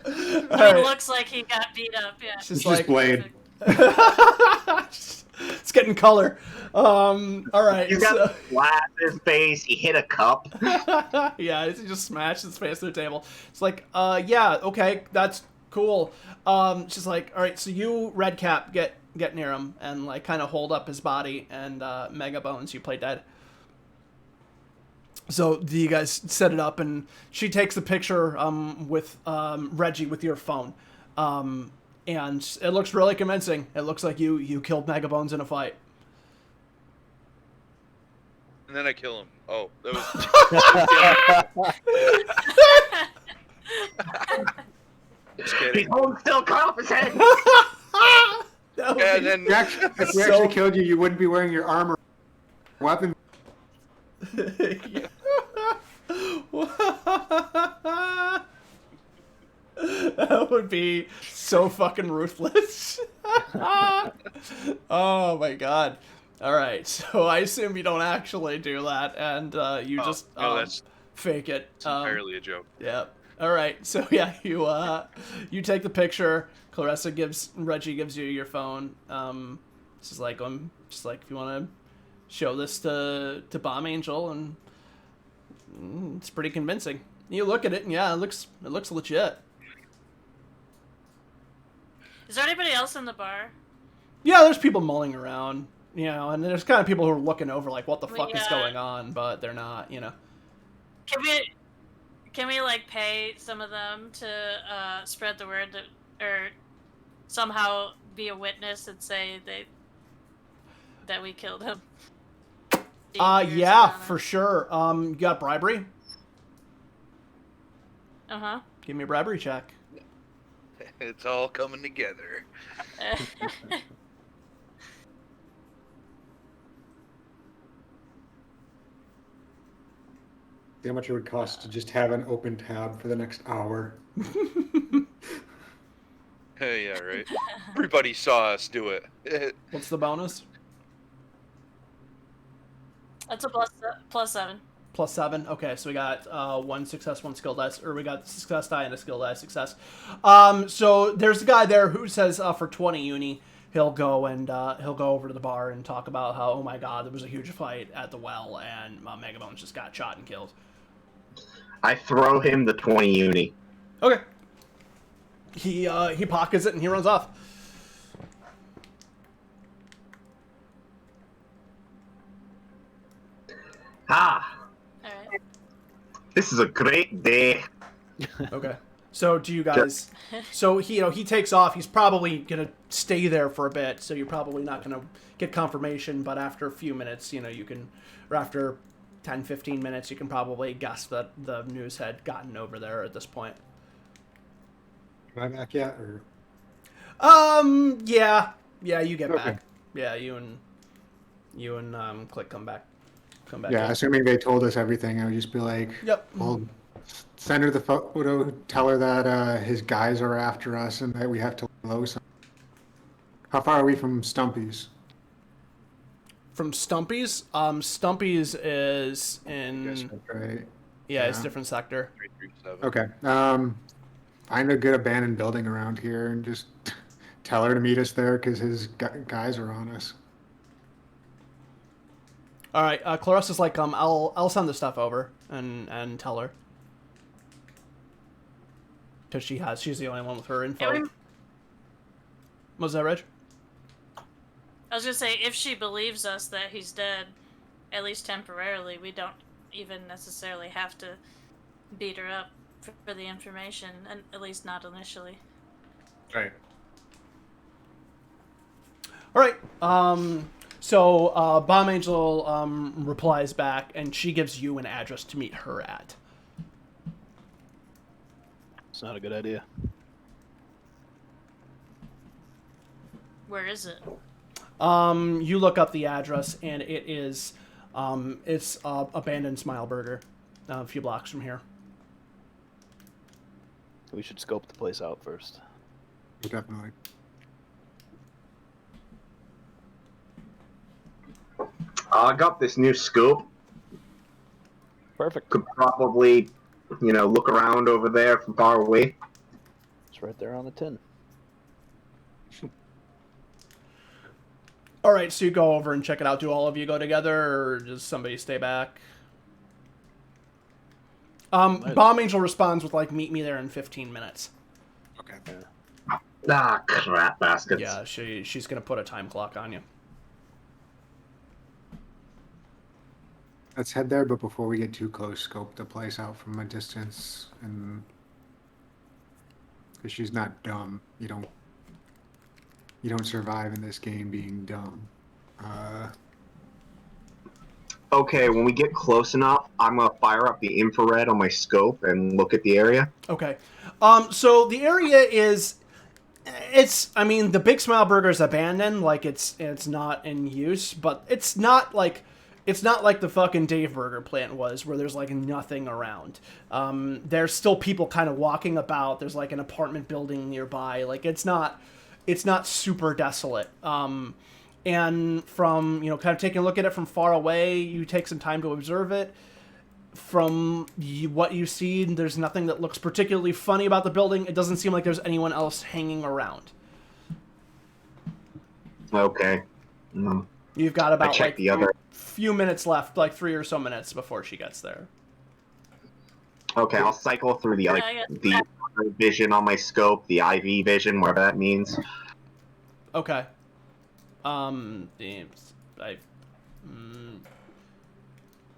It looks like he got beat up. Yeah. It's just Blade. It's getting color. All right. He's got glass in his face. He hit a cup. Yeah, he just smashed his face through the table. It's like, yeah, okay, that's cool. She's like, all right, so you, Redcap, get near him and kind of hold up his body, and Megabones, you play dead. So you guys set it up, and she takes the picture with Reggie with your phone. And it looks really convincing. It looks like you killed Megabones in a fight. And then I kill him. Oh, that was. Just kidding. He's holding still, cut off his head. That would Yeah, be- and then If we So- actually killed you, you wouldn't be wearing your armor weapon. That would be so fucking ruthless. Oh my god. All right, so I assume you don't actually do that, and you just no, that's fake it. entirely a joke. Yeah. All right. So yeah, you take the picture. Reggie gives you your phone. This is like just like if you want to show this to Bomb Angel, and it's pretty convincing. You look at it, and yeah, it looks legit. Is there anybody else in the bar? Yeah, there's people mulling around, and there's kind of people who are looking over like, what the fuck is going on, but they're not, Can we like pay some of them to spread the word or somehow be a witness and say that we killed him? Yeah, for sure. You got bribery? Uh-huh. Give me a bribery check. It's all coming together. See how much it would cost to just have an open tab for the next hour. Hey, yeah, right. Everybody saw us do it. What's the bonus? That's a plus 7. Plus 7. Okay, so we got 1 success, 1 skill dice, or we got success die and a skill die success. So there's a guy there who says for 20 uni, he'll go over to the bar and talk about how, oh my god, there was a huge fight at the well and Megabones just got shot and killed. I throw him the 20 uni. Okay. He pockets it and he runs off. Ah, Alright. this is a great day. Okay. So do you guys? So he takes off. He's probably gonna stay there for a bit. So you're probably not gonna get confirmation. But after a few minutes, you can, or after 10, 15 minutes, you can probably guess that the news had gotten over there at this point. Am I back yet? Or Yeah, you get Okay. back. Yeah, you and Click come back. yeah, in. assuming they told us everything, I would just be like, Yep. well, send her the photo, tell her that his guys are after us and that we have to blow some. How far are we from Stumpy's? From Stumpy's, Stumpy's is in Right. yeah, it's a Yeah. different sector. 337. Okay. Find a good abandoned building around here and just tell her to meet us there because his guys are on us. All right, Clarissa's like, I'll send the stuff over and tell her. Because she's the only one with her info. Yeah, Was that Reg? I was gonna say, if she believes us that he's dead, at least temporarily, we don't even necessarily have to beat her up for the information, and at least not initially. Right. All right. So Bomb Angel replies back, and she gives you an address to meet her at. It's not a good idea. Where is it? You look up the address, and it is it's abandoned Smile Burger, a few blocks from here. We should scope the place out first. Definitely. I got this new scope. Perfect. Could probably, look around over there from far away. It's right there on the tin. All right, so you go over and check it out. Do all of you go together, or does somebody stay back? Bomb Angel responds with like, "Meet me there in 15 minutes." Okay. Ah, crap baskets. Yeah, she's gonna put a time clock on you. Let's head there, but before we get too close, scope the place out from a distance, and because she's not dumb, you don't survive in this game being dumb. Okay, when we get close enough, I'm gonna fire up the infrared on my scope and look at the area. Okay. So the area is, I mean, the Big Smile Burger is abandoned, like it's not in use, but it's not like the fucking Dave Burger plant was, where there's like nothing around. There's still people kind of walking about. There's like an apartment building nearby. Like it's not super desolate. And from, kind of taking a look at it from far away, you take some time to observe it. From what you see, there's nothing that looks particularly funny about the building. It doesn't seem like there's anyone else hanging around. Okay. You've got about like the other. few minutes left, like 3 or so minutes before she gets there. Okay, I'll cycle through the vision on my scope, the IV vision, whatever that means. Okay.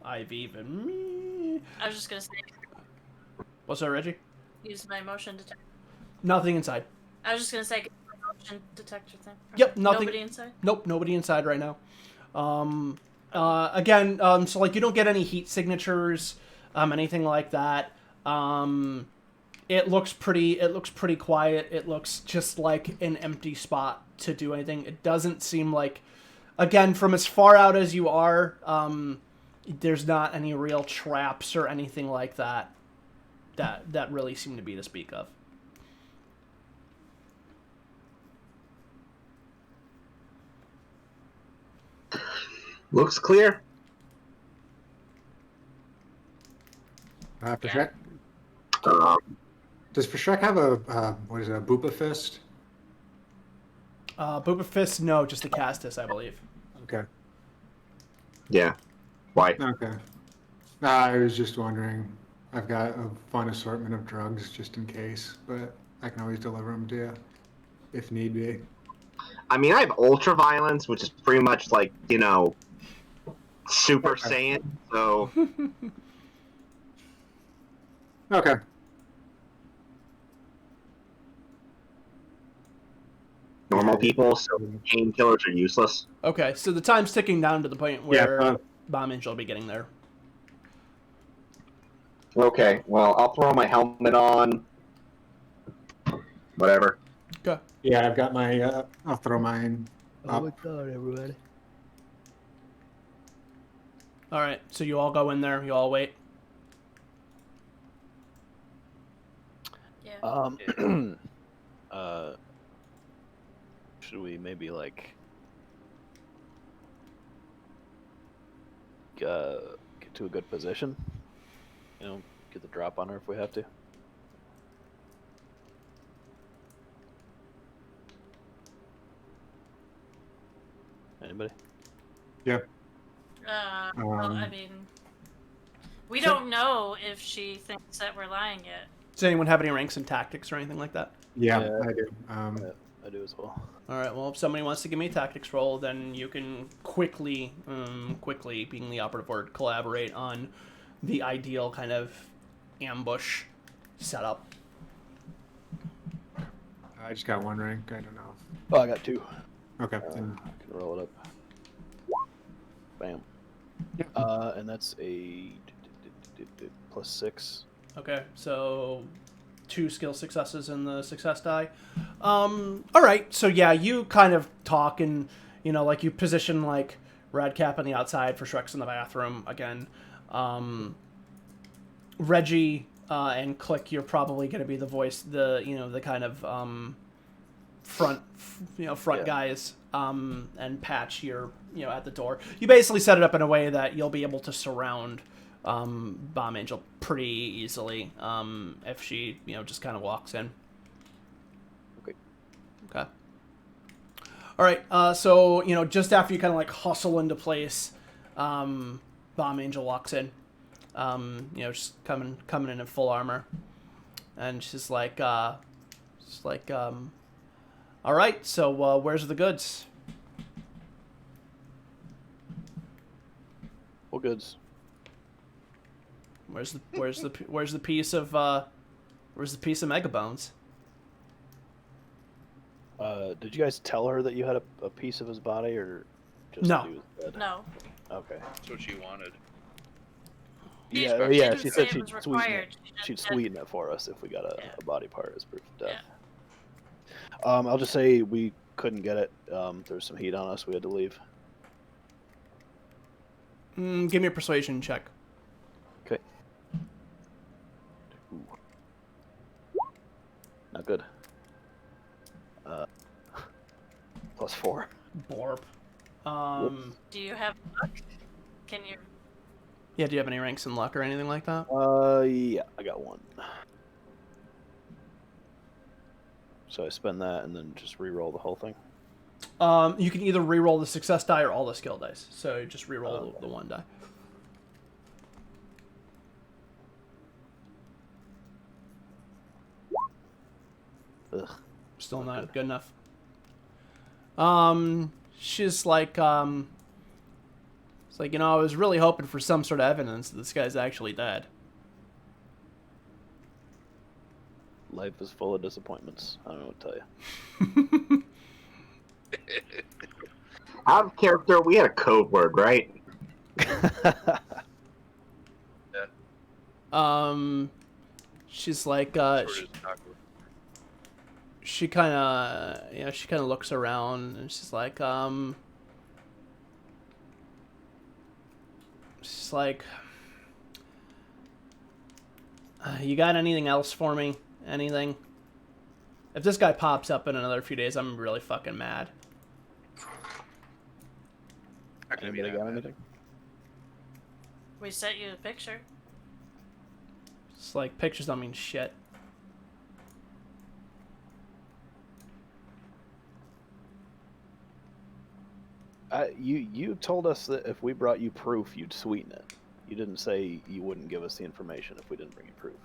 I've even me. I was just gonna say, What's that, Reggie? use my motion detector. Nothing inside. I was just gonna say, get my motion detector thing. Yep, nothing. Nobody inside. Nope, nobody inside right now. Again, so like you don't get any heat signatures, anything like that. It looks pretty quiet. It looks just like an empty spot to do anything. It doesn't seem like, again, from as far out as you are, there's not any real traps or anything like that that really seem to be to speak of. Looks clear. Prashek? Um, Does Prashek have a Boopa Fist? Booba Fist, no, just a Castus, I believe. Okay. yeah. Why? Okay. I was just wondering. I've got a fun assortment of drugs just in case, but I can always deliver them to you if need be. I mean, I have ultra violence, which is pretty much like, Super Saiyan. So Okay. normal people, so painkillers are useless. Okay, so the time's ticking down to the point where Yeah. Bomb Angel will be getting there. Okay, well, I'll throw my helmet on. Whatever. Okay. Yeah, I've got my. I'll throw mine up. what's up, everybody? All right, so you all go in there. You all wait. Yeah. Should we maybe like get to a good position? Get the drop on her if we have to. Anybody? Yeah. Well, I mean, we don't know if she thinks that we're lying yet. Does anyone have any ranks in tactics or anything like that? Yeah, Yeah. I do. I do as well. All right. Well, if somebody wants to give me a tactics roll, then you can quickly, being the operative word, collaborate on the ideal kind of ambush setup. I just got one rank. I don't know. Oh, I got 2. Okay. I can roll it up. Bam. Yeah. And that's a +6. Okay, so 2 skill successes in the success die. All right, so yeah, you kind of talk and, like you position like Radcap on the outside for Shrek's in the bathroom again. Reggie and Click, you're probably going to be the voice, the kind of front Yeah. guys. And Patch, you're at the door. You basically set it up in a way that you'll be able to surround Bomb Angel pretty easily if she just kind of walks in. Okay. All right. So just after you kind of like hustle into place, Bomb Angel walks in. Just coming in full armor, and she's like, all right. So where's the goods? What goods? Where's the piece of Mega Bones? Did you guys tell her that you had a piece of his body, or just No. that he was dead? No. Okay. That's what she wanted. Yeah, She yeah. didn't She say said it she'd was sweeten required. it. She just She'd said- sweeten it for us if we got Yeah. a body part as proof of death. Yeah. I'll just say we couldn't get it. There was some heat on us. We had to leave. Give me a persuasion check. Okay. Ooh. Not good. +4. Borp. Do you have luck? Can you? Yeah, do you have any ranks in luck or anything like that? Yeah, I got 1. So I spend that and then just re-roll the whole thing. You can either re-roll the success die or all the skill dice. So just re-roll the 1 die. Ugh. Still Not not good enough. She's like, it's like, I was really hoping for some sort of evidence that this guy's actually dead. Life is full of disappointments. I don't know what to tell you. Out of character, we had a code word, right? She's like, Sort of awkward. she kind of, she kind of looks around and she's like, you got anything else for me? Anything? If this guy pops up in another few days, I'm really fucking mad. Not gonna be Anybody that got bad. anything? We sent you a picture. It's like, pictures don't mean shit. You told us that if we brought you proof, you'd sweeten it. You didn't say you wouldn't give us the information if we didn't bring you proof.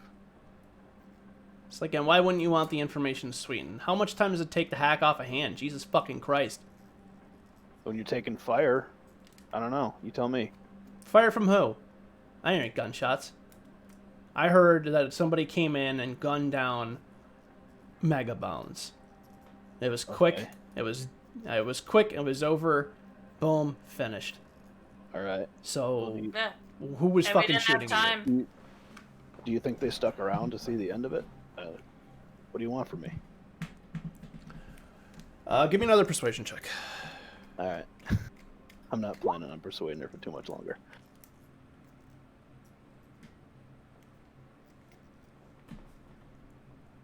It's like, and why wouldn't you want the information sweetened? How much time does it take to hack off a hand? Jesus fucking Christ. When you're taking fire, I don't know. You tell me. Fire from who? I ain't gunshots. I heard that somebody came in and gunned down Mega Bones. It was quick. Okay. It was quick. It was over. Boom. Finished. All right. So Yeah. who was And we fucking didn't have shooting you? time. Do you think they stuck around to see the end of it? What do you want from me? Give me another persuasion check. All right. I'm not planning on persuading her for too much longer.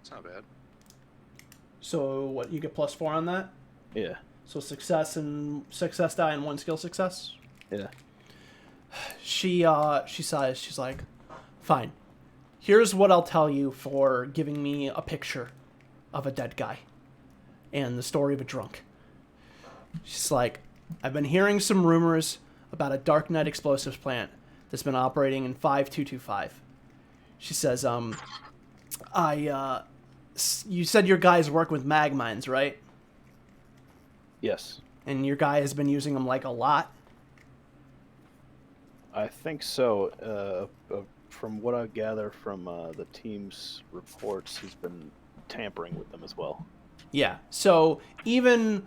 It's not bad. So what? You get +4 on that. Yeah. So success die and 1 skill success. Yeah. She sighs. She's like, fine. Here's what I'll tell you for giving me a picture of a dead guy and the story of a drunk. She's like, I've been hearing some rumors about a darknet explosives plant that's been operating in 5225. She says, you said your guys work with mag mines, right? Yes. And your guy has been using them like a lot? I think so. From what I gather from the team's reports, he's been tampering with them as well. Yeah. So even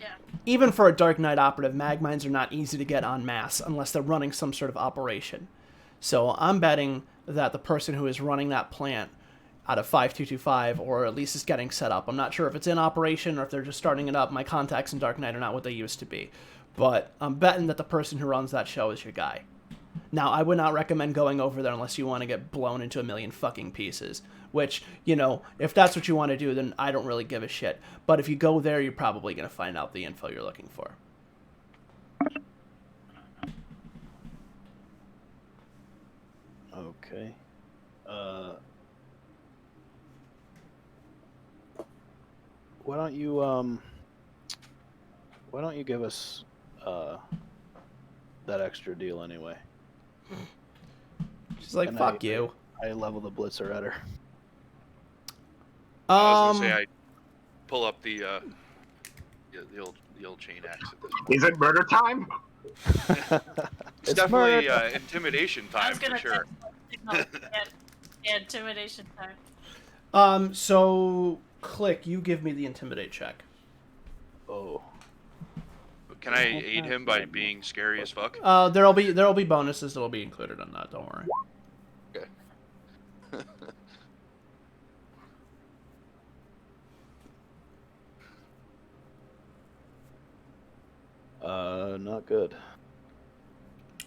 for a Dark Knight operative, mag mines are not easy to get en masse unless they're running some sort of operation. So I'm betting that the person who is running that plant out of 5225, or at least is getting set up. I'm not sure if it's in operation or if they're just starting it up. My contacts in Dark Knight are not what they used to be. But I'm betting that the person who runs that show is your guy. Now, I would not recommend going over there unless you want to get blown into a million fucking pieces. Which, if that's what you want to do, then I don't really give a shit. But if you go there, you're probably going to find out the info you're looking for. Okay. Why don't you give us that extra deal anyway? She's like, And fuck you. I level the blitzer at her. I was gonna say I pull up the old chain axe at this point. Is it murder time? It's definitely intimidation I time was for gonna sure. yeah, intimidation time. So, Click, you give me the intimidate check. Oh. Can I aid him by being scary as fuck? There'll be bonuses that'll be included on that. Don't worry. Okay. Not good.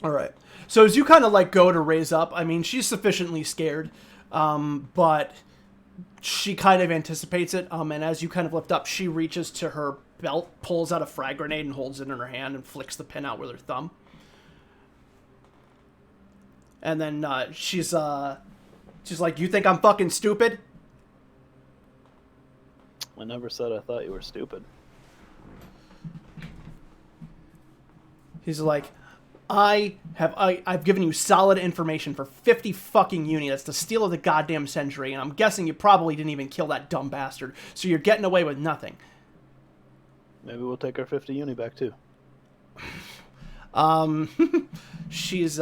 All right. So as you kind of like go to raise up, I mean, she's sufficiently scared, but she kind of anticipates it. And as you kind of lift up, she reaches to her belt, pulls out a frag grenade, and holds it in her hand, and flicks the pin out with her thumb. And then she's like, "You think I'm fucking stupid?" I never said I thought you were stupid. He's like, I've given you solid information for 50 fucking uni. That's the steal of the goddamn century, and I'm guessing you probably didn't even kill that dumb bastard, so you're getting away with nothing. Maybe we'll take our 50 uni back too. She's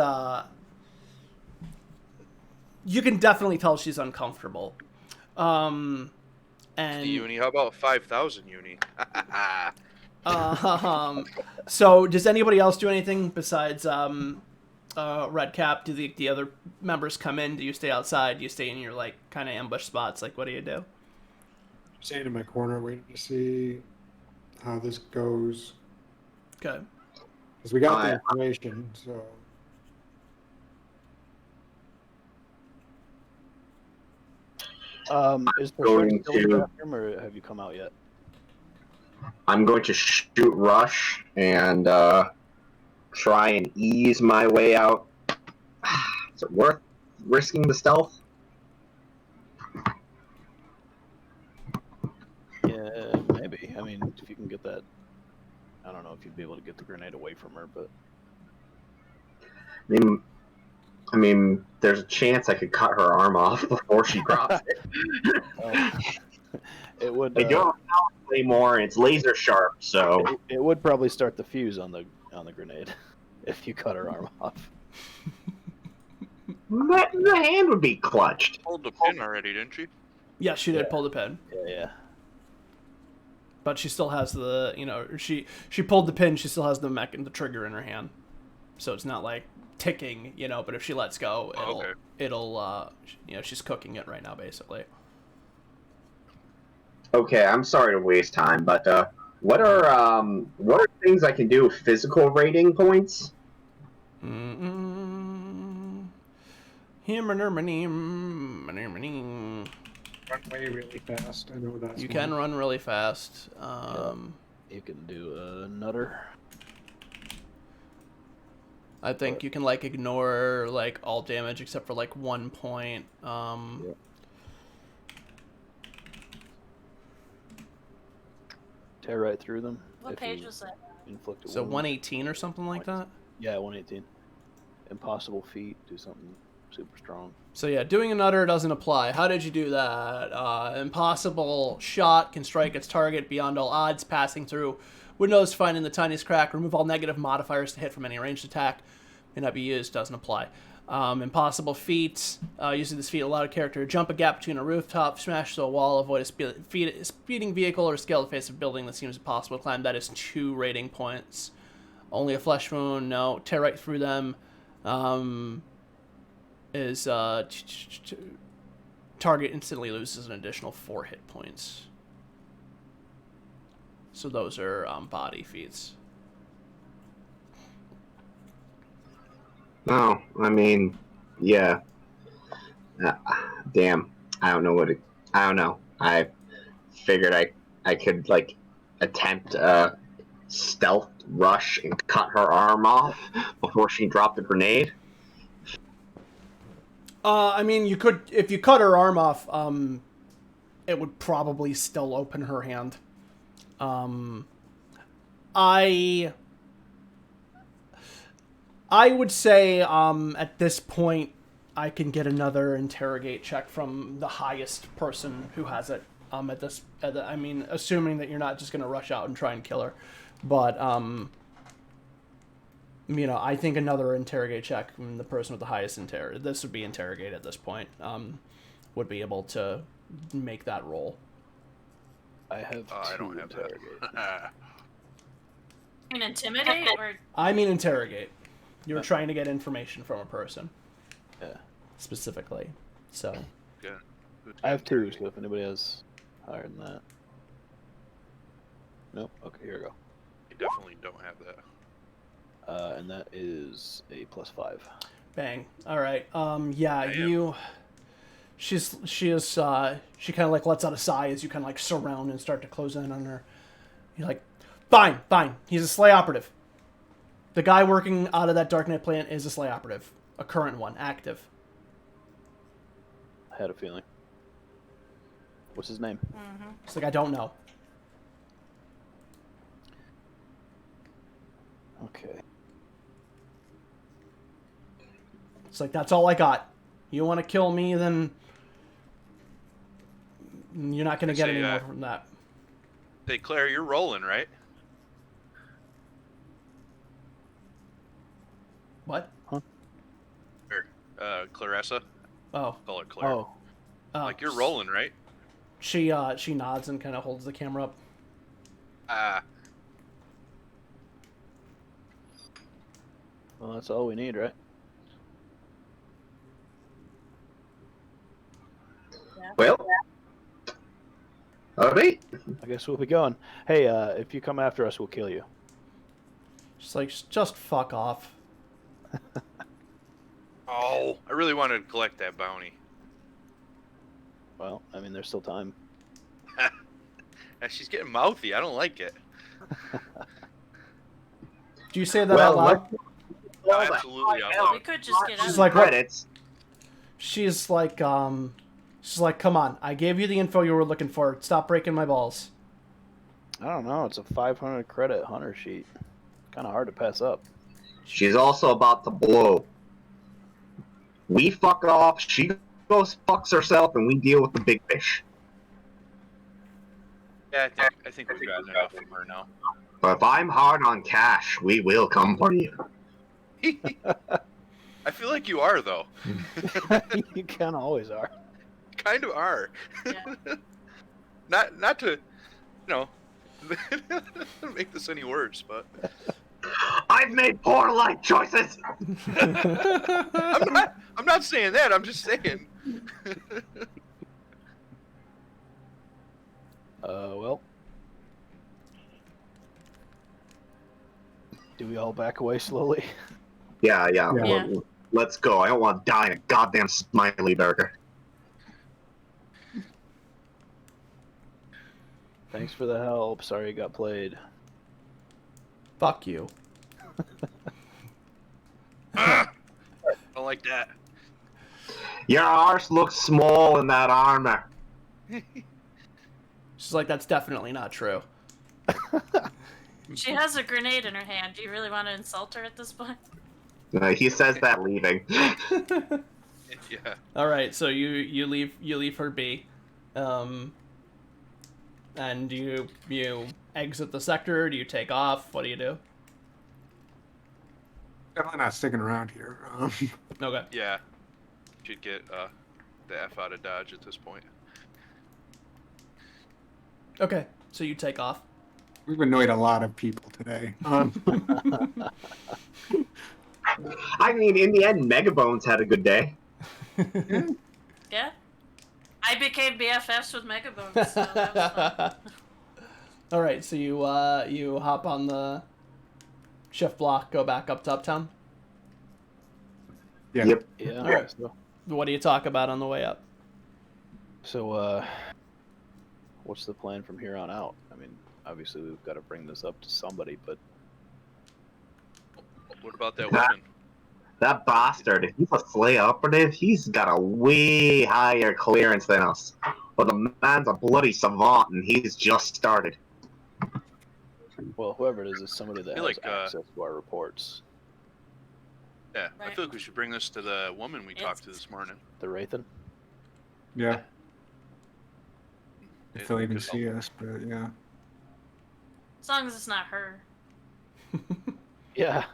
you can definitely tell she's uncomfortable. And The uni, how about 5,000 uni? So does anybody else do anything besides Redcap? Do the other members come in? Do you stay outside? Do you stay in your like kind of ambush spots? Like, what do you do? Staying in my corner, waiting to see how this goes. Okay. Because we got the information, so. Is going still in the to- bathroom, or have you come out yet? I'm going to shoot Rush and try and ease my way out. Is it worth risking the stealth? Yeah, maybe. I mean, if you can get that, I don't know if you'd be able to get the grenade away from her, but I mean, there's a chance I could cut her arm off before she drops it. it would. I don't have Claymore, and it's laser sharp, so It would probably start the fuse on the grenade if you cut her arm off. the hand would be clutched. Pulled the pin already, didn't she? Yeah, she did pull the pin, Yeah. but she still has the she pulled the pin. She still has the the trigger in her hand, so it's not like ticking, But if she lets go, it'll she's cooking it right now, basically. Okay, I'm sorry to waste time, but what are things I can do with physical rating points? Run away really fast. I know that's You one. can run really fast. You can do a nutter. I think you can like ignore like all damage except for like 1 point. Tear right through them. What if page you was that? inflict a So wound. 118 or something like that. Yeah, 118. Impossible feat. Do something super strong. So yeah, doing a nutter doesn't apply. How did you do that? Impossible shot can strike its target beyond all odds, passing through windows, finding the tiniest crack. Remove all negative modifiers to hit from any ranged attack. May not be used. Doesn't apply. Impossible feat. Using this feat, allow a character to jump a gap between a rooftop, smash through a wall, avoid a speeding vehicle, or scale the face of a building that seems impossible to climb. That is 2 rating points. Only a flesh wound. No. Tear right through them. Is target instantly loses an additional 4 hit points. So those are body feats. No, I mean, yeah. Damn, I don't know I don't know. I figured I could like attempt a stealth rush and cut her arm off before she dropped the grenade. I mean, you could, if you cut her arm off, it would probably still open her hand. I would say, at this point, I can get another interrogate check from the highest person who has it. I mean, assuming that you're not just going to rush out and try and kill her. But, I think another interrogate check from the person with the highest this would be interrogate at this point, would be able to make that roll. I have I two don't have interrogate. that. You mean intimidate or? I mean interrogate. You were trying to get information from a person. Yeah. Specifically. So. Yeah. I have 2, so if anybody has higher than that. Nope. Okay, here we go. I definitely don't have that. And that is a +5. Bang. All right. Yeah, Damn. she kind of like lets out a sigh as you kind of like surround and start to close in on her. You're like, fine. He's a Slay operative. The guy working out of that Darknet plant is a Slay operative. A current one, active. I had a feeling. What's his name? Mm-hmm. It's like, I don't know. Okay. It's like, that's all I got. You want to kill me, then you're not going to get Say, any more from that. Hey, Claire, you're rolling, right? What? Or, Clarissa? Oh. Call her Claire. Oh, Like, you're rolling, right? She nods and kind of holds the camera up. Ah. well, that's all we need, right? Well, all right. I guess we'll be going. Hey, if you come after us, we'll kill you. She's like, just fuck off. Oh, I really wanted to collect that bounty. Well, I mean, there's still time. She's getting mouthy. I don't like it. Do you say that out loud? No, absolutely out We loud. could just get She's out. like, what? Credits. She's like, come on. I gave you the info you were looking for. Stop breaking my balls. I don't know. It's a 500 credit hunter sheet. Kind of hard to pass up. She's also about to blow. We fuck off. She goes fucks herself, and we deal with the big fish. Yeah, I think we've gotten enough from her now. But if I'm hard on cash, we will come for you. I feel like you are, though. You kind of always are. Kind of are. Yeah. Not to, make this any worse, but I've made poor life choices. I'm not saying that. I'm just saying. Well. Do we all back away slowly? Yeah. Yeah. Well, let's go. I don't want to die in a goddamn smiley burger. Thanks for the help. Sorry you got played. Fuck you. I don't like that. Your arse looks small in that armor. She's like, that's definitely not true. She has a grenade in her hand. Do you really want to insult her at this point? He says that leaving. Yeah. All right, so you leave her be, and you exit the sector. Do you take off? What do you do? Definitely not sticking around here. Okay. Yeah. Should get the F out of Dodge at this point. Okay, so you take off. We've annoyed a lot of people today. I mean, in the end, Megabones had a good day. Yeah. I became BFFs with Megabones, so that was fun. All right, so you hop on the shift block, go back up to Uptown. Yeah. Yep. Yeah. All right. So, What do you talk about on the way up? what's the plan from here on out? I mean, obviously we've got to bring this up to somebody, but What about that woman? That bastard, if he's a Slay operative, he's got a way higher clearance than us. But the man's a bloody savant, and he's just started. well, whoever it is somebody that I has feel like, access to our reports. Yeah, I Right. feel like we should bring this to the woman we talked to this morning. The Wraithen? Yeah. It If they'll even could see help. us, but yeah. As long as it's not her. Yeah.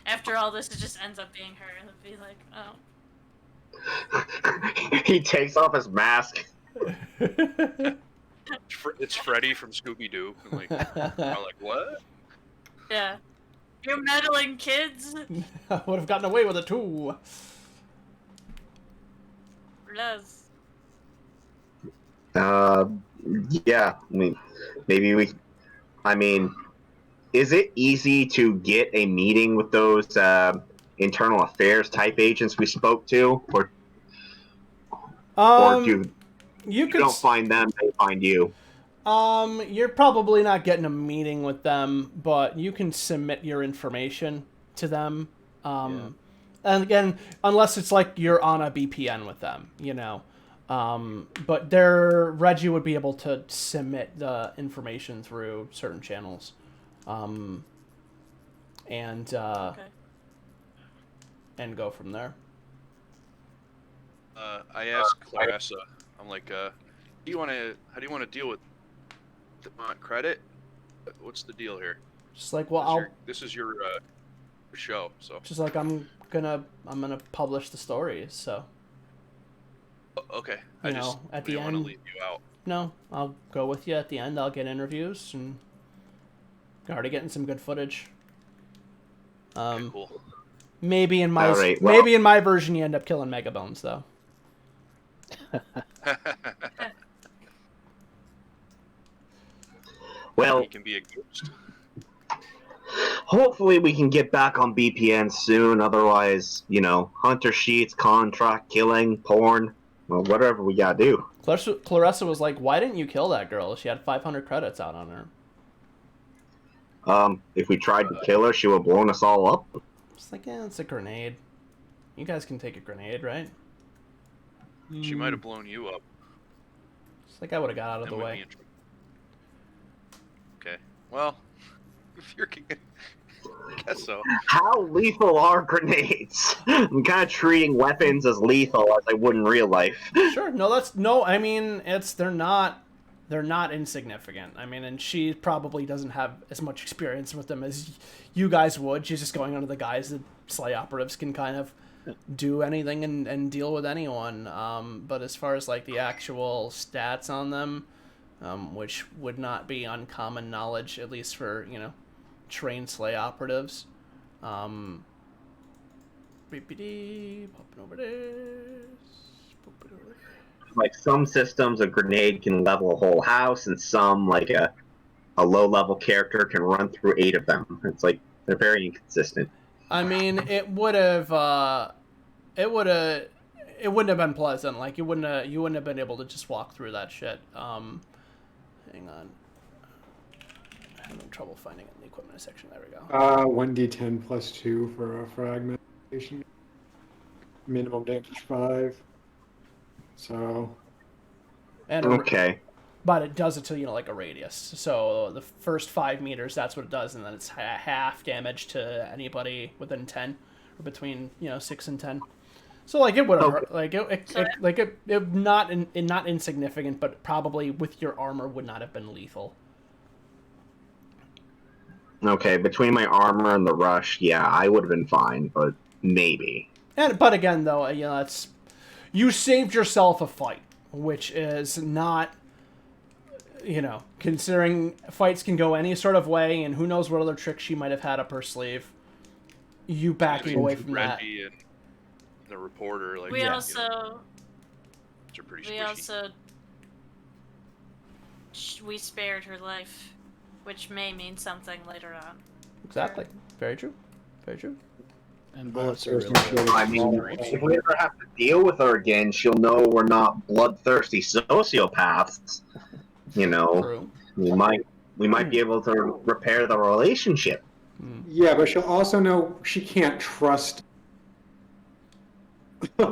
After all this, it just ends up being her. It'll be like, oh. He takes off his mask. It's Freddy from Scooby Doo. I'm like, what? Yeah. You meddling kids? I would have gotten away with it too. Yes. Yeah. I mean, maybe we. I mean, is it easy to get a meeting with those internal affairs type agents we spoke to, or do You you could. don't find them, they find you? You're probably not getting a meeting with them, but you can submit your information to them. And again, unless it's like you're on a VPN with them, you know. But Reggie would be able to submit the information through certain channels. And go from there. I asked Clarissa, I'm like, how do you want to deal with credit? What's the deal here? Just like, well, this is your show, so. Just like I'm gonna publish the stories, so. Okay. At the end, want to leave you out. No, I'll go with you at the end. I'll get interviews and already getting some good footage. Okay, cool. Maybe in my right, maybe in my version you end up killing Megabones though. Well, he can be a ghost. Hopefully we can get back on BPN soon. Otherwise, hunter sheets, contract killing, porn, well, whatever we gotta do. Clarissa was like, "Why didn't you kill that girl? She had 500 credits out on her." If we tried to kill her, she would have blown us all up. It's like, it's a grenade. You guys can take a grenade, right? She might have blown you up. It's like I would have got out of the way. Okay. Well, if you're I guess so. How lethal are grenades? I'm kind of treating weapons as lethal as I would in real life. Sure. I mean, they're not insignificant. I mean, and she probably doesn't have as much experience with them as you guys would. She's just going under the guise that Slay operatives can kind of do anything and deal with anyone. But as far as like the actual stats on them, which would not be uncommon knowledge, at least for, trained Slay operatives. Popping over this. Popping over there. Like some systems, a grenade can level a whole house, and some, like a low-level character, can run through 8 of them. It's like they're very inconsistent. I mean, it wouldn't have been pleasant. Like you wouldn't have been able to just walk through that shit. Hang on, I'm having trouble finding it in the equipment section. There we go. 1d10 plus 2 for a fragmentation. Minimum damage 5. So. And okay. But it does it to like a radius. So the first 5 meters, that's what it does, and then it's half damage to anybody within 10 or between 6 and 10. So like it would hurt, like it not insignificant, but probably with your armor would not have been lethal. Okay, between my armor and the rush, yeah, I would have been fine, but maybe. But again, though, it's you saved yourself a fight, which is not, considering fights can go any sort of way, and who knows what other tricks she might have had up her sleeve. You backing away from that. And the reporter, like we also we spared her life, which may mean something later on. Exactly. Very true. Very true. And bullets are really good. I mean, if we ever have to deal with her again, she'll know we're not bloodthirsty sociopaths. True. We might be able to repair the relationship. Yeah, but she'll also know she can't trust. I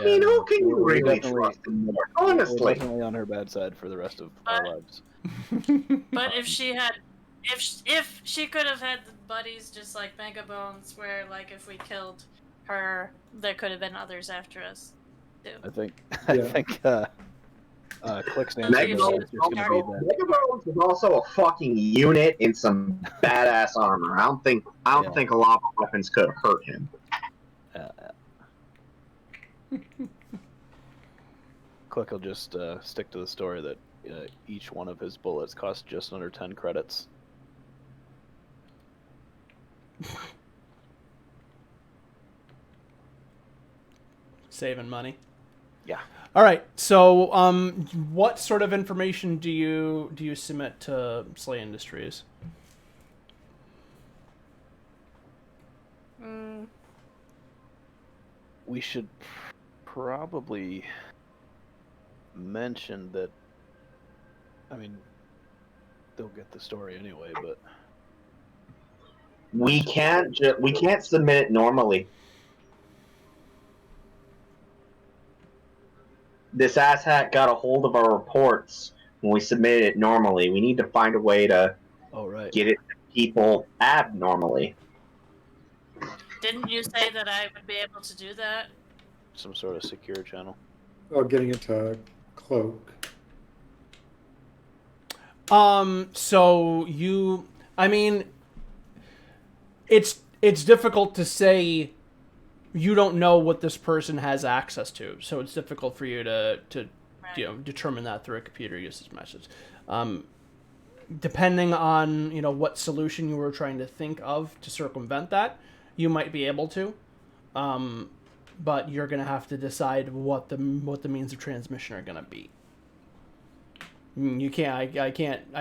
mean, who can you really trust more? Honestly, we're definitely on her bad side for the rest of our lives. But if she could have had the buddies just like Megabones, where like if we killed her, there could have been others after us too. I think Click's Those answer are is your just going to be that. Megabones is also a fucking unit in some badass armor. I don't think a lot of weapons could have hurt him. Click will just stick to the story that each one of his bullets cost just under 10 credits. Saving money. Yeah. All right. So, what sort of information do you submit to Slay Industries? We should probably mention that. I mean, they'll get the story anyway, but We can't submit it normally. This asshat got a hold of our reports when we submitted it normally. We need to find a way to get it to people abnormally. Didn't you say that I would be able to do that? Some sort of secure channel. Oh, getting it to Cloak. So I mean, it's difficult to say. You don't know what this person has access to, so it's difficult for you to Right. determine that through a computer usage message. Depending on what solution you were trying to think of to circumvent that, you might be able to, but you're gonna have to decide what the means of transmission are gonna be. You can't. I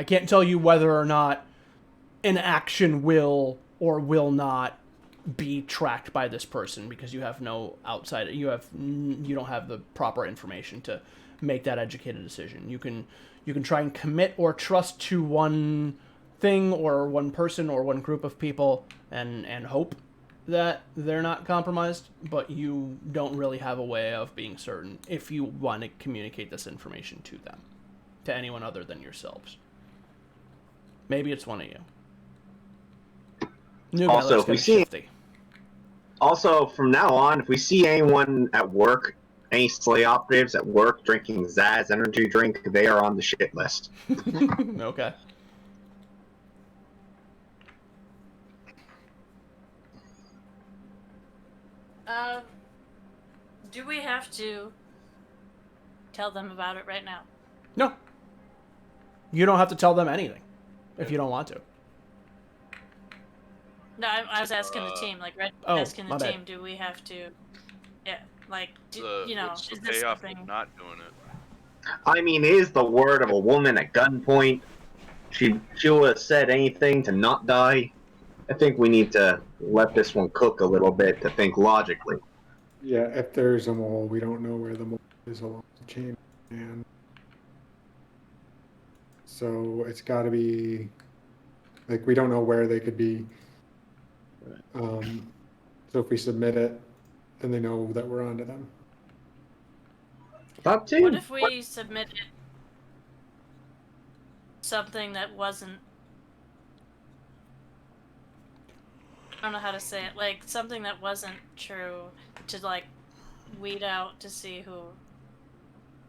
can't tell you whether or not an action will or will not be tracked by this person because you have no outside. You don't have the proper information to make that educated decision. You can try and commit or trust to one thing or one person or one group of people and hope that they're not compromised, but you don't really have a way of being certain if you want to communicate this information to them, to anyone other than yourselves. Maybe it's one of you. New Also, if we see, shifty. also from now on, if we see anyone at work, any Slay operatives at work drinking Zaz energy drink, they are on the shit list. Okay. Do we have to tell them about it right now? No. You don't have to tell them anything if you don't want to. No, I was asking the team, like, asking the my bad. team, do we have to, yeah, like, What's the is this payoff something? of not doing it? I mean, it is the word of a woman at gunpoint. She would have said anything to not die. I think we need to let this one cook a little bit to think logically. Yeah, if there's a mole, we don't know where the mole is along the chain. And so it's got to be, like, we don't know where they could be. So if we submit it, then they know that we're onto them. Top two. What if we submitted something that wasn't, I don't know how to say it, like, something that wasn't true to, like, weed out to see who,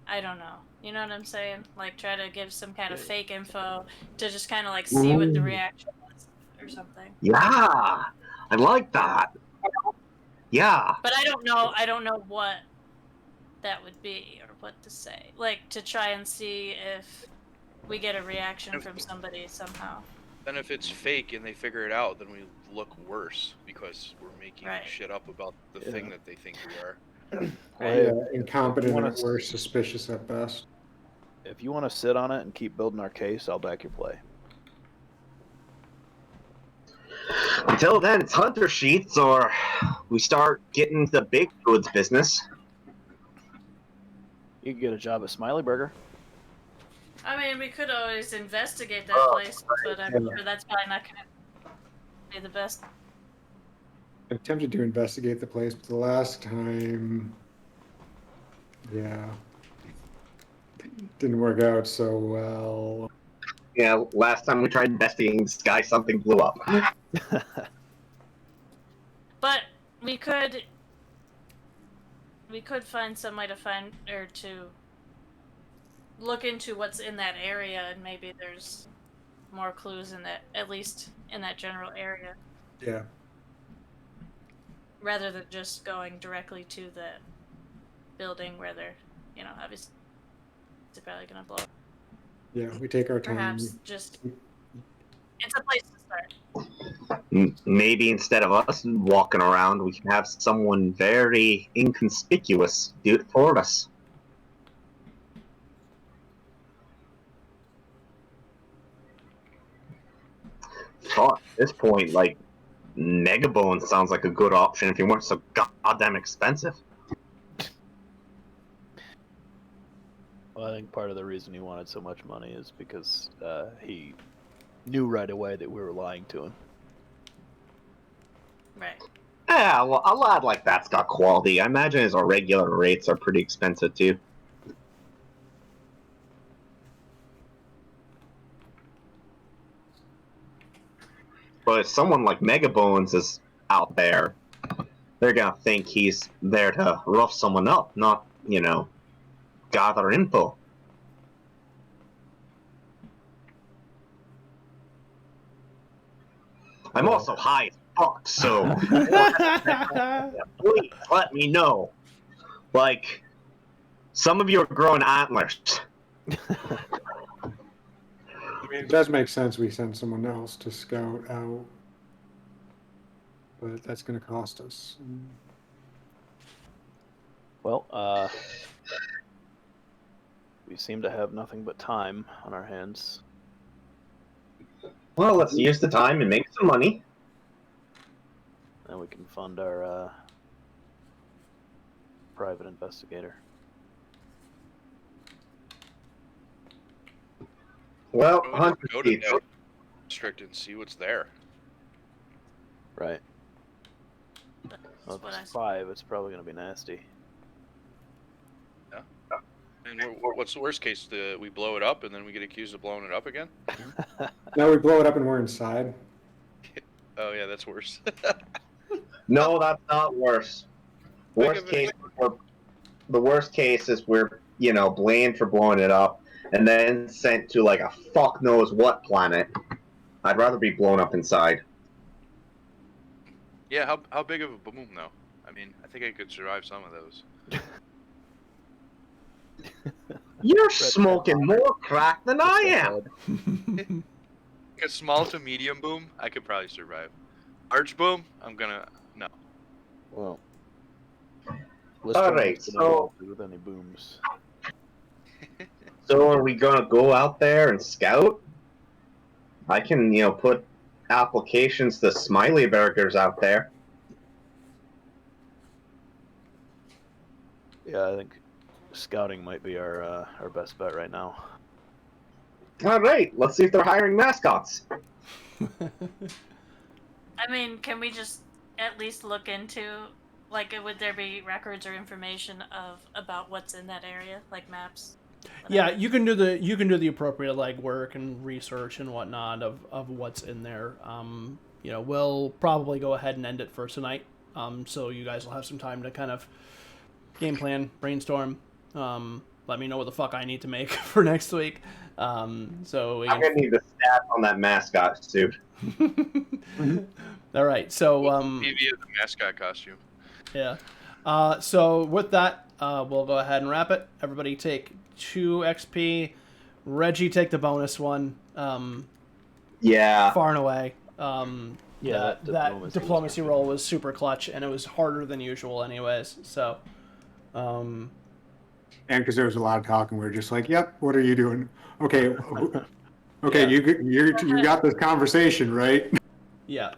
I don't know. You know what I'm saying? Like, try to give some kind of fake info to just kind of, like, see what the reaction was or something. Yeah, I like that. Yeah. But I don't know what that would be or what to say. Like, to try and see if we get a reaction from somebody somehow. Then if it's fake and they figure it out, then we look worse because we're making shit up about the thing that they think we are. Yeah, incompetent at worst, suspicious at best. If you want to sit on it and keep building our case, I'll back your play. Until then, it's hunter sheets, or we start getting the big goods business. You can get a job at Smiley Burger. I mean, we could always investigate that place, but I'm sure that's probably not going to be the best. I attempted to investigate the place, but the last time, didn't work out so well. Yeah, last time we tried investigating this guy, something blew up. But we could find some way to find or to look into what's in that area, and maybe there's more clues in that, at least in that general area. Yeah. Rather than just going directly to the building where they're, obviously It's probably gonna blow up. Yeah, we take our time. Perhaps just it's a place to start. Maybe instead of us walking around, we can have someone very inconspicuous do it for us. Fuck, at this point, like, Megabone sounds like a good option if you weren't so goddamn expensive. Well, I think part of the reason he wanted so much money is because he knew right away that we were lying to him. Right. Yeah, well, a lad like that's got quality. I imagine his regular rates are pretty expensive too. But if someone like Megabones is out there, they're gonna think he's there to rough someone up, not, gather info. I'm Oh. also high as fuck, so please let me know. Like, some of you are growing antlers. It does make sense we send someone else to scout out, but that's going to cost us. Well, we seem to have nothing but time on our hands. Well, let's use the time and make some money. And we can fund our private investigator. Well, Go Hunter to Steve, that district and see what's there. Right. That's Well, if what I it's 5, it's probably going to be nasty. And what's the worst case? We blow it up and then we get accused of blowing it up again? Now we blow it up and we're inside. Oh yeah, that's worse. no, that's not worse. Worst Think case, the worst case is we're, blamed for blowing it up and then sent to like a fuck knows what planet. I'd rather be blown up inside. Yeah, how big of a boom though? I mean, I think I could survive some of those. You're smoking more crack than I am. A small to medium boom, I could probably survive. Large boom, no. Well, All right, so with any booms. So are we gonna go out there and scout? I can, put applications to Smiley Burgers out there. Yeah, I think scouting might be our best bet right now. All right, let's see if they're hiring mascots. I mean, can we just at least look into, like, would there be records or information about what's in that area, like maps? Yeah, you can do the appropriate legwork and research and whatnot of what's in there. We'll probably go ahead and end it for tonight. So you guys will have some time to kind of game plan, brainstorm. Let me know what the fuck I need to make for next week. So I'm gonna need the stats on that mascot suit. All right. So PV of the mascot costume. yeah. So with that, we'll go ahead and wrap it. Everybody take 2 XP. Reggie, take the bonus one. Yeah. Far and away. Yeah, that diplomacy roll was super clutch, and it was harder than usual, anyways. So, And because there was a lot of talking, we were just like, "Yep, what are you doing? Okay, okay, Yeah. you got this conversation, right?" yeah.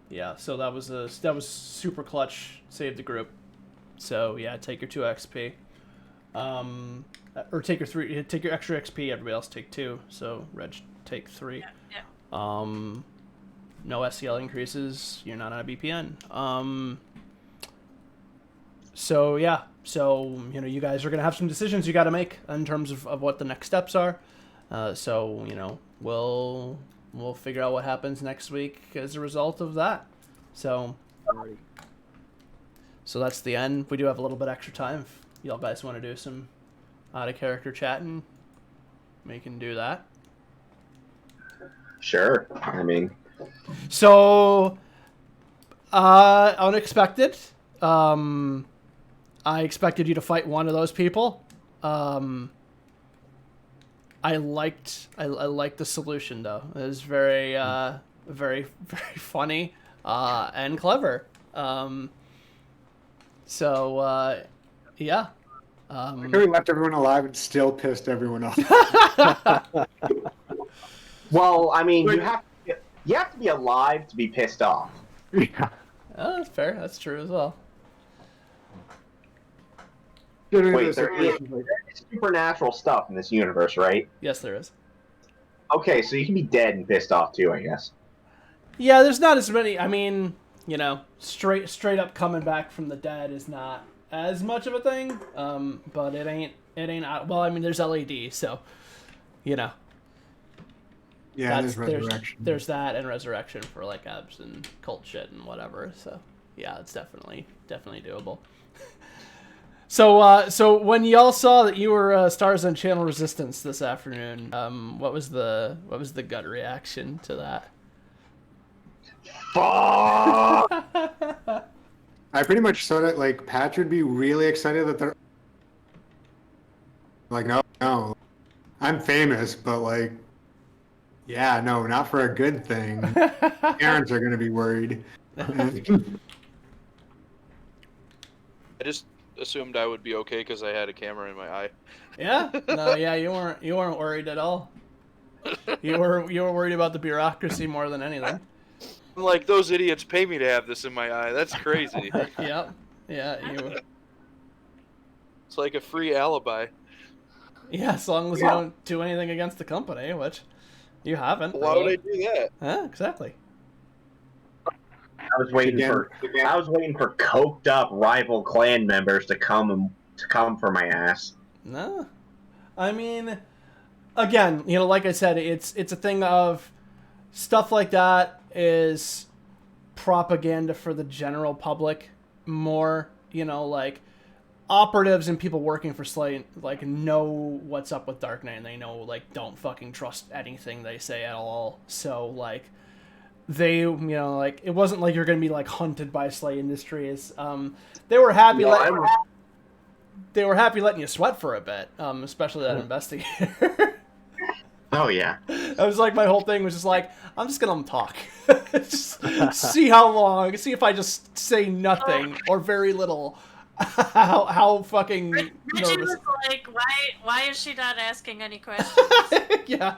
Yeah, so that was super clutch. Saved the group. So yeah, take your 2 XP. Or take your 3. Take your extra XP. Everybody else take 2. So Reg, take 3. Yeah. No SCL increases. You're not on a BPN. So yeah. So you guys are gonna have some decisions you got to make in terms of what the next steps are. So we'll figure out what happens next week as a result of that. So that's the end. We do have a little bit extra time. If y'all guys want to do some out of character chatting, we can do that. Sure. I mean, So unexpected. I expected you to fight one of those people. I liked the solution though. It was very very very funny and clever. Yeah. I think we left everyone alive and still pissed everyone off. Well, I mean, Wait. you have to be alive to be pissed off. Yeah. Oh, that's fair. That's true as well. Wait, there is supernatural stuff in this universe, right? Yes, there is. Okay, so you can be dead and pissed off too, I guess. Yeah, there's not as many. I mean, you know, straight up coming back from the dead is not as much of a thing. But it ain't. Well, I mean, there's LAD, so you know. Yeah, there's resurrection. There's that and resurrection for like abs and cult shit and whatever. So yeah, it's definitely doable. So when y'all saw that you were stars on Channel Resistance this afternoon, what was the gut reaction to that? Fuck! I pretty much saw it like Patch would be really excited that they're like, no, I'm famous, but like, yeah, no, not for a good thing. Parents are gonna be worried. I just assumed I would be okay because I had a camera in my eye. Yeah, no, yeah, you weren't worried at all. You were worried about the bureaucracy more than anything. I'm like, those idiots pay me to have this in my eye. That's crazy. Yep. Yeah, you. It's like a free alibi. Yeah, as long as you don't do anything against the company, which you haven't. Why would I do that? Huh? Exactly. I was waiting for coked up rival clan members to come for my ass. No, I mean, again, you know, like I said, it's a thing of stuff like that is propaganda for the general public more. You know, like operatives and people working for Slay like know what's up with Dark Knight, and they know like don't fucking trust anything they say at all. So like. They, you know, like it wasn't like you're gonna be like hunted by Slay Industries. They were happy. They were happy letting you sweat for a bit, especially that investigator. Oh yeah. I was like, my whole thing was just like, I'm just gonna talk, just see how long, see if I just say nothing or very little. How fucking Reggie nervous. was like, why is she not asking any questions? Yeah.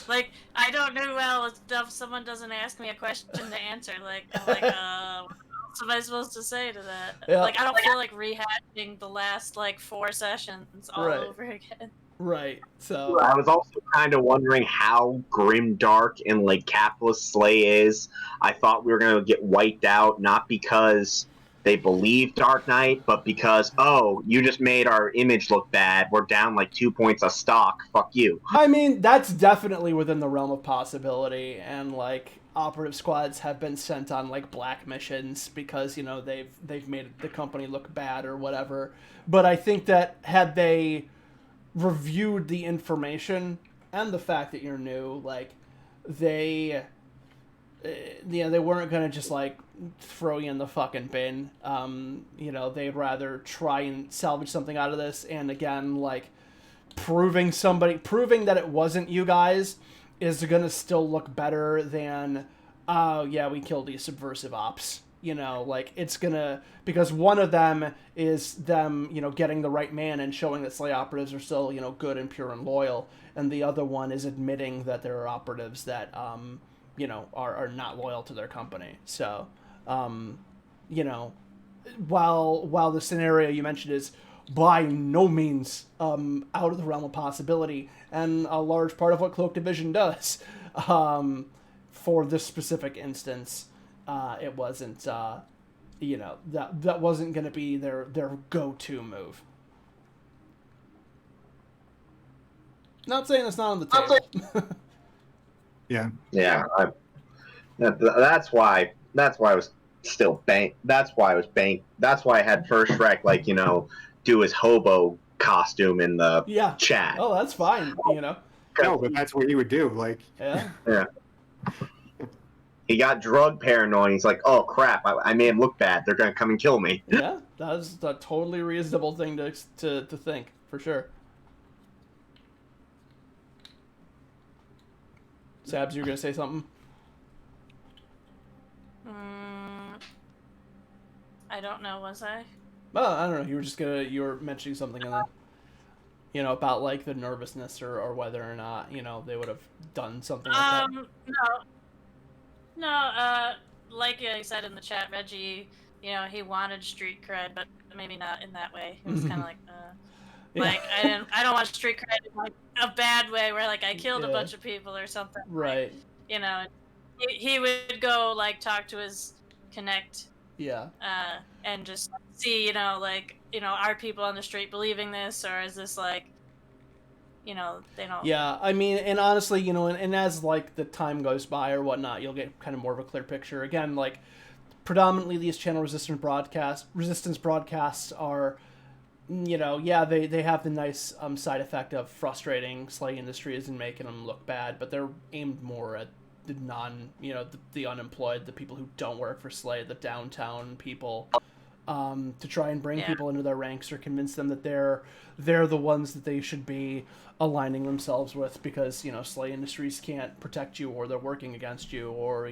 Like, I don't do well if someone doesn't ask me a question to answer. Like, I'm like, what else am I supposed to say to that? Yeah. Like, I don't feel like rehashing the last, like, 4 sessions all over again. Right, so... I was also kind of wondering how grimdark and, like, capitalist Slay is. I thought we were going to get wiped out, not because they believe Dark Knight, but because, oh, you just made our image look bad. We're down like 2 points of stock. Fuck you. I mean, that's definitely within the realm of possibility, and like operative squads have been sent on like black missions because, you know, they've made the company look bad or whatever. But I think that had they reviewed the information and the fact that you're new, like they weren't gonna just like throw you in the fucking bin. You know, they'd rather try and salvage something out of this, and again, like proving that it wasn't you guys is gonna still look better than oh yeah, we killed these subversive ops. You know, like it's gonna, because one of them is them, you know, getting the right man and showing that Slay operatives are still, you know, good and pure and loyal, and the other one is admitting that there are operatives that you know, are not loyal to their company. So, you know, while the scenario you mentioned is by no means out of the realm of possibility, and a large part of what Cloak Division does, for this specific instance, it wasn't, you know, that wasn't going to be their go-to move. Not saying it's not on the table. Yeah. Yeah. That's why I was still bank. That's why I had First Shrek, like, you know, do his hobo costume in the chat. Oh, that's fine. You know. No, but that's what he would do. Like. Yeah. Yeah. He got drug paranoid. He's like, oh crap, I may have looked bad. They're gonna come and kill me. Yeah, that's a totally reasonable thing to think, for sure. Sabs, you were gonna say something? I don't know, was I? Well, I don't know. You were mentioning something and then, about like the nervousness or whether or not, they would have done something like that. No, like I said in the chat, Reggie, he wanted street cred, but maybe not in that way. It was kind of like, Yeah. like I don't want street cred in like a bad way where like I killed a bunch of people or something. Right. Like, he would go like talk to his connect. Yeah. And just see, are people on the street believing this, or is this like, they don't. Yeah, I mean, and honestly, and as like the time goes by or whatnot, you'll get kind of more of a clear picture. Again, like predominantly these channel resistance broadcasts are, they have the nice side effect of frustrating Slay Industries and making them look bad, but they're aimed more at the the unemployed, the people who don't work for Slay, the downtown people, to try and bring people into their ranks or convince them that they're the ones that they should be aligning themselves with, because Slay Industries can't protect you, or they're working against you, or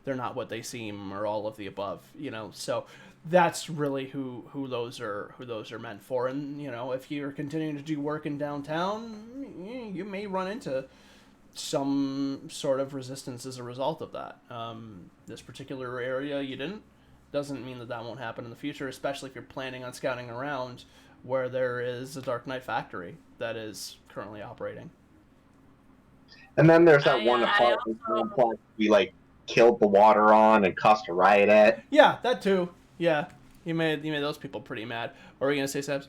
they're not what they seem, or all of the above. So that's really who those are meant for. And if you're continuing to do work in downtown, you may run into some sort of resistance as a result of that. This particular area you didn't. Doesn't mean that won't happen in the future, especially if you're planning on scouting around where there is a Dark Knight factory that is currently operating. And then there's that one apartment we like killed the water on and caused a riot at. Yeah, that too. Yeah, you made those people pretty mad. What were you gonna say, Sebs?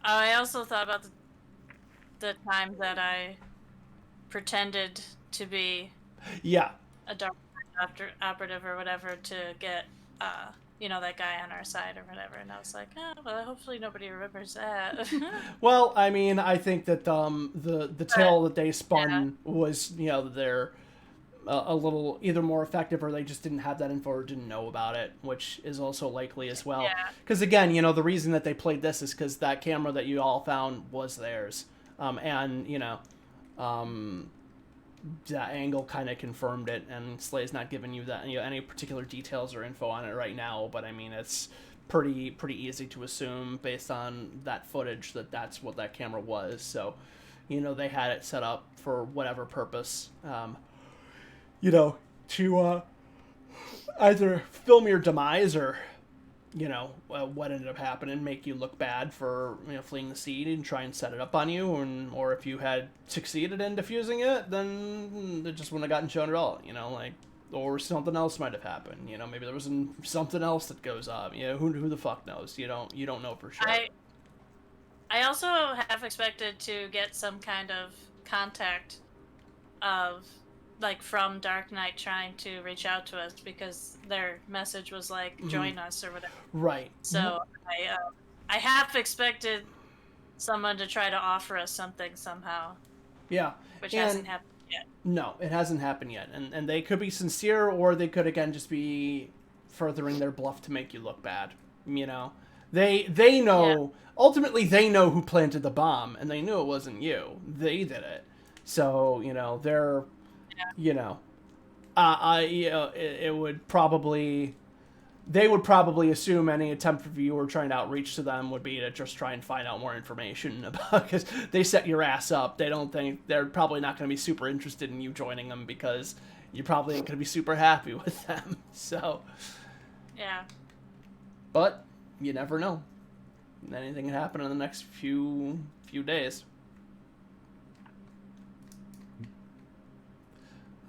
I also thought about the time that I pretended to be a Dark operative or whatever to get that guy on our side or whatever, and I was like, well, hopefully nobody remembers that. Well, I mean, I think that the tale that they spun was they're a little either more effective, or they just didn't have that info or didn't know about it, which is also likely as well. Because again, the reason that they played this is because that camera that you all found was theirs, and that angle kind of confirmed it, and Slay's not giving you that any particular details or info on it right now, but I mean it's pretty easy to assume based on that footage that that's what that camera was. So they had it set up for whatever purpose, to either film your demise or what ended up happening, make you look bad for fleeing the scene and try and set it up on you, or if you had succeeded in defusing it, then it just wouldn't have gotten shown at all. Or something else might have happened. Maybe there was something else that goes up. Who the fuck knows? You don't know for sure. I also have expected to get some kind of contact of from Dark Knight trying to reach out to us, because their message was like, join us or whatever. Right. So I half expected someone to try to offer us something somehow. Yeah. Which hasn't happened yet. No, it hasn't happened yet. And they could be sincere, or they could again just be furthering their bluff to make you look bad. They know ultimately they know who planted the bomb, and they knew it wasn't you. They did it. So, they're it would probably, they would probably assume any attempt of you or trying to outreach to them would be to just try and find out more information about, because they set your ass up. They're probably not going to be super interested in you joining them, because you probably ain't going to be super happy with them. So, yeah. But you never know. Anything can happen in the next few days.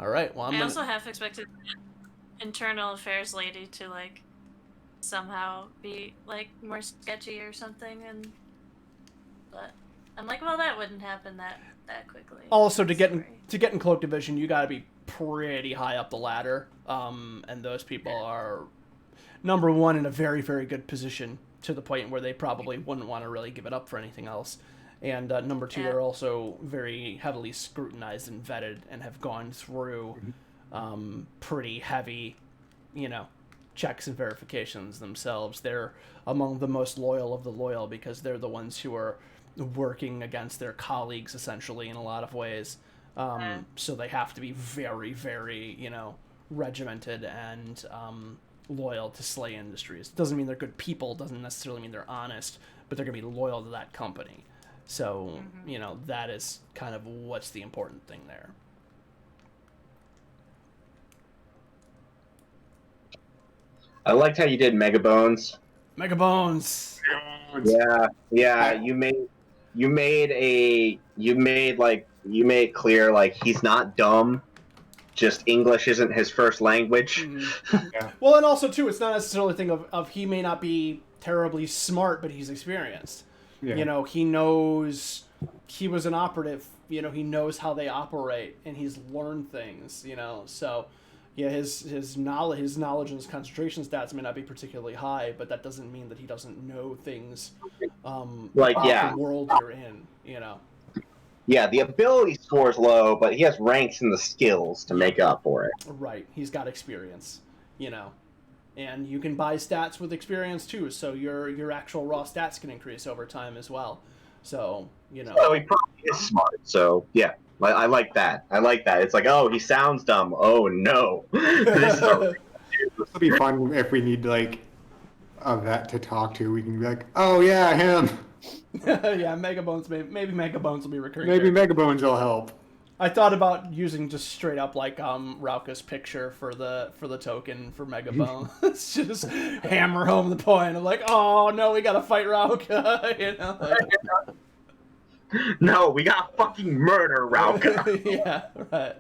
All right. Well, I also half expected internal affairs lady to somehow be more sketchy or something, but I'm like, well, that wouldn't happen that quickly. Also, to get in Cloak Division, you got to be pretty high up the ladder, and those people are number one in a very, very good position, to the point where they probably wouldn't want to really give it up for anything else. And number two, they're also very heavily scrutinized and vetted, and have gone through pretty heavy, checks and verifications themselves. They're among the most loyal of the loyal because they're the ones who are working against their colleagues essentially in a lot of ways. So they have to be very, very, regimented and loyal to Slay Industries. Doesn't mean they're good people, doesn't necessarily mean they're honest, but they're going to be loyal to that company. So, that is kind of what's the important thing there. I liked how you did Mega Bones. Mega Bones. Yeah. You made it clear like he's not dumb. Just English isn't his first language. Yeah. Well, and also too, it's not necessarily a thing of he may not be terribly smart, but he's experienced. Yeah. He knows he was an operative. He knows how they operate, and he's learned things. So. Yeah, his knowledge and his concentration stats may not be particularly high, but that doesn't mean that he doesn't know things about the world you're in, Yeah, the ability score is low, but he has ranks in the skills to make up for it. Right, he's got experience, and you can buy stats with experience too, so your actual raw stats can increase over time as well. So, So he probably is smart, so yeah. I like that. It's like, oh, he sounds dumb. Oh, no. This will be fun if we need, like, a vet to talk to. We can be like, oh, yeah, him. Yeah, Mega Bones, maybe Mega Bones will be recurring. Maybe Mega Bones will help. I thought about using just straight up, like, Rauka's picture for the token for Mega Bones. Just hammer home the point of, like, oh, no, we gotta fight Rauka, No, we gotta fucking murder Rauka. Yeah, right.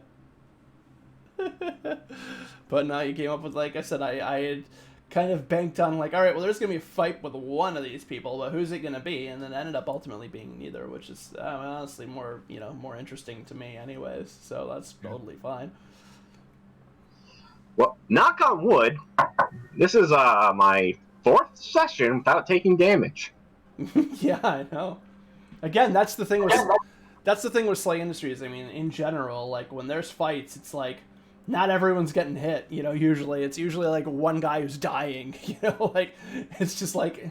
But now you came up with, like I said, I had kind of banked on, like, all right, well, there's going to be a fight with one of these people, but who's it going to be? And then it ended up ultimately being neither, which is honestly more, more interesting to me anyways. So that's totally fine. Well, knock on wood, this is my 4th session without taking damage. Yeah, I know. Again, that's the thing with Slay Industries. I mean, in general, like when there's fights, it's like not everyone's getting hit. It's usually like one guy who's dying. Like it's just like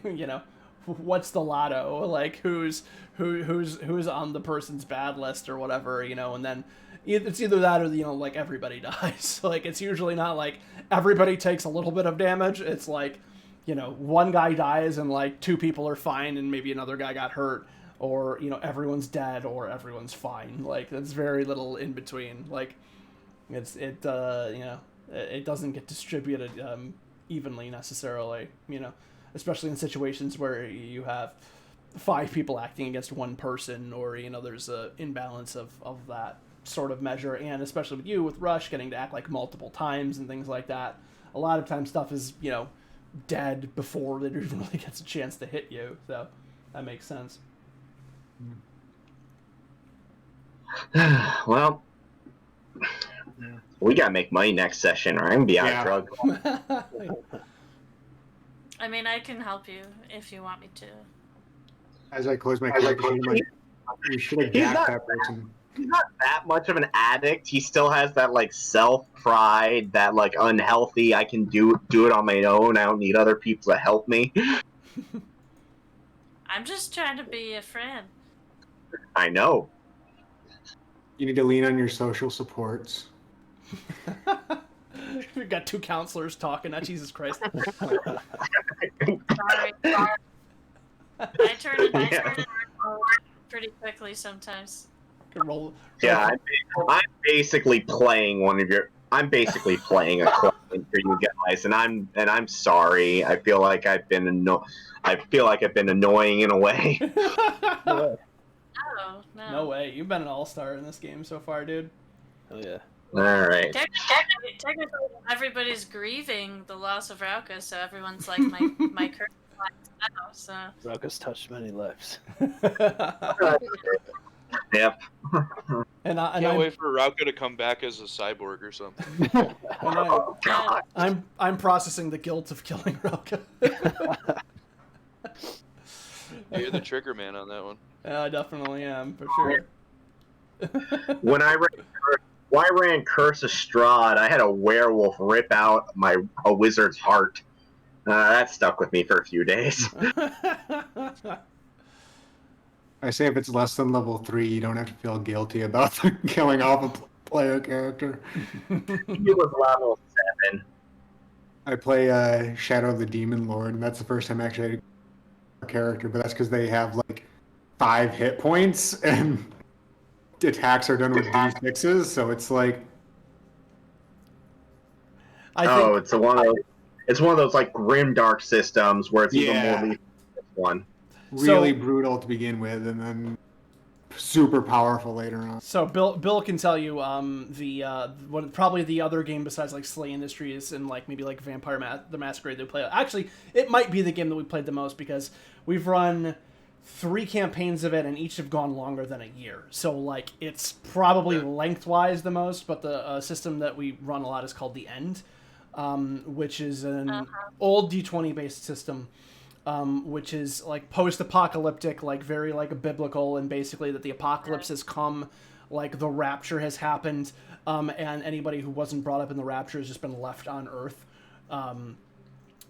what's the lotto? Like who's on the person's bad list or whatever. And then it's either that or like everybody dies. So, like it's usually not like everybody takes a little bit of damage. It's like one guy dies and like 2 people are fine and maybe another guy got hurt. Or, everyone's dead or everyone's fine. Like, there's very little in between. Like, it doesn't get distributed evenly necessarily, especially in situations where you have 5 people acting against 1 person or, there's a imbalance of that sort of measure. And especially with you, with Rush, getting to act like multiple times and things like that. A lot of times stuff is, dead before it even really gets a chance to hit you. So, that makes sense. Well, we gotta make money next session, or I'm gonna be out of drug. I mean, I can help you if you want me to. As I close my collection, you should have gapped that person. He's not that much of an addict. He still has that like self-pride, that like unhealthy. I can do it on my own. I don't need other people to help me. I'm just trying to be a friend. I know. You need to lean on your social supports. We've got 2 counselors talking. Jesus Christ. Sorry. I turn it pretty quickly sometimes. Yeah, I'm basically playing I'm basically playing a client for you guys, and I'm sorry. I feel like I've been annoying in a way. No. No way. You've been an all-star in this game so far, dude. Oh yeah. All right. Technically, everybody's grieving the loss of Rauka, so everyone's like my current clients now. So Rauka's touched many lives. Yep. And Can't wait for Rauka to come back as a cyborg or something. I'm processing the guilt of killing Rauka. You're the trigger man on that one. Yeah, I definitely am, for sure. When I Why ran Curse of Strahd? I had a werewolf rip out a wizard's heart. That stuck with me for a few days. I say if it's less than level 3, you don't have to feel guilty about killing off a player character. It was level 7. I play Shadow of the Demon Lord, and that's the first time I actually had a character, but that's because they have like 5 hit points, and attacks are done with D6s, so it's like... It's one of those like grimdark systems where it's even more lethal than this one. Really brutal to begin with, and then super powerful later on. So Bill can tell you probably the other game besides like Slay Industries and like maybe like the Masquerade they play. Actually, it might be the game that we played the most because we've run 3 campaigns of it and each have gone longer than a year. So like it's probably lengthwise the most, but the system that we run a lot is called The End, which is an old D20 based system. Which is like post-apocalyptic, like very like biblical, and basically that the apocalypse has come, like the rapture has happened, and anybody who wasn't brought up in the rapture has just been left on Earth.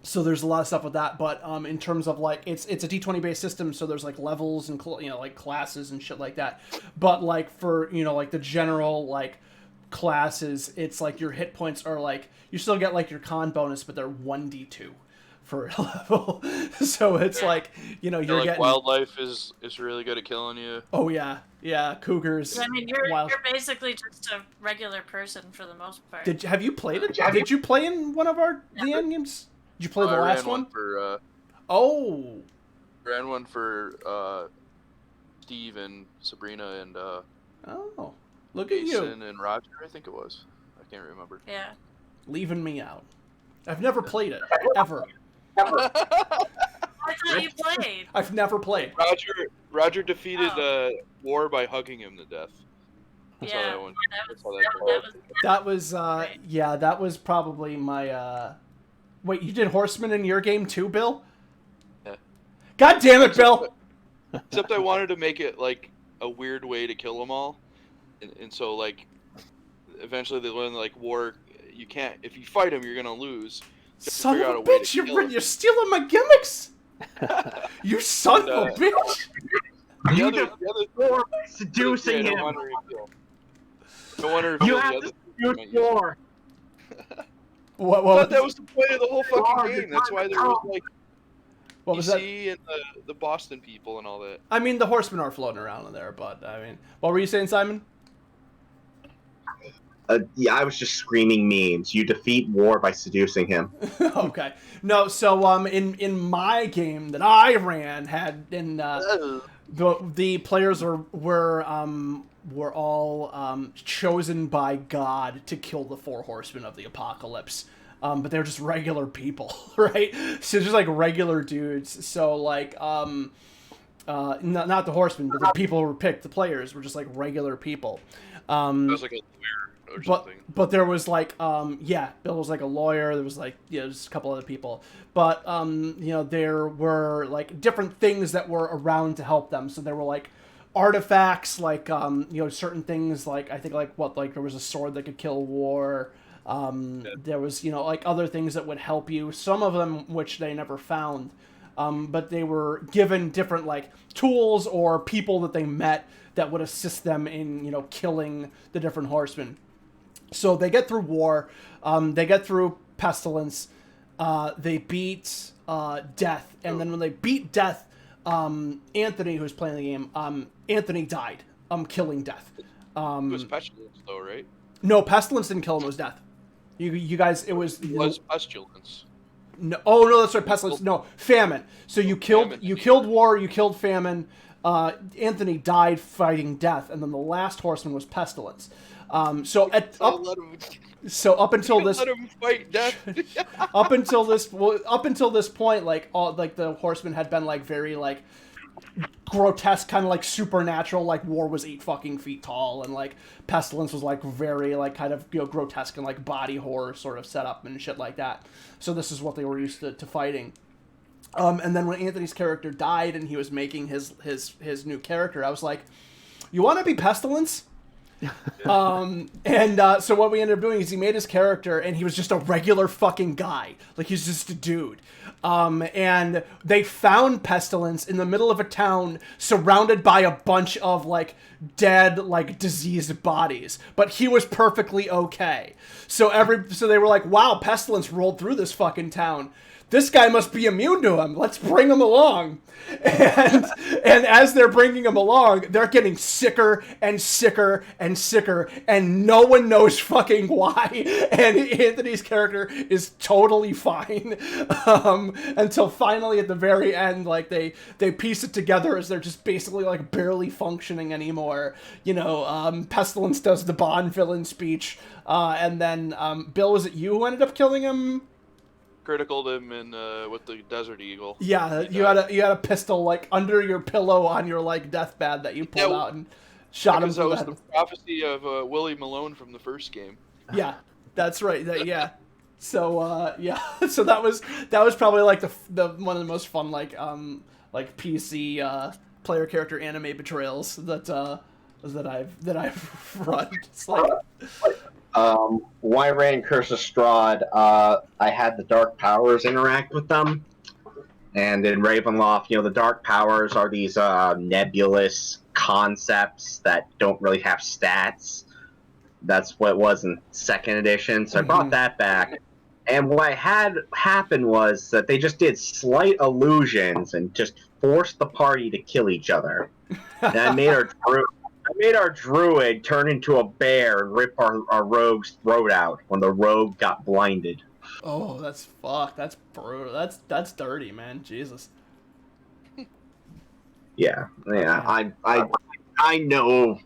So there's a lot of stuff with that, but in terms of like it's a D20 based system, so there's like levels and like classes and shit like that. But like for like the general like classes, it's like your hit points are like you still get like your con bonus, but they're 1d2. For a level, so it's like you're like getting wildlife is really good at killing you. Oh yeah, cougars. I mean, you're basically just a regular person for the most part. Have you played it? Did you play in one of the end games? Did you play the last one? Ran one for Steve and Sabrina and look at you. Jason and Roger, I think it was. I can't remember. Yeah. Leaving me out. I've never played it ever. I thought you played. I've never played. Roger defeated War by hugging him to death. That was probably my. Wait, you did Horseman in your game too, Bill? Yeah. God damn it, Bill! Except I wanted to make it like a weird way to kill them all, and so like eventually they learned like War. You can't. If you fight him, you're gonna lose. Son of a bitch! You're stealing my gimmicks. You son of a bitch! You the other seducing him. Don't want to reveal You the have other. to seduce War. What? That was the point of the whole fucking game. That's why there was like what was that? and the Boston people and all that. I mean, the Horsemen are floating around in there, but I mean, what were you saying, Simon? I was just screaming memes. You defeat War by seducing him. Okay. No, so in my game that I ran the players were all chosen by God to kill the 4 horsemen of the apocalypse. But they're just regular people, right? So just like regular dudes. So like not the horsemen, but the people who were picked, the players were just like regular people. It was like a lawyer or something. But there was like Bill was like a lawyer. There was like just a couple other people. But there were like different things that were around to help them. So there were like artifacts, like certain things, like I think like there was a sword that could kill War. There was like other things that would help you. Some of them which they never found. But they were given different like tools or people that they met that would assist them in killing the different horsemen. So they get through War, they get through Pestilence, they beat Death, and then when they beat Death, Anthony, who's playing the game, Anthony died, killing Death. It was Pestilence though, right? No, Pestilence didn't kill him. It was Death. You guys, it was Pestilence. No, oh no, that's right. Pestilence. No, Famine. So you killed War. You killed Famine. Anthony died fighting Death, and then the last horseman was Pestilence. Up until this, let him fight Death. up until this point, like the horsemen had been like very like grotesque, kind of like supernatural. Like War was 8 fucking feet tall, and like Pestilence was like very like kind of grotesque and like body horror sort of setup and shit like that. So this is what they were used to fighting. And then when Anthony's character died and he was making his new character, I was like, "You want to be Pestilence?" So what we ended up doing is he made his character, and he was just a regular fucking guy. Like, he's just a dude. And they found Pestilence in the middle of a town surrounded by a bunch of, like, dead, like, diseased bodies. But he was perfectly okay. So they were like, wow, Pestilence rolled through this fucking town. This guy must be immune to him. Let's bring him along. And as they're bringing him along, they're getting sicker and sicker and sicker, and no one knows fucking why. And Anthony's character is totally fine until finally at the very end, like they piece it together as they're just basically like barely functioning anymore. You know, Pestilence does the Bond villain speech, and then Bill, was it you who ended up killing him? Criticaled him in with the Desert Eagle. Yeah, you had a pistol like under your pillow on your like deathbed that you pulled out and shot him. Because that was the prophecy of Willie Malone from the first game. Yeah, that's right. Yeah. So yeah, so that was probably like the one of the most fun like PC player character anime betrayals that I've run. It's like. When I ran Curse of Strahd, I had the Dark Powers interact with them. And in Ravenloft, you know, the Dark Powers are these nebulous concepts that don't really have stats. That's what it was in 2nd edition, so I brought that back. And what I had happen was that they just did slight illusions and just forced the party to kill each other. And I made our druid turn into a bear and rip our rogue's throat out when the rogue got blinded. Oh, that's fuck. That's brutal. That's dirty, man. Jesus. Yeah. I know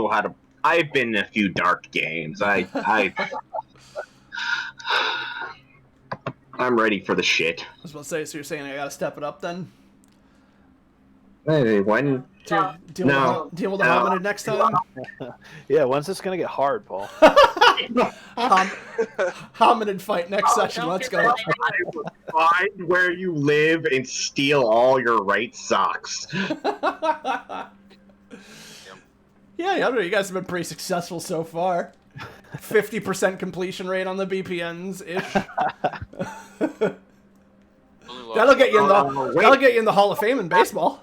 how to. I've been in a few dark games. I'm ready for the shit. I was about to say, so you're saying I gotta step it up then? Hey, when? Deal with the hominid next time? Yeah, when's this gonna get hard, Paul? Hominid fight next session. Let's go. Find where you live and steal all your right socks. Yeah, I don't know. You guys have been pretty successful so far. 50% completion rate on the BPNs ish. That'll get you in the Hall of Fame in baseball.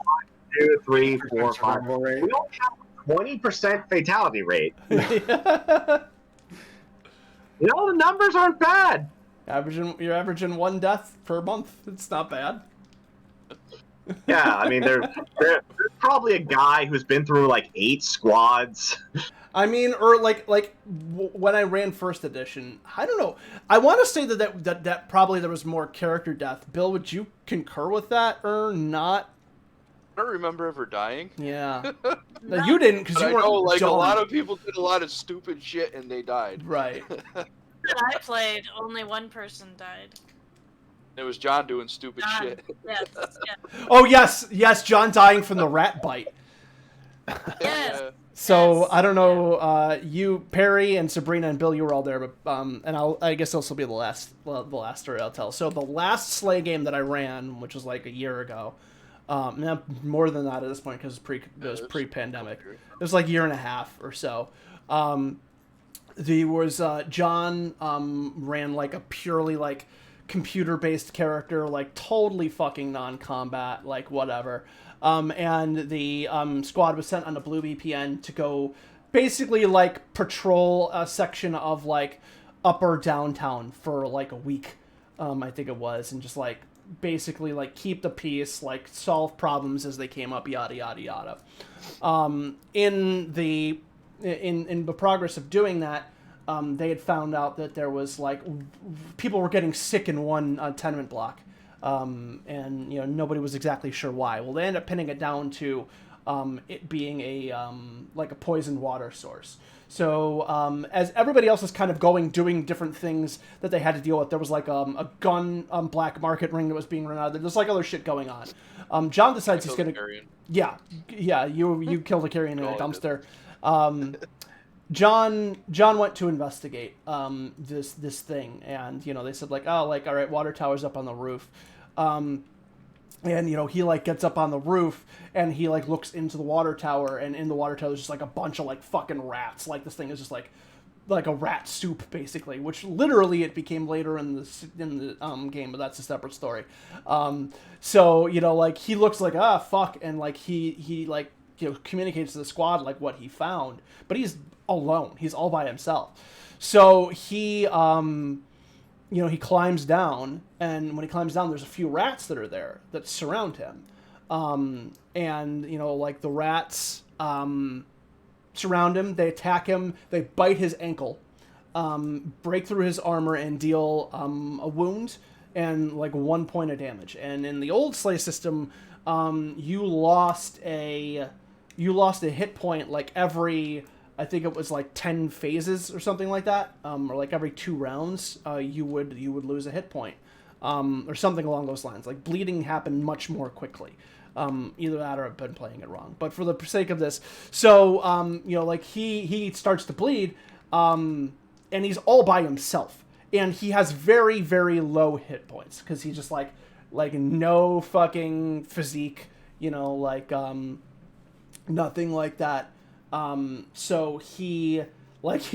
2, 3, 4, 5. We don't have a 20% fatality rate. Yeah. You know, the numbers aren't bad. You're averaging 1 death per month. It's not bad. Yeah, I mean, there's probably a guy who's been through like 8 squads. I mean, or when I ran 1st edition, I don't know. I want to say that probably there was more character death. Bill, would you concur with that or not? I don't remember ever dying. Yeah. No, you didn't because you weren't. I know, like, dumb. a lot of people did a lot of stupid shit and they died. Right. When I played, only 1 person died. It was John doing stupid shit. Yes. Oh yes, John dying from the rat bite. Yes. So Yes. I don't know, you, Perry, and Sabrina and Bill, you were all there, but and I guess this will be the last story I'll tell. So the last Slay game that I ran, which was like a year ago, more than that at this point because it was pre-pandemic. It was like a year and a half or so. There was John ran like a purely like computer-based character, like totally fucking non-combat, like whatever. And the squad was sent on a blue VPN to go basically like patrol a section of like upper downtown for like a week, I think it was, and just like basically like keep the peace, like solve problems as they came up, yada yada yada. In the progress of doing that, they had found out that there was like people were getting sick in one tenement block. And you know, nobody was exactly sure why. Well, they ended up pinning it down to it being a like a poisoned water source. So as everybody else was kind of doing different things that they had to deal with, there was like a gun black market ring that was being run out of there. There's like other shit going on. John decides he's gonna yeah, you killed a carrion in a dumpster. John went to investigate this thing, and you know, they said like, oh, like, all right, water tower's up on the roof. And, you know, he, like, gets up on the roof, and he, like, looks into the water tower, and in the water tower there's just, like, a bunch of, like, fucking rats. Like, this thing is just, like a rat soup, basically, which literally it became later in the game, but that's a separate story. So, you know, like, he looks like, ah, fuck, and, like, he like, you know, communicates to the squad, like, what he found, but he's alone. He's all by himself. So he, you know, he climbs down, and when he climbs down, there's a few rats that are there that surround him. And, you know, like, the rats surround him, they attack him, they bite his ankle, break through his armor, and deal a wound and, like, 1 point of damage. And in the old Slay system, you lost a hit point, like, every... I think it was like 10 phases or something like that, or like every 2 rounds, you would lose a hit point, or something along those lines. Like, bleeding happened much more quickly. Either that or I've been playing it wrong. But for the sake of this, so you know, like, he starts to bleed, and he's all by himself, and he has very, very low hit points because he's just like no fucking physique, you know, like nothing like that. So he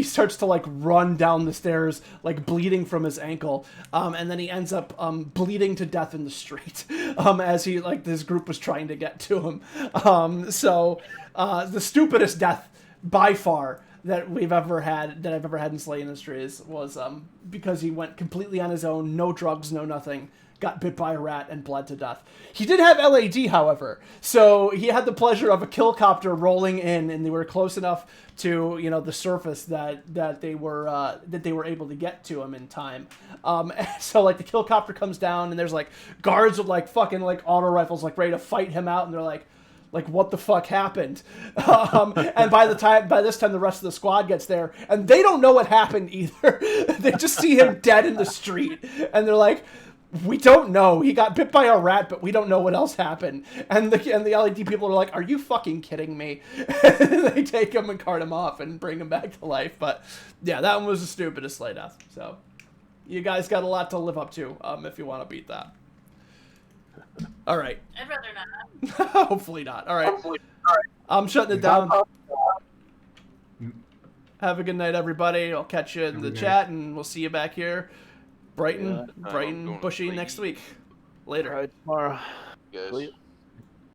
starts to, like, run down the stairs, like, bleeding from his ankle. And then he ends up, bleeding to death in the street, as he, like, this group was trying to get to him. So, the stupidest death by far that I've ever had in Slay Industries was, because he went completely on his own, no drugs, no nothing, got bit by a rat and bled to death. He did have LAD, however, so he had the pleasure of a kill copter rolling in, and they were close enough to, you know, the surface that they were able to get to him in time. So, like, the kill copter comes down, and there's, like, guards with, like, fucking, like, auto rifles, like, ready to fight him out, and they're like, what the fuck happened? And by this time, the rest of the squad gets there, and they don't know what happened either. They just see him dead in the street, and they're like, we don't know. He got bit by a rat, but we don't know what else happened. And the LED people are like, are you fucking kidding me? And they take him and cart him off and bring him back to life. But yeah, that one was the stupidest Slay death. So you guys got a lot to live up to if you want to beat that. All right. I'd rather not. Hopefully not. All right. I'm shutting it down. Have a good night, everybody. I'll catch you in the chat, and we'll see you back here. Bright and bushy next week. Later. All right, tomorrow. Guys.